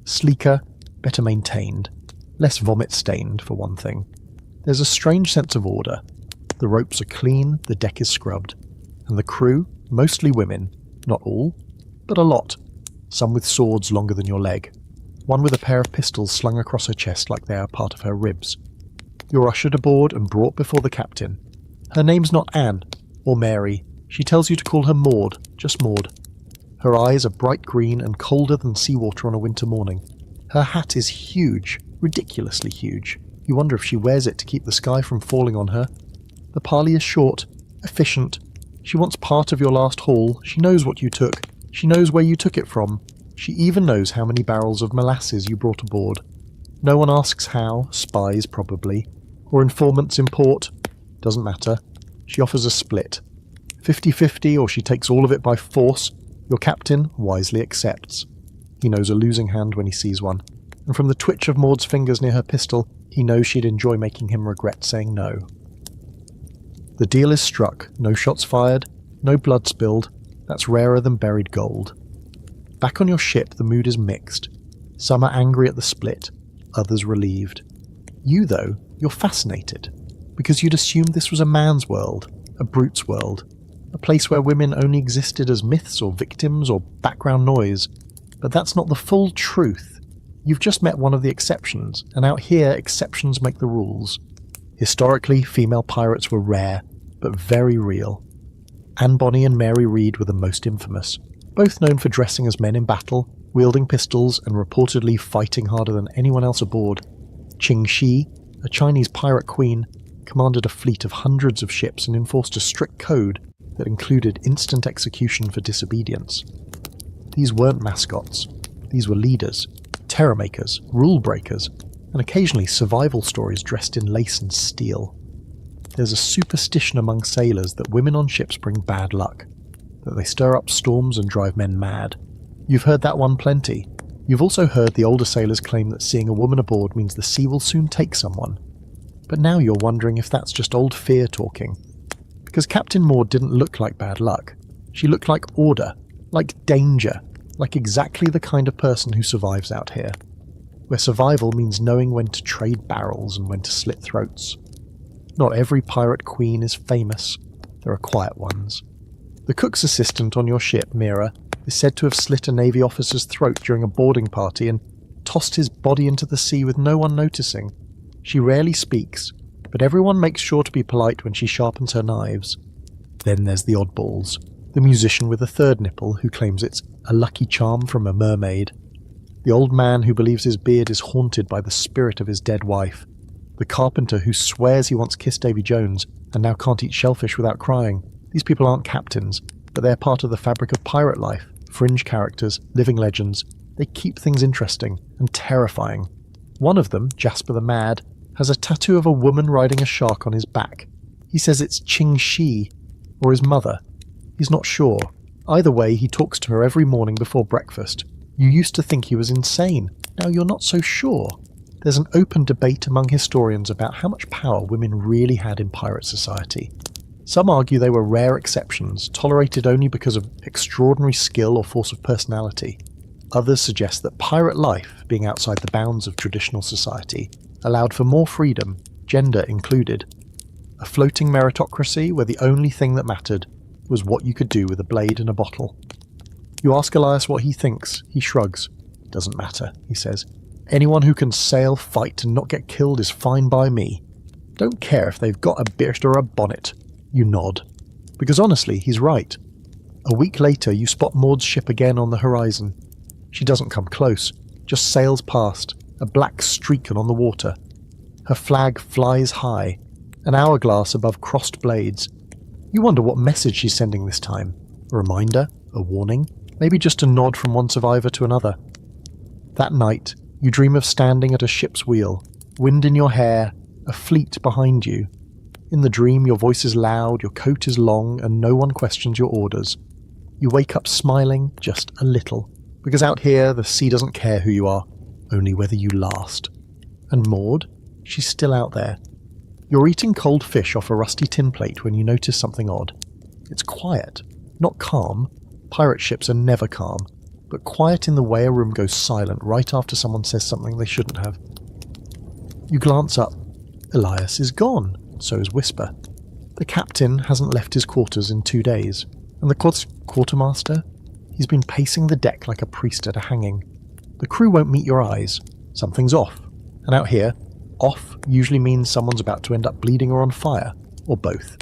Sleeker, better maintained, less vomit-stained, for one thing. There's a strange sense of order. The ropes are clean, the deck is scrubbed. And the crew, mostly women, not all, but a lot. Some with swords longer than your leg. One with a pair of pistols slung across her chest like they are part of her ribs. You're ushered aboard and brought before the captain. Her name's not Anne, or Mary. She tells you to call her Maud, just Maud. Her eyes are bright green and colder than seawater on a winter morning. Her hat is huge, ridiculously huge. You wonder if she wears it to keep the sky from falling on her. The parley is short, efficient. She wants part of your last haul. She knows what you took. She knows where you took it from. She even knows how many barrels of molasses you brought aboard. No one asks how, spies probably, or informants in port. Doesn't matter. She offers a split. 50-50, or she takes all of it by force. Your captain wisely accepts. He knows a losing hand when he sees one, and from the twitch of Maud's fingers near her pistol, he knows she'd enjoy making him regret saying no. The deal is struck, no shots fired, no blood spilled. That's rarer than buried gold. Back on your ship, the mood is mixed. Some are angry at the split, others relieved. You, though, you're fascinated, because you'd assumed this was a man's world, a brute's world, a place where women only existed as myths or victims or background noise. But that's not the full truth. You've just met one of the exceptions, and out here exceptions make the rules. Historically, female pirates were rare, but very real. Anne Bonny and Mary Reed were the most infamous, both known for dressing as men in battle, wielding pistols, and reportedly fighting harder than anyone else aboard. Qing Shi, a Chinese pirate queen, commanded a fleet of hundreds of ships and enforced a strict code that included instant execution for disobedience. These weren't mascots. These were leaders, terror makers, rule breakers, and occasionally survival stories dressed in lace and steel. There's a superstition among sailors that women on ships bring bad luck, that they stir up storms and drive men mad. You've heard that one plenty. You've also heard the older sailors claim that seeing a woman aboard means the sea will soon take someone. But now you're wondering if that's just old fear talking. Because Captain Maud didn't look like bad luck. She looked like order, like danger, like exactly the kind of person who survives out here. Where survival means knowing when to trade barrels and when to slit throats. Not every pirate queen is famous. There are quiet ones. The cook's assistant on your ship, Mira, is said to have slit a Navy officer's throat during a boarding party and tossed his body into the sea with no one noticing. She rarely speaks, but everyone makes sure to be polite when she sharpens her knives. Then there's the oddballs, the musician with a third nipple who claims it's a lucky charm from a mermaid. The old man who believes his beard is haunted by the spirit of his dead wife. The carpenter who swears he once kissed Davy Jones and now can't eat shellfish without crying. These people aren't captains, but they're part of the fabric of pirate life. Fringe characters, living legends. They keep things interesting and terrifying. One of them, Jasper the Mad, has a tattoo of a woman riding a shark on his back. He says it's Ching Shi, or his mother. He's not sure. Either way, he talks to her every morning before breakfast. You used to think he was insane. Now you're not so sure. There's an open debate among historians about how much power women really had in pirate society. Some argue they were rare exceptions, tolerated only because of extraordinary skill or force of personality. Others suggest that pirate life, being outside the bounds of traditional society, allowed for more freedom, gender included. A floating meritocracy where the only thing that mattered was what you could do with a blade and a bottle. You ask Elias what he thinks, he shrugs. Doesn't matter, he says. Anyone who can sail, fight and not get killed is fine by me. Don't care if they've got a beard or a bonnet. You nod. Because honestly, he's right. A week later, you spot Maud's ship again on the horizon. She doesn't come close, just sails past, a black streak on the water. Her flag flies high, an hourglass above crossed blades. You wonder what message she's sending this time. A reminder? A warning? Maybe just a nod from one survivor to another. That night, you dream of standing at a ship's wheel, wind in your hair, a fleet behind you. In the dream, your voice is loud, your coat is long, and no one questions your orders. You wake up smiling, just a little, because out here, the sea doesn't care who you are, only whether you last. And Maud? She's still out there. You're eating cold fish off a rusty tin plate when you notice something odd. It's quiet, not calm. Pirate ships are never calm, but quiet in the way a room goes silent right after someone says something they shouldn't have. You glance up. Elias is gone, so is Whisper. The captain hasn't left his quarters in 2 days, and the quartermaster? He's been pacing the deck like a priest at a hanging. The crew won't meet your eyes. Something's off. And out here, off usually means someone's about to end up bleeding or on fire, or both.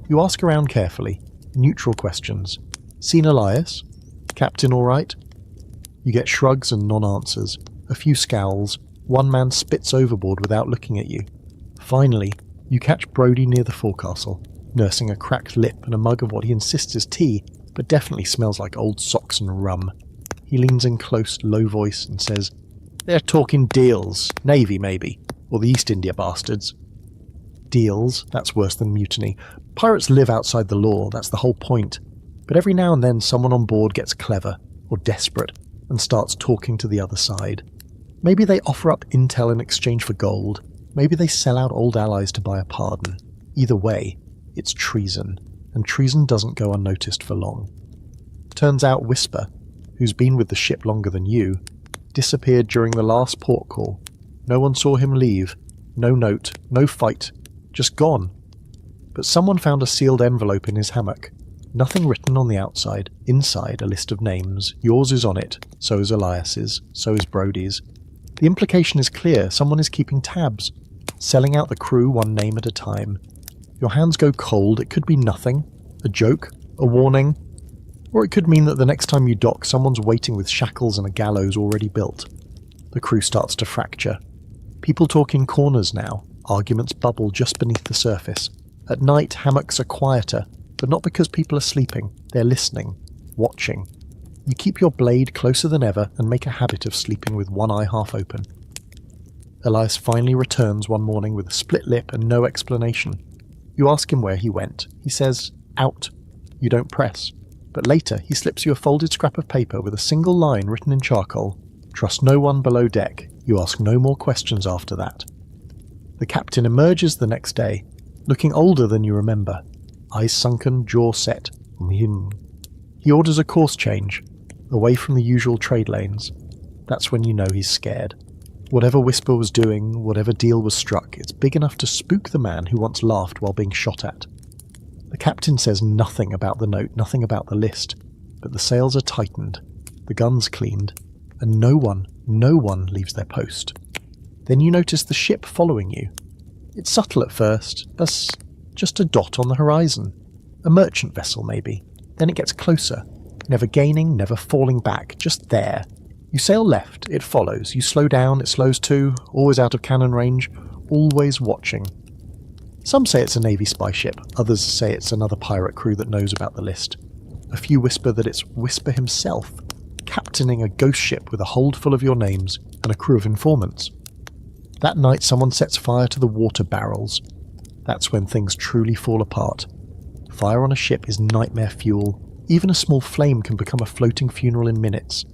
You ask around carefully, neutral questions. Seen Elias? Captain all right? You get shrugs and non-answers, a few scowls. One man spits overboard without looking at you. Finally, you catch Brody near the forecastle, nursing a cracked lip and a mug of what he insists is tea, but definitely smells like old socks and rum. He leans in close, low voice and says, "They're talking deals. Navy, maybe. Or the East India bastards." Deals? That's worse than mutiny. Pirates live outside the law, that's the whole point. But every now and then someone on board gets clever, or desperate, and starts talking to the other side. Maybe they offer up intel in exchange for gold. Maybe they sell out old allies to buy a pardon. Either way, it's treason, and treason doesn't go unnoticed for long. Turns out Whisper, who's been with the ship longer than you, disappeared during the last port call. No one saw him leave. No note, no fight, just gone. But someone found a sealed envelope in his hammock. Nothing written on the outside. Inside, a list of names. Yours is on it, so is Elias's, so is Brody's. The implication is clear. Someone is keeping tabs, selling out the crew one name at a time. Your hands go cold. It could be nothing. A joke, a warning, or it could mean that the next time you dock, someone's waiting with shackles and a gallows already built. The crew starts to fracture. People talk in corners now. Arguments bubble just beneath the surface. At night, hammocks are quieter, but not because people are sleeping. They're listening, watching. You keep your blade closer than ever and make a habit of sleeping with one eye half open. Elias finally returns one morning with a split lip and no explanation. You ask him where he went. He says, out. You don't press. But later, he slips you a folded scrap of paper with a single line written in charcoal. Trust no one below deck. You ask no more questions after that. The captain emerges the next day, looking older than you remember. Eyes sunken, jaw set. He orders a course change, away from the usual trade lanes. That's when you know he's scared. Whatever Whisper was doing, whatever deal was struck, it's big enough to spook the man who once laughed while being shot at. The captain says nothing about the note, nothing about the list, but the sails are tightened, the guns cleaned, and no one leaves their post. Then you notice the ship following you. It's subtle at first, as just a dot on the horizon. A merchant vessel, maybe. Then it gets closer, never gaining, never falling back, just there. You sail left, it follows. You slow down, it slows too, always out of cannon range, always watching. Some say it's a Navy spy ship, others say it's another pirate crew that knows about the list. A few whisper that it's Whisper himself, captaining a ghost ship with a hold full of your names and a crew of informants. That night someone sets fire to the water barrels. That's when things truly fall apart. Fire on a ship is nightmare fuel. Even a small flame can become a floating funeral in minutes.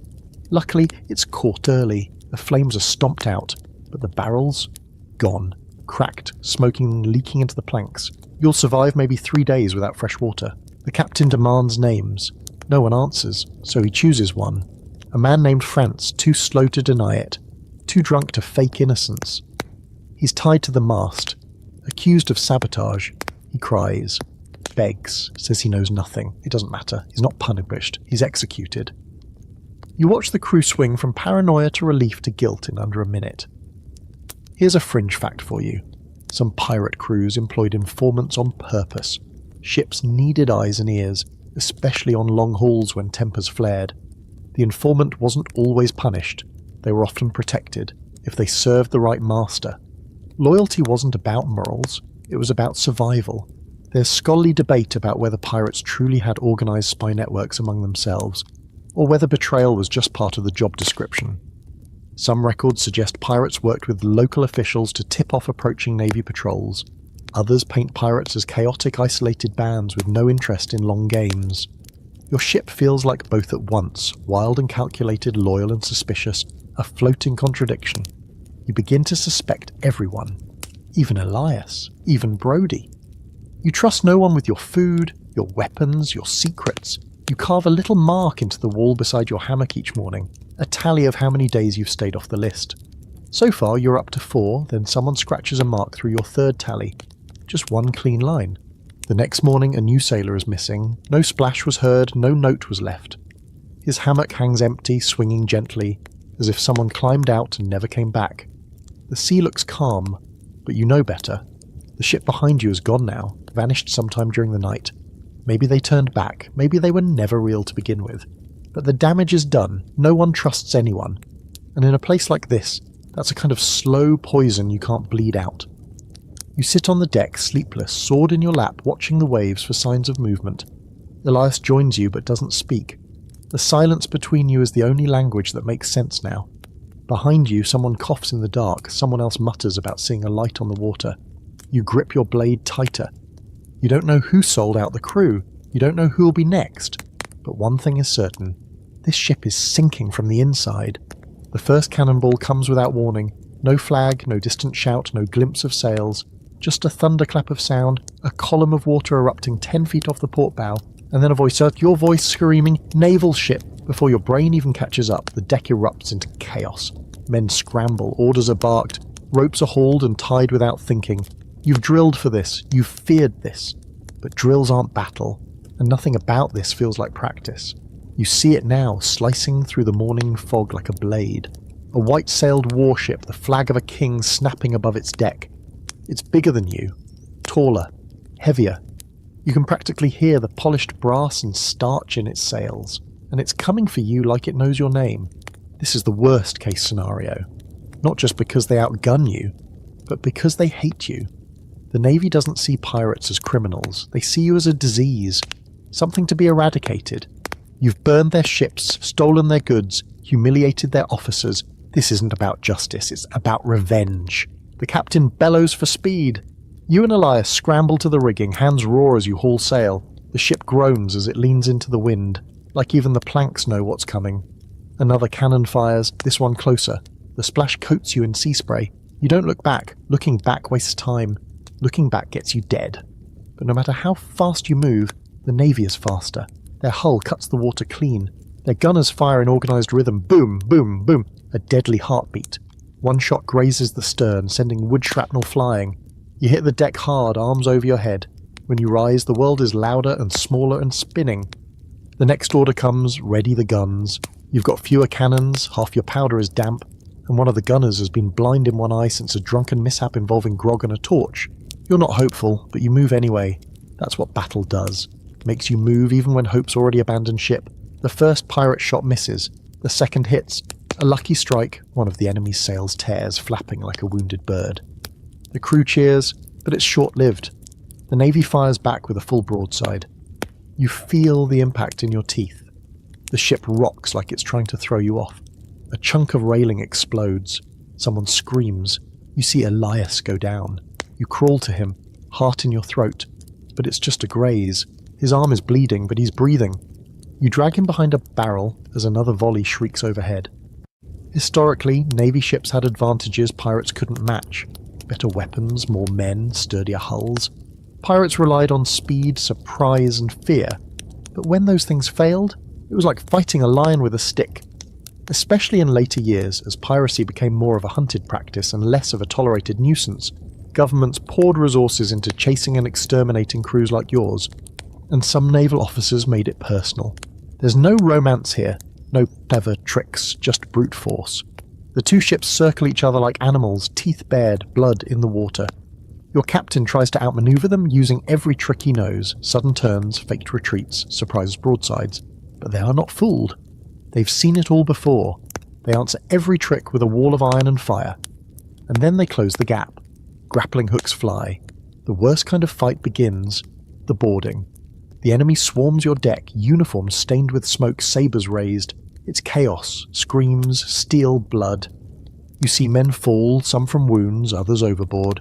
Luckily, it's caught early. The flames are stomped out, but the barrels? Gone. Cracked, smoking, leaking into the planks. You'll survive maybe 3 days without fresh water. The captain demands names. No one answers, so he chooses one. A man named France, too slow to deny it. Too drunk to fake innocence. He's tied to the mast. Accused of sabotage. He cries. Begs. Says he knows nothing. It doesn't matter. He's not punished. He's executed. You watch the crew swing from paranoia to relief to guilt in under a minute. Here's a fringe fact for you. Some pirate crews employed informants on purpose. Ships needed eyes and ears, especially on long hauls when tempers flared. The informant wasn't always punished. They were often protected, if they served the right master. Loyalty wasn't about morals, it was about survival. There's scholarly debate about whether pirates truly had organised spy networks among themselves, or whether betrayal was just part of the job description. Some records suggest pirates worked with local officials to tip off approaching Navy patrols. Others paint pirates as chaotic, isolated bands with no interest in long games. Your ship feels like both at once, wild and calculated, loyal and suspicious, a floating contradiction. You begin to suspect everyone, even Elias, even Brody. You trust no one with your food, your weapons, your secrets. You carve a little mark into the wall beside your hammock each morning, a tally of how many days you've stayed off the list. So far you're up to 4, then someone scratches a mark through your 3rd tally. Just one clean line. The next morning a new sailor is missing, no splash was heard, no note was left. His hammock hangs empty, swinging gently, as if someone climbed out and never came back. The sea looks calm, but you know better. The ship behind you is gone now, vanished sometime during the night. Maybe they turned back, maybe they were never real to begin with. But the damage is done, no one trusts anyone. And in a place like this, that's a kind of slow poison you can't bleed out. You sit on the deck, sleepless, sword in your lap, watching the waves for signs of movement. Elias joins you but doesn't speak. The silence between you is the only language that makes sense now. Behind you, someone coughs in the dark, someone else mutters about seeing a light on the water. You grip your blade tighter. You don't know who sold out the crew, you don't know who'll be next. But one thing is certain, this ship is sinking from the inside. The first cannonball comes without warning, no flag, no distant shout, no glimpse of sails, just a thunderclap of sound, a column of water erupting 10 feet off the port bow, and then a voice, your voice screaming, naval ship. Before your brain even catches up, the deck erupts into chaos. Men scramble, orders are barked, ropes are hauled and tied without thinking. You've drilled for this, you've feared this. But drills aren't battle, and nothing about this feels like practice. You see it now, slicing through the morning fog like a blade. A white-sailed warship, the flag of a king snapping above its deck. It's bigger than you, taller, heavier. You can practically hear the polished brass and starch in its sails, and it's coming for you like it knows your name. This is the worst case scenario. Not just because they outgun you, but because they hate you. The Navy doesn't see pirates as criminals, they see you as a disease, something to be eradicated. You've burned their ships, stolen their goods, humiliated their officers. This isn't about justice, it's about revenge. The captain bellows for speed. You and Elias scramble to the rigging, hands roar as you haul sail. The ship groans as it leans into the wind, like even the planks know what's coming. Another cannon fires, this one closer. The splash coats you in sea spray. You don't look back. Looking back wastes time. Looking back gets you dead. But no matter how fast you move, the Navy is faster. Their hull cuts the water clean. Their gunners fire in organised rhythm. Boom, boom, boom. A deadly heartbeat. One shot grazes the stern, sending wood shrapnel flying. You hit the deck hard, arms over your head. When you rise, the world is louder and smaller and spinning. The next order comes, ready the guns. You've got fewer cannons, half your powder is damp, and one of the gunners has been blind in one eye since a drunken mishap involving grog and a torch. You're not hopeful, but you move anyway. That's what battle does. Makes you move even when hope's already abandoned ship. The first pirate shot misses. The second hits. A lucky strike, one of the enemy's sails tears, flapping like a wounded bird. The crew cheers, but it's short-lived. The Navy fires back with a full broadside. You feel the impact in your teeth. The ship rocks like it's trying to throw you off. A chunk of railing explodes. Someone screams. You see Elias go down. You crawl to him, heart in your throat. But it's just a graze. His arm is bleeding, but he's breathing. You drag him behind a barrel as another volley shrieks overhead. Historically, Navy ships had advantages pirates couldn't match. Better weapons, more men, sturdier hulls. Pirates relied on speed, surprise, and fear. But when those things failed, it was like fighting a lion with a stick. Especially in later years, as piracy became more of a hunted practice and less of a tolerated nuisance, governments poured resources into chasing and exterminating crews like yours, and some naval officers made it personal. There's no romance here, no clever tricks, just brute force. The two ships circle each other like animals, teeth bared, blood in the water. Your captain tries to outmaneuver them using every trick he knows, sudden turns, faked retreats, surprise broadsides. But they are not fooled. They've seen it all before. They answer every trick with a wall of iron and fire. And then they close the gap. Grappling hooks fly. The worst kind of fight begins, the boarding. The enemy swarms your deck, uniforms stained with smoke, sabres raised. It's chaos, screams, steel, blood. You see men fall, some from wounds, others overboard.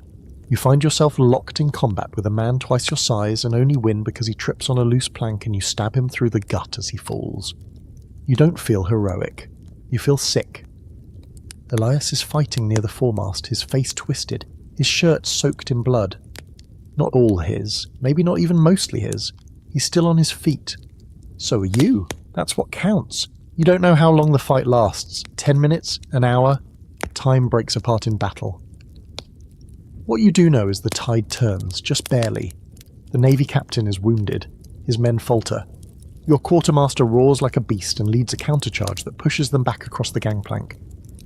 You find yourself locked in combat with a man twice your size and only win because he trips on a loose plank and you stab him through the gut as he falls. You don't feel heroic. You feel sick. Elias is fighting near the foremast, his face twisted, his shirt soaked in blood. Not all his, maybe not even mostly his. He's still on his feet. So are you. That's what counts. You don't know how long the fight lasts. 10 minutes? An hour? Time breaks apart in battle. What you do know is the tide turns, just barely. The Navy captain is wounded. His men falter. Your quartermaster roars like a beast and leads a countercharge that pushes them back across the gangplank.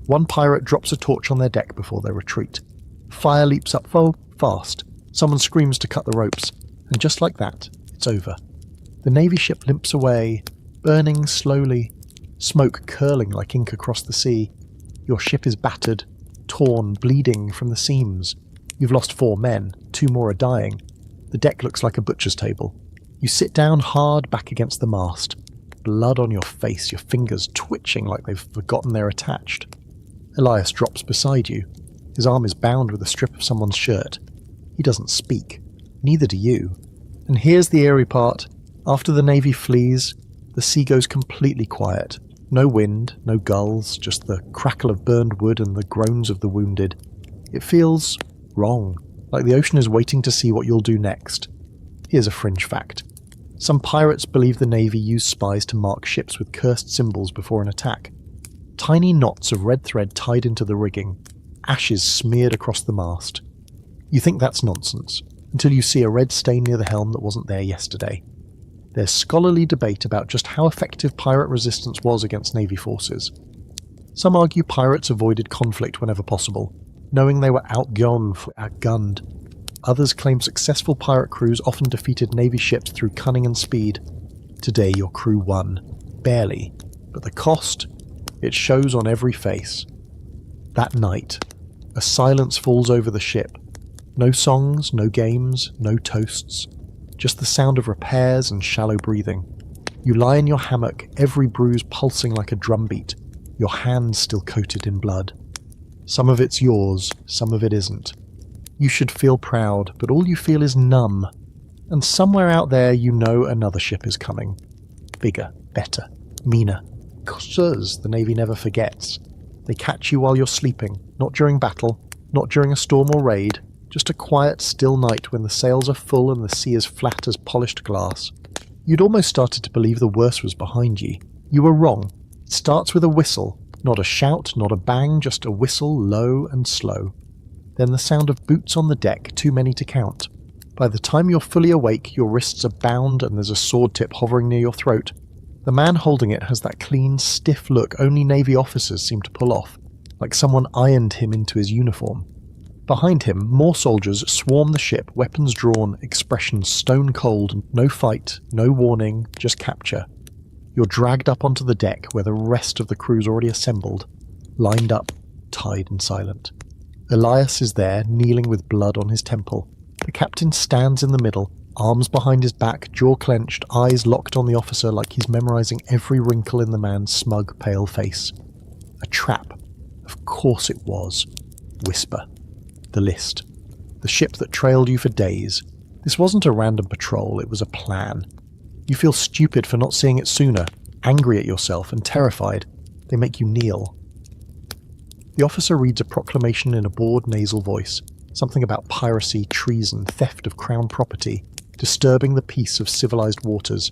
One pirate drops a torch on their deck before they retreat. Fire leaps up fast. Someone screams to cut the ropes. And just like that, it's over. The Navy ship limps away, burning slowly, smoke curling like ink across the sea. Your ship is battered, torn, bleeding from the seams. You've lost 4 men, 2 more are dying. The deck looks like a butcher's table. You sit down hard back against the mast. Blood on your face, your fingers twitching like they've forgotten they're attached. Elias drops beside you. His arm is bound with a strip of someone's shirt. He doesn't speak. Neither do you. And here's the eerie part. After the Navy flees, the sea goes completely quiet. No wind, no gulls, just the crackle of burned wood and the groans of the wounded. It feels wrong, like the ocean is waiting to see what you'll do next. Here's a fringe fact. Some pirates believe the Navy used spies to mark ships with cursed symbols before an attack. Tiny knots of red thread tied into the rigging, ashes smeared across the mast. You think that's nonsense, until you see a red stain near the helm that wasn't there yesterday. There's scholarly debate about just how effective pirate resistance was against Navy forces. Some argue pirates avoided conflict whenever possible, knowing they were outgunned. Others claim successful pirate crews often defeated Navy ships through cunning and speed. Today your crew won. Barely. But the cost? It shows on every face. That night, a silence falls over the ship. No songs, no games, no toasts. Just the sound of repairs and shallow breathing. You lie in your hammock, every bruise pulsing like a drumbeat, your hands still coated in blood. Some of it's yours, some of it isn't. You should feel proud, but all you feel is numb. And somewhere out there you know another ship is coming. Bigger, better, meaner. Cause the Navy never forgets. They catch you while you're sleeping, not during battle, not during a storm or raid, just a quiet, still night when the sails are full and the sea is flat as polished glass. You'd almost started to believe the worst was behind you. You were wrong. It starts with a whistle. Not a shout, not a bang, just a whistle, low and slow. Then the sound of boots on the deck, too many to count. By the time you're fully awake, your wrists are bound and there's a sword tip hovering near your throat. The man holding it has that clean, stiff look only Navy officers seem to pull off, like someone ironed him into his uniform. Behind him, more soldiers swarm the ship, weapons drawn, expressions stone cold, no fight, no warning, just capture. You're dragged up onto the deck where the rest of the crew's already assembled, lined up, tied and silent. Elias is there, kneeling with blood on his temple. The captain stands in the middle, arms behind his back, jaw clenched, eyes locked on the officer like he's memorizing every wrinkle in the man's smug, pale face. A trap. Of course it was. Whisper. The list. The ship that trailed you for days. This wasn't a random patrol, it was a plan. You feel stupid for not seeing it sooner, angry at yourself and terrified. They make you kneel. The officer reads a proclamation in a bored nasal voice, something about piracy, treason, theft of crown property, disturbing the peace of civilized waters.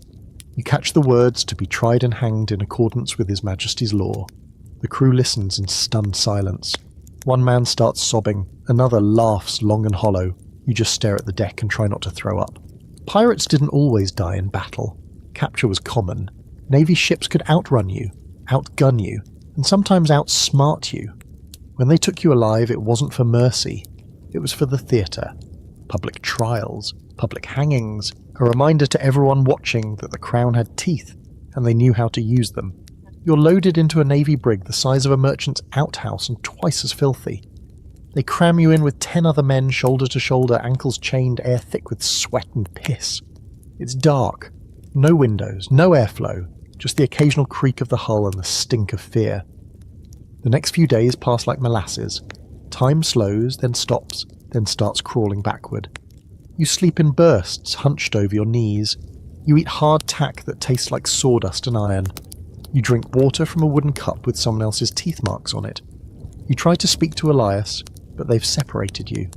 You catch the words to be tried and hanged in accordance with His Majesty's law. The crew listens in stunned silence. One man starts sobbing, another laughs long and hollow. You just stare at the deck and try not to throw up. Pirates didn't always die in battle. Capture was common. Navy ships could outrun you, outgun you, and sometimes outsmart you. When they took you alive, it wasn't for mercy. It was for the theatre. Public trials, public hangings, a reminder to everyone watching that the crown had teeth, and they knew how to use them. You're loaded into a navy brig the size of a merchant's outhouse and twice as filthy. They cram you in with 10 other men shoulder to shoulder, ankles chained, air thick with sweat and piss. It's dark. No windows, no airflow, just the occasional creak of the hull and the stink of fear. The next few days pass like molasses. Time slows, then stops, then starts crawling backward. You sleep in bursts, hunched over your knees. You eat hard tack that tastes like sawdust and iron. You drink water from a wooden cup with someone else's teeth marks on it. You try to speak to Elias, but they've separated you.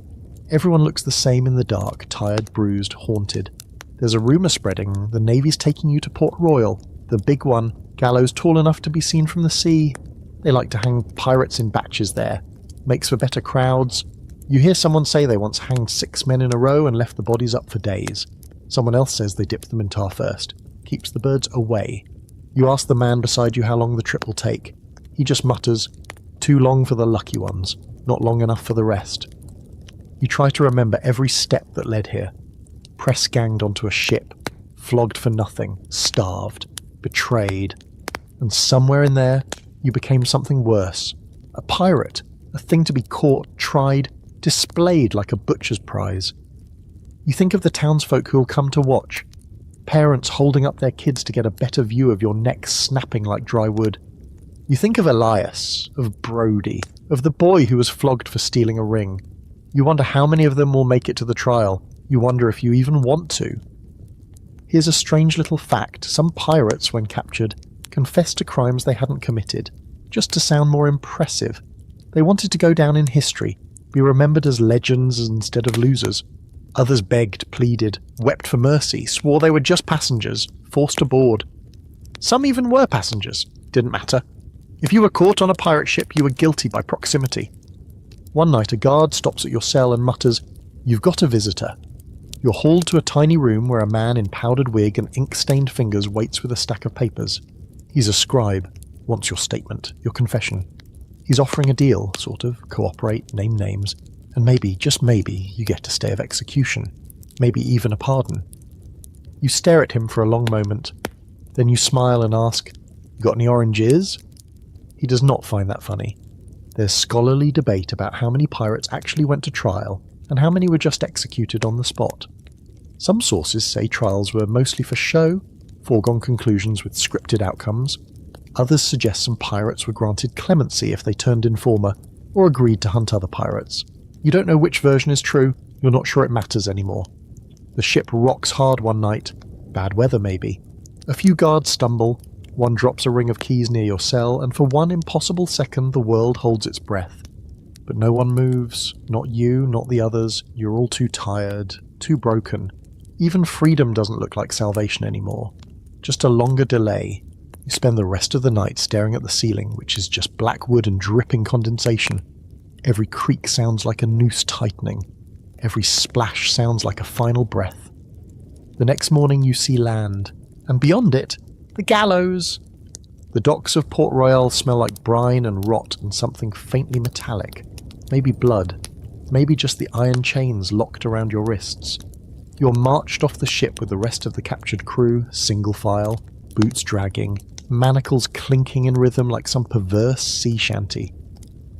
Everyone looks the same in the dark, tired, bruised, haunted. There's a rumour spreading, the Navy's taking you to Port Royal, the big one, gallows tall enough to be seen from the sea. They like to hang pirates in batches there. Makes for better crowds. You hear someone say they once hanged 6 men in a row and left the bodies up for days. Someone else says they dipped them in tar first. Keeps the birds away. You ask the man beside you how long the trip will take. He just mutters, "Too long for the lucky ones, not long enough for the rest." You try to remember every step that led here. Press-ganged onto a ship, flogged for nothing, starved, betrayed. And somewhere in there, you became something worse. A pirate, a thing to be caught, tried, displayed like a butcher's prize. You think of the townsfolk who will come to watch. Parents holding up their kids to get a better view of your neck snapping like dry wood. You think of Elias, of Brody, of the boy who was flogged for stealing a ring. You wonder how many of them will make it to the trial. You wonder if you even want to. Here's a strange little fact. Some pirates, when captured, confessed to crimes they hadn't committed, just to sound more impressive. They wanted to go down in history, be remembered as legends instead of losers. Others begged, pleaded, wept for mercy, swore they were just passengers, forced aboard. Some even were passengers. Didn't matter. If you were caught on a pirate ship, you were guilty by proximity. One night a guard stops at your cell and mutters, "You've got a visitor." You're hauled to a tiny room where a man in powdered wig and ink-stained fingers waits with a stack of papers. He's a scribe, wants your statement, your confession. He's offering a deal, sort of, cooperate, name names, and maybe, just maybe, you get a stay of execution, maybe even a pardon. You stare at him for a long moment, then you smile and ask, "You got any oranges?" He does not find that funny. There's scholarly debate about how many pirates actually went to trial and how many were just executed on the spot. Some sources say trials were mostly for show, foregone conclusions with scripted outcomes. Others suggest some pirates were granted clemency if they turned informer or agreed to hunt other pirates. You don't know which version is true, you're not sure it matters anymore. The ship rocks hard one night, bad weather maybe. A few guards stumble, one drops a ring of keys near your cell, and for one impossible second the world holds its breath. But no one moves, not you, not the others. You're all too tired, too broken. Even freedom doesn't look like salvation anymore. Just a longer delay. You spend the rest of the night staring at the ceiling, which is just black wood and dripping condensation. Every creak sounds like a noose tightening. Every splash sounds like a final breath. The next morning you see land, and beyond it, the gallows. The docks of Port Royal smell like brine and rot and something faintly metallic. Maybe blood. Maybe just the iron chains locked around your wrists. You're marched off the ship with the rest of the captured crew, single file. boots dragging, manacles clinking in rhythm like some perverse sea shanty.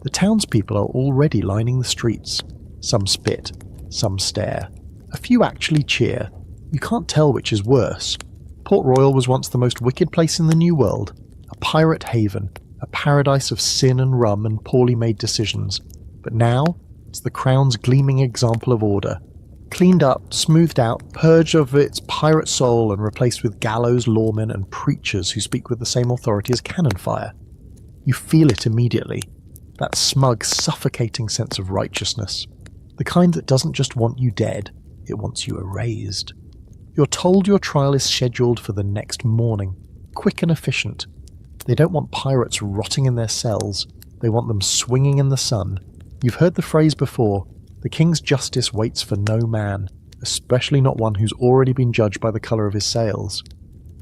The townspeople are already lining the streets. Some spit, some stare. A few actually cheer. You can't tell which is worse. Port Royal was once the most wicked place in the New World, a pirate haven, a paradise of sin and rum and poorly made decisions. But now, it's the Crown's gleaming example of order. Cleaned up, smoothed out, purged of its pirate soul and replaced with gallows lawmen and preachers who speak with the same authority as cannon fire. You feel it immediately. That smug, suffocating sense of righteousness. The kind that doesn't just want you dead, it wants you erased. You're told your trial is scheduled for the next morning, quick and efficient. They don't want pirates rotting in their cells, they want them swinging in the sun. You've heard the phrase before, the king's justice waits for no man, especially not one who's already been judged by the colour of his sails.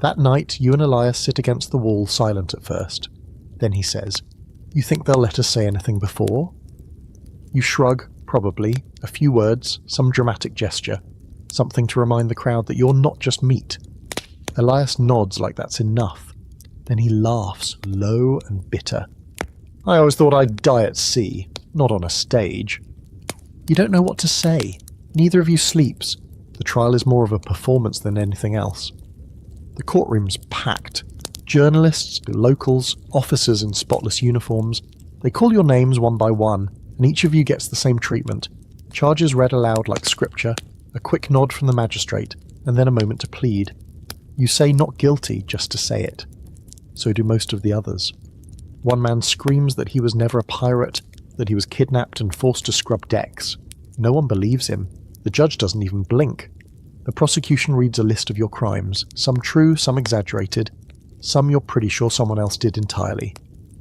That night, you and Elias sit against the wall, silent at first. Then he says, "You think they'll let us say anything before?" You shrug, probably, a few words, some dramatic gesture, something to remind the crowd that you're not just meat. Elias nods like that's enough. Then he laughs, low and bitter. "I always thought I'd die at sea, not on a stage." You don't know what to say. Neither of you sleeps. The trial is more of a performance than anything else. The courtroom's packed. Journalists, locals, officers in spotless uniforms. They call your names one by one, and each of you gets the same treatment. Charges read aloud like scripture, a quick nod from the magistrate, and then a moment to plead. You say not guilty just to say it. So do most of the others. One man screams that he was never a pirate, that he was kidnapped and forced to scrub decks. No one believes him. The judge doesn't even blink. The prosecution reads a list of your crimes, some true, some exaggerated, some you're pretty sure someone else did entirely.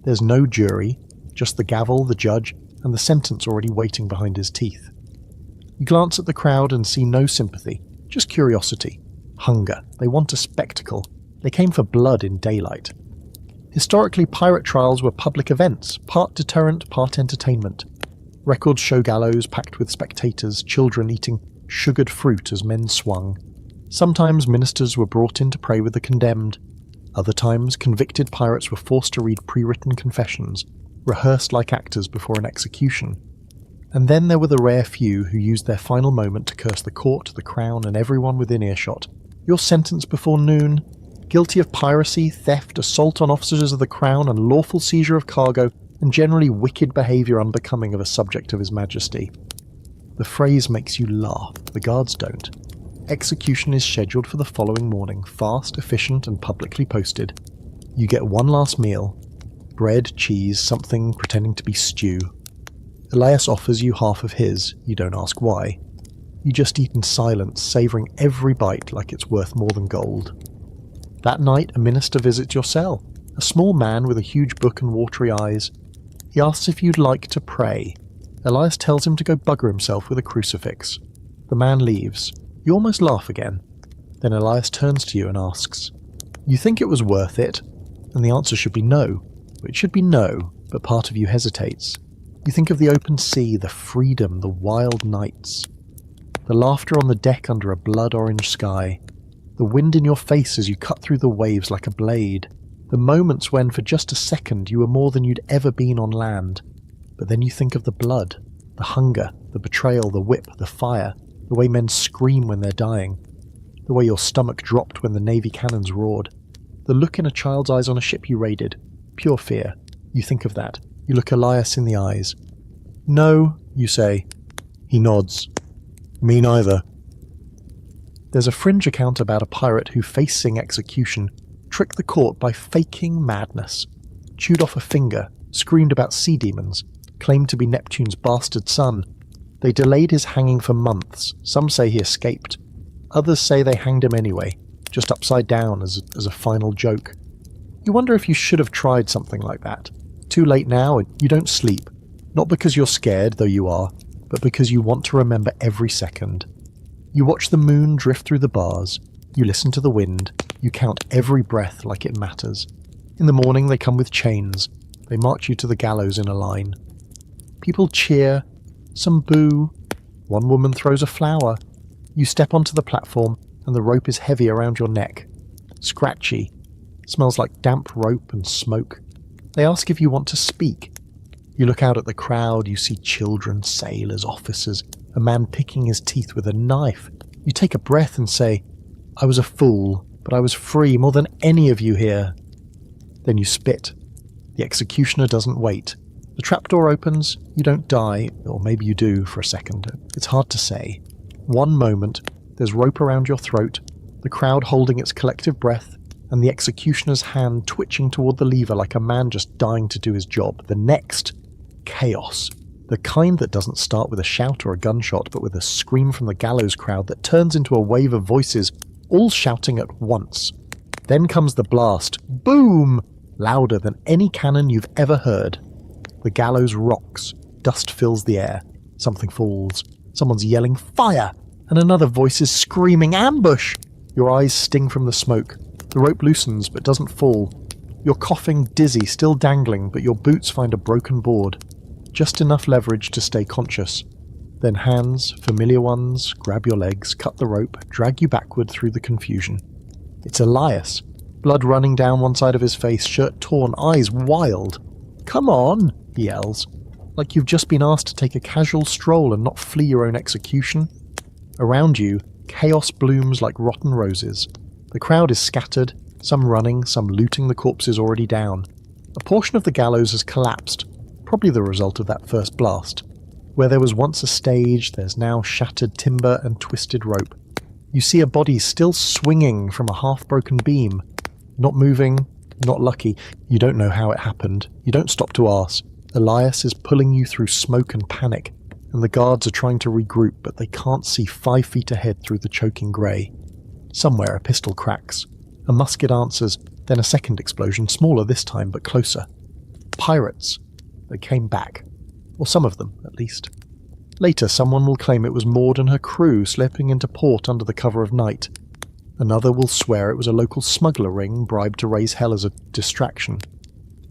There's no jury, just the gavel, the judge, and the sentence already waiting behind his teeth. You glance at the crowd and see no sympathy, just curiosity, hunger. They want a spectacle. They came for blood in daylight. Historically, pirate trials were public events, part deterrent, part entertainment. Records show gallows packed with spectators, children eating sugared fruit as men swung. Sometimes ministers were brought in to pray with the condemned. Other times, convicted pirates were forced to read pre-written confessions, rehearsed like actors before an execution. And then there were the rare few who used their final moment to curse the court, the crown, and everyone within earshot. You're sentenced before noon, guilty of piracy, theft, assault on officers of the crown, unlawful seizure of cargo, and generally wicked behaviour unbecoming of a subject of His Majesty. The phrase makes you laugh, the guards don't. Execution is scheduled for the following morning, fast, efficient, and publicly posted. You get one last meal. Bread, cheese, something pretending to be stew. Elias offers you half of his, you don't ask why. You just eat in silence, savouring every bite like it's worth more than gold. That night, a minister visits your cell, a small man with a huge book and watery eyes. He asks if you'd like to pray. Elias tells him to go bugger himself with a crucifix. The man leaves. You almost laugh again. Then Elias turns to you and asks, "You think it was worth it?" And the answer should be no. It should be no, but part of you hesitates. You think of the open sea, the freedom, the wild nights. The laughter on the deck under a blood-orange sky. The wind in your face as you cut through the waves like a blade. The moments when, for just a second, you were more than you'd ever been on land. But then you think of the blood, the hunger, the betrayal, the whip, the fire, the way men scream when they're dying, the way your stomach dropped when the Navy cannons roared, the look in a child's eyes on a ship you raided, pure fear. You think of that. You look Elias in the eyes. "No," you say. He nods. "Me neither." There's a fringe account about a pirate who, facing execution, tricked the court by faking madness, chewed off a finger, screamed about sea demons, claimed to be Neptune's bastard son. They delayed his hanging for months. Some say he escaped. Others say they hanged him anyway, just upside down as a final joke. You wonder if you should have tried something like that. Too late now, and you don't sleep. Not because you're scared, though you are, but because you want to remember every second. You watch the moon drift through the bars. You listen to the wind. You count every breath like it matters. In the morning they come with chains. They march you to the gallows in a line. People cheer. Some boo. One woman throws a flower. You step onto the platform, and the rope is heavy around your neck. Scratchy. Smells like damp rope and smoke. They ask if you want to speak. You look out at the crowd, you see children, sailors, officers, a man picking his teeth with a knife. You take a breath and say, "I was a fool, but I was free more than any of you here." Then you spit. The executioner doesn't wait. The trapdoor opens, you don't die, or maybe you do for a second. It's hard to say. One moment, there's rope around your throat, the crowd holding its collective breath, and the executioner's hand twitching toward the lever like a man just dying to do his job. The next, chaos. The kind that doesn't start with a shout or a gunshot, but with a scream from the gallows crowd that turns into a wave of voices, all shouting at once. Then comes the blast. Boom! Louder than any cannon you've ever heard. The gallows rocks. Dust fills the air. Something falls. Someone's yelling, "Fire!" And another voice is screaming, "Ambush!" Your eyes sting from the smoke. The rope loosens but doesn't fall. You're coughing, dizzy, still dangling, but your boots find a broken board. Just enough leverage to stay conscious. Then hands, familiar ones, grab your legs, cut the rope, drag you backward through the confusion. It's Elias. Blood running down one side of his face, shirt torn, eyes wild. "Come on," he yells, like you've just been asked to take a casual stroll and not flee your own execution. Around you, chaos blooms like rotten roses. The crowd is scattered, some running, some looting the corpses already down. A portion of the gallows has collapsed, probably the result of that first blast. Where there was once a stage, there's now shattered timber and twisted rope. You see a body still swinging from a half-broken beam. Not moving, not lucky. You don't know how it happened. You don't stop to ask. Elias is pulling you through smoke and panic, and the guards are trying to regroup, but they can't see 5 feet ahead through the choking grey. Somewhere a pistol cracks. A musket answers, then a second explosion, smaller this time, but closer. Pirates. They came back. Or some of them, at least. Later, someone will claim it was Maud and her crew slipping into port under the cover of night. Another will swear it was a local smuggler ring bribed to raise hell as a distraction.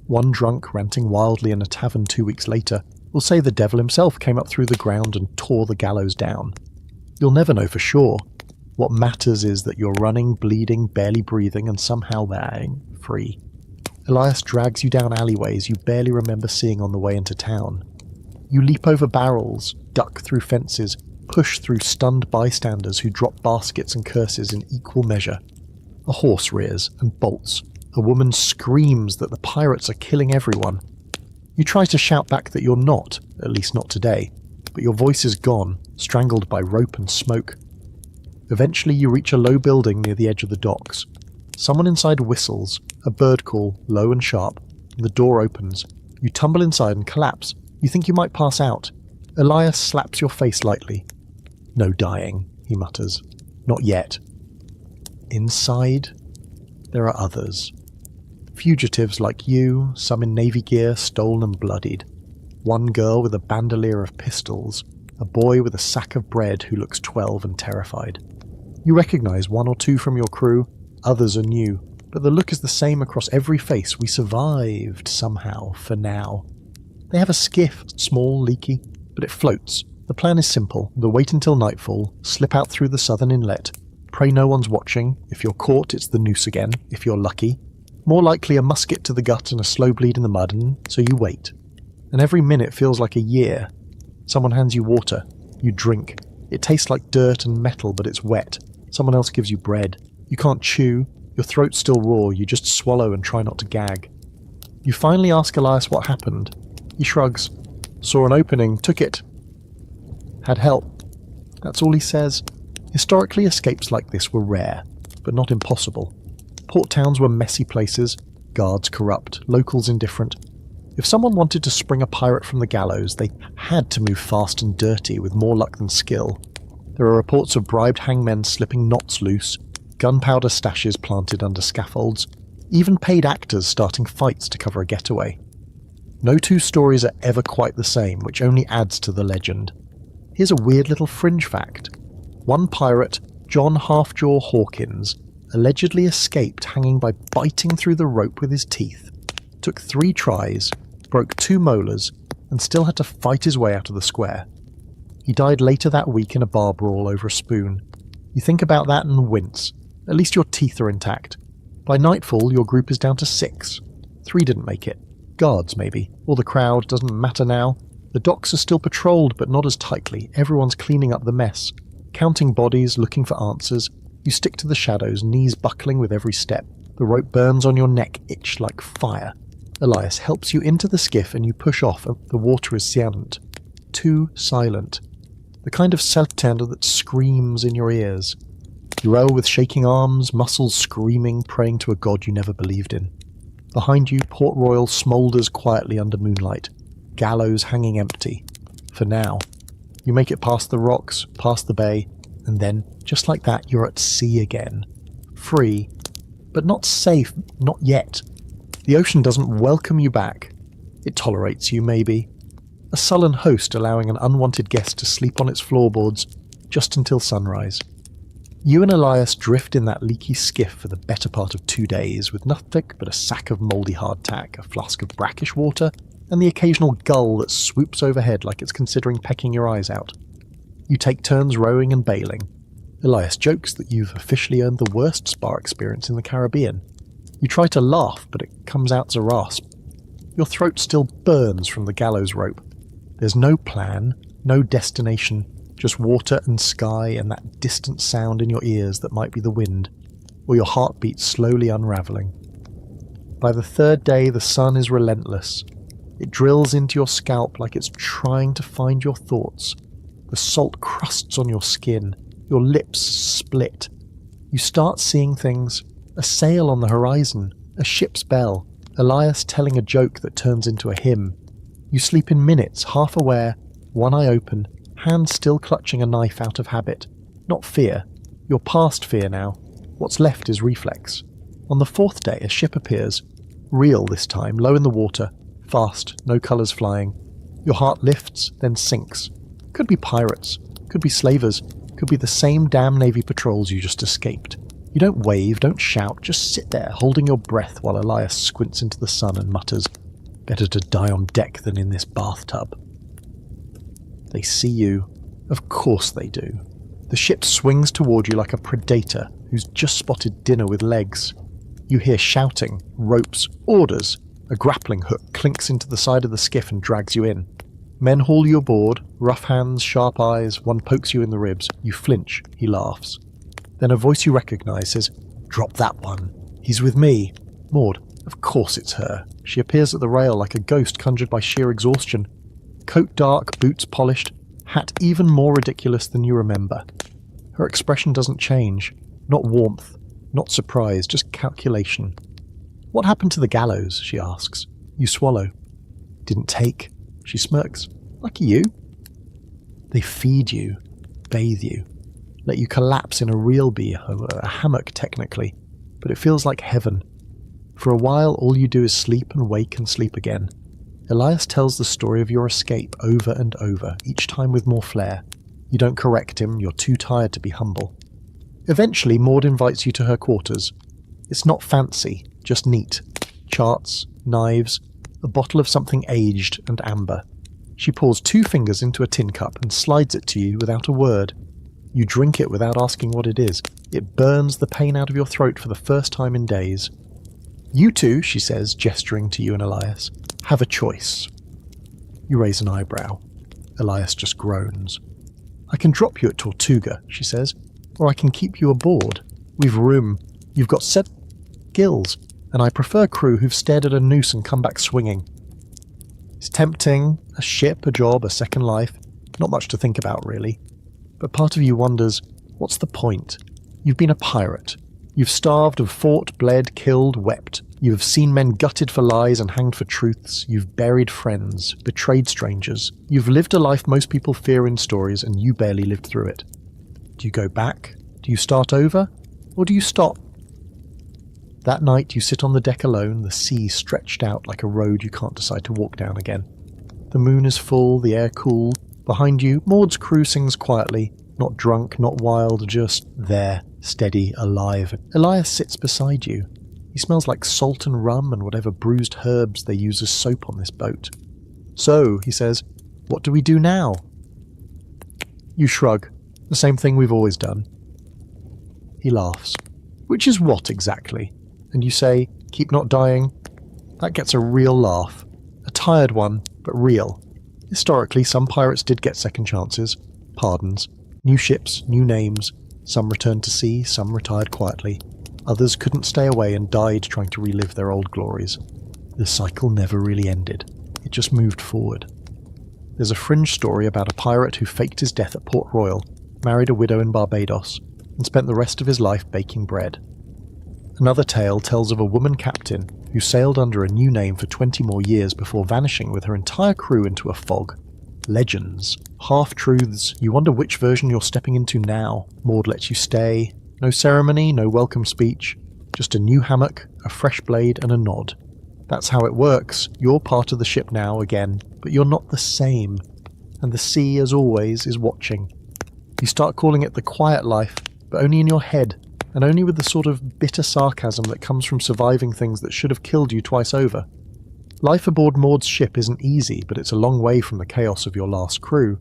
One drunk, ranting wildly in a tavern 2 weeks later, will say the devil himself came up through the ground and tore the gallows down. You'll never know for sure. What matters is that you're running, bleeding, barely breathing, and somehow being free. Elias drags you down alleyways you barely remember seeing on the way into town. You leap over barrels, duck through fences, push through stunned bystanders who drop baskets and curses in equal measure. A horse rears and bolts. A woman screams that the pirates are killing everyone. You try to shout back that you're not, at least not today, but your voice is gone, strangled by rope and smoke. Eventually you reach a low building near the edge of the docks. Someone inside whistles, a bird call, low and sharp. The door opens. You tumble inside and collapse. You think you might pass out. Elias slaps your face lightly. "No dying," he mutters. "Not yet." Inside, there are others. Fugitives like you, some in navy gear, stolen and bloodied. One girl with a bandolier of pistols, a boy with a sack of bread who looks 12 and terrified. You recognize one or two from your crew, others are new, but the look is the same across every face. We survived, somehow, for now. They have a skiff, small, leaky, but it floats. The plan is simple. They'll wait until nightfall, slip out through the southern inlet, pray no one's watching. If you're caught, it's the noose again, if you're lucky. More likely a musket to the gut and a slow bleed in the mud, and so you wait. And every minute feels like a year. Someone hands you water. You drink. It tastes like dirt and metal, but it's wet. Someone else gives you bread. You can't chew. Your throat's still raw. You just swallow and try not to gag. You finally ask Elias what happened. He shrugs. Saw an opening, took it. Had help. That's all he says. Historically, escapes like this were rare, but not impossible. Port towns were messy places, guards corrupt, locals indifferent. If someone wanted to spring a pirate from the gallows, they had to move fast and dirty with more luck than skill. There are reports of bribed hangmen slipping knots loose, gunpowder stashes planted under scaffolds, even paid actors starting fights to cover a getaway. No two stories are ever quite the same, which only adds to the legend. Here's a weird little fringe fact. One pirate, John Halfjaw Hawkins, allegedly escaped hanging by biting through the rope with his teeth, took 3 tries, broke 2 molars, and still had to fight his way out of the square. He died later that week in a bar brawl over a spoon. You think about that and wince. At least your teeth are intact. By nightfall, your group is down to 6. 3 didn't make it. Guards, maybe. Or the crowd, doesn't matter now. The docks are still patrolled, but not as tightly. Everyone's cleaning up the mess. Counting bodies, looking for answers. You stick to the shadows, knees buckling with every step. The rope burns on your neck, itch like fire. Elias helps you into the skiff and you push off. The water is silent. Too silent. The kind of self-tender that screams in your ears. You row with shaking arms, muscles screaming, praying to a god you never believed in. Behind you, Port Royal smoulders quietly under moonlight. Gallows hanging empty. For now. You make it past the rocks, past the bay, and then, just like that, you're at sea again. Free, but not safe, not yet. The ocean doesn't welcome you back. It tolerates you, maybe. A sullen host allowing an unwanted guest to sleep on its floorboards just until sunrise. You and Elias drift in that leaky skiff for the better part of 2 days, with nothing but a sack of mouldy hardtack, a flask of brackish water, and the occasional gull that swoops overhead like it's considering pecking your eyes out. You take turns rowing and bailing. Elias jokes that you've officially earned the worst spa experience in the Caribbean. You try to laugh, but it comes out as a rasp. Your throat still burns from the gallows rope. There's no plan, no destination, just water and sky and that distant sound in your ears that might be the wind, or your heartbeat slowly unravelling. By the 3rd day, the sun is relentless. It drills into your scalp like it's trying to find your thoughts. The salt crusts on your skin. Your lips split. You start seeing things. A sail on the horizon. A ship's bell. Elias telling a joke that turns into a hymn. You sleep in minutes, half aware, one eye open, hand still clutching a knife out of habit. Not fear. You're past fear now. What's left is reflex. On the 4th day, a ship appears. Real this time, low in the water. Fast, no colours flying. Your heart lifts, then sinks. Could be pirates, could be slavers, could be the same damn Navy patrols you just escaped. You don't wave, don't shout, just sit there, holding your breath while Elias squints into the sun and mutters, "Better to die on deck than in this bathtub." They see you. Of course they do. The ship swings toward you like a predator who's just spotted dinner with legs. You hear shouting, ropes, orders. A grappling hook clinks into the side of the skiff and drags you in. Men haul you aboard, rough hands, sharp eyes, one pokes you in the ribs. You flinch, he laughs. Then a voice you recognise says, "Drop that one. He's with me." Maud, of course it's her. She appears at the rail like a ghost conjured by sheer exhaustion. Coat dark, boots polished, hat even more ridiculous than you remember. Her expression doesn't change. Not warmth, not surprise, just calculation. "What happened to the gallows?" she asks. You swallow. "Didn't take." She smirks. "Lucky you." They feed you, bathe you, let you collapse in a real a hammock technically, but it feels like heaven. For a while all you do is sleep and wake and sleep again. Elias tells the story of your escape over and over, each time with more flair. You don't correct him, you're too tired to be humble. Eventually Maud invites you to her quarters. It's not fancy, just neat. Charts, knives, a bottle of something aged and amber. She pours 2 fingers into a tin cup and slides it to you without a word. You drink it without asking what it is. It burns the pain out of your throat for the first time in days. "You two," she says, gesturing to you and Elias, "have a choice." You raise an eyebrow. Elias just groans. "I can drop you at Tortuga," she says, "or I can keep you aboard. We've room. You've got 7 gills, and I prefer crew who've stared at a noose and come back swinging." It's tempting. A ship, a job, a second life. Not much to think about, really. But part of you wonders, what's the point? You've been a pirate. You've starved, have fought, bled, killed, wept. You have seen men gutted for lies and hanged for truths. You've buried friends, betrayed strangers. You've lived a life most people fear in stories, and you barely lived through it. Do you go back? Do you start over? Or do you stop? That night you sit on the deck alone, the sea stretched out like a road you can't decide to walk down again. The moon is full, the air cool. Behind you, Maud's crew sings quietly, not drunk, not wild, just there, steady, alive. Elias sits beside you. He smells like salt and rum and whatever bruised herbs they use as soap on this boat. "So," he says, "what do we do now?" You shrug. The same thing we've always done. He laughs. "Which is what exactly?" and you say, "Keep not dying," that gets a real laugh. A tired one, but real. Historically, some pirates did get second chances, pardons, new ships, new names. Some returned to sea, some retired quietly. Others couldn't stay away and died trying to relive their old glories. The cycle never really ended. It just moved forward. There's a fringe story about a pirate who faked his death at Port Royal, married a widow in Barbados, and spent the rest of his life baking bread. Another tale tells of a woman captain who sailed under a new name for 20 more years before vanishing with her entire crew into a fog. Legends, half-truths, you wonder which version you're stepping into now. Maud lets you stay. No ceremony, no welcome speech. Just a new hammock, a fresh blade and a nod. That's how it works. You're part of the ship now again, but you're not the same. And the sea, as always, is watching. You start calling it the quiet life, but only in your head, and only with the sort of bitter sarcasm that comes from surviving things that should have killed you twice over. Life aboard Maud's ship isn't easy, but it's a long way from the chaos of your last crew.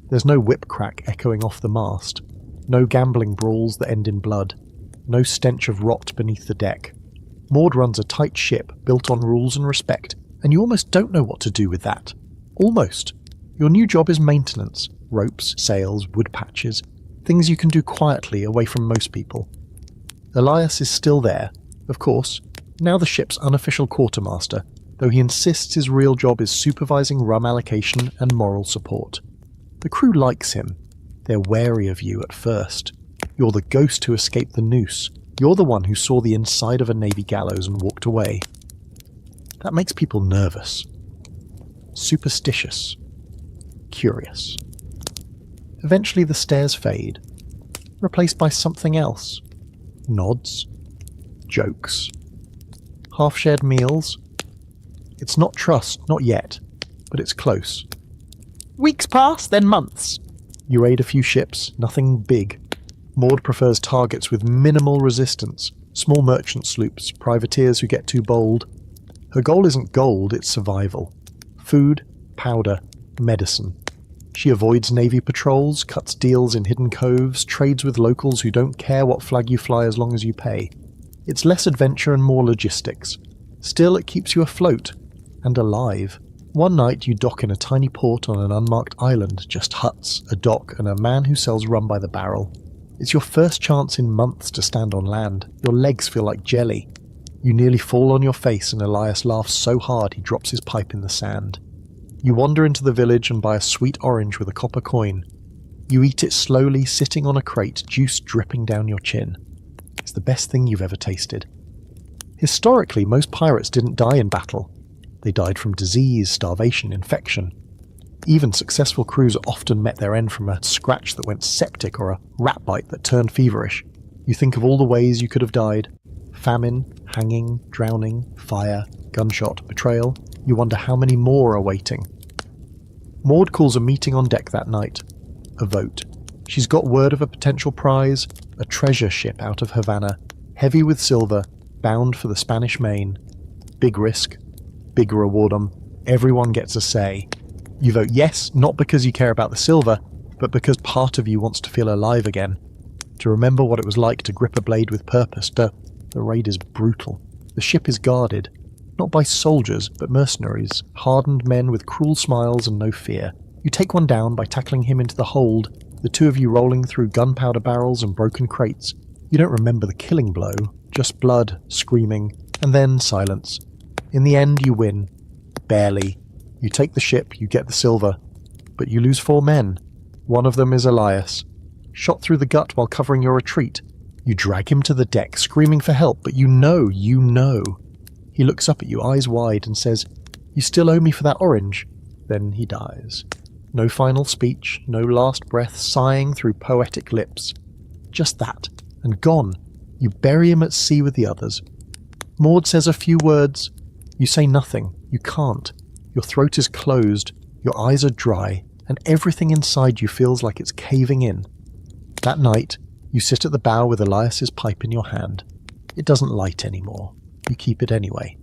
There's no whip crack echoing off the mast, no gambling brawls that end in blood, no stench of rot beneath the deck. Maud runs a tight ship built on rules and respect, and you almost don't know what to do with that. Almost. Your new job is maintenance, ropes, sails, wood patches, things you can do quietly away from most people. Elias is still there, of course, now the ship's unofficial quartermaster, though he insists his real job is supervising rum allocation and moral support. The crew likes him. They're wary of you at first. You're the ghost who escaped the noose. You're the one who saw the inside of a navy gallows and walked away. That makes people nervous. Superstitious. Curious. Eventually the stares fade, replaced by something else. Nods. Jokes. Half-shared meals. It's not trust, not yet, but it's close. Weeks pass, then months. You raid a few ships, nothing big. Maud prefers targets with minimal resistance, small merchant sloops, privateers who get too bold. Her goal isn't gold, it's survival. Food, powder, medicine. She avoids navy patrols, cuts deals in hidden coves, trades with locals who don't care what flag you fly as long as you pay. It's less adventure and more logistics. Still, it keeps you afloat. And alive. One night you dock in a tiny port on an unmarked island, just huts, a dock, and a man who sells rum by the barrel. It's your first chance in months to stand on land. Your legs feel like jelly. You nearly fall on your face and Elias laughs so hard he drops his pipe in the sand. You wander into the village and buy a sweet orange with a copper coin. You eat it slowly, sitting on a crate, juice dripping down your chin. It's the best thing you've ever tasted. Historically, most pirates didn't die in battle. They died from disease, starvation, infection. Even successful crews often met their end from a scratch that went septic or a rat bite that turned feverish. You think of all the ways you could have died. Famine, hanging, drowning, fire, gunshot, betrayal. You wonder how many more are waiting. Maud calls a meeting on deck that night. A vote. She's got word of a potential prize, a treasure ship out of Havana, heavy with silver, bound for the Spanish Main. Big risk, big reward 'em. Everyone gets a say. You vote yes, not because you care about the silver, but because part of you wants to feel alive again. To remember what it was like to grip a blade with purpose. The raid is brutal. The ship is guarded. Not by soldiers, but mercenaries, hardened men with cruel smiles and no fear. You take one down by tackling him into the hold, the two of you rolling through gunpowder barrels and broken crates. You don't remember the killing blow, just blood, screaming, and then silence. In the end, you win. Barely. You take the ship, you get the silver. But you lose 4 men. One of them is Elias. Shot through the gut while covering your retreat. You drag him to the deck, screaming for help, but you know. He looks up at you, eyes wide, and says, "You still owe me for that orange." Then he dies. No final speech, no last breath sighing through poetic lips. Just that, and gone. You bury him at sea with the others. Maud says a few words. You say nothing. You can't. Your throat is closed, your eyes are dry, and everything inside you feels like it's caving in. That night, you sit at the bow with Elias's pipe in your hand. It doesn't light anymore. You keep it anyway.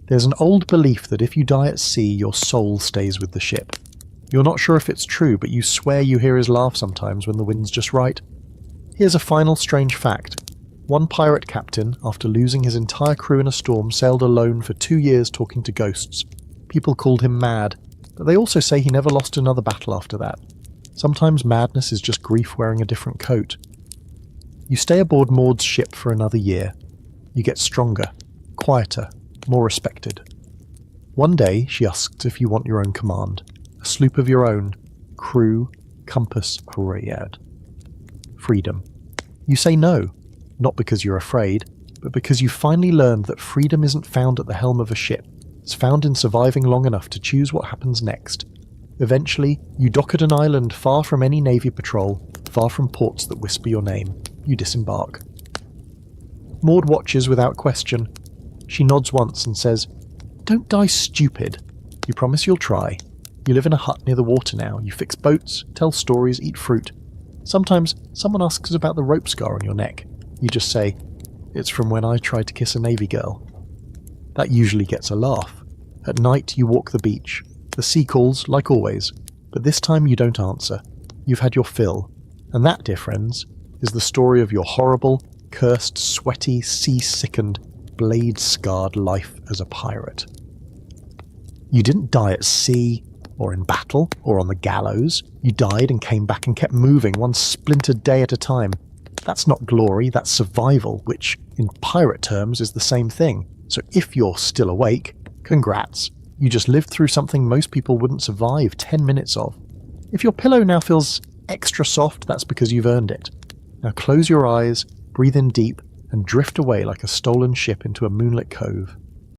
There's an old belief that if you die at sea, your soul stays with the ship. You're not sure if it's true, but you swear you hear his laugh sometimes when the wind's just right. Here's a final strange fact. One pirate captain, after losing his entire crew in a storm, sailed alone for 2 years talking to ghosts. People called him mad, but they also say he never lost another battle after that. Sometimes madness is just grief wearing a different coat. You stay aboard Maud's ship for another year. You get stronger, quieter, more respected. One day, she asks if you want your own command, a sloop of your own, crew, compass, Horayad. Freedom. You say no, not because you're afraid, but because you finally learned that freedom isn't found at the helm of a ship. It's found in surviving long enough to choose what happens next. Eventually, you dock at an island far from any navy patrol, far from ports that whisper your name. You disembark. Maud watches without question. She nods once and says, "Don't die stupid. You promise you'll try. You live in a hut near the water now. You fix boats, tell stories, eat fruit. Sometimes someone asks about the rope scar on your neck. You just say, 'It's from when I tried to kiss a navy girl.' That usually gets a laugh. At night you walk the beach. The sea calls, like always, but this time you don't answer. You've had your fill. And that, dear friends, is the story of your horrible, cursed, sweaty, sea-sickened, blade-scarred life as a pirate. You didn't die at sea, or in battle, or on the gallows. You died and came back and kept moving, one splintered day at a time. That's not glory, that's survival, which, in pirate terms, is the same thing. So if you're still awake, congrats. You just lived through something most people wouldn't survive 10 minutes of. If your pillow now feels extra soft, that's because you've earned it. Now close your eyes, breathe in deep, and drift away like a stolen ship into a moonlit cove.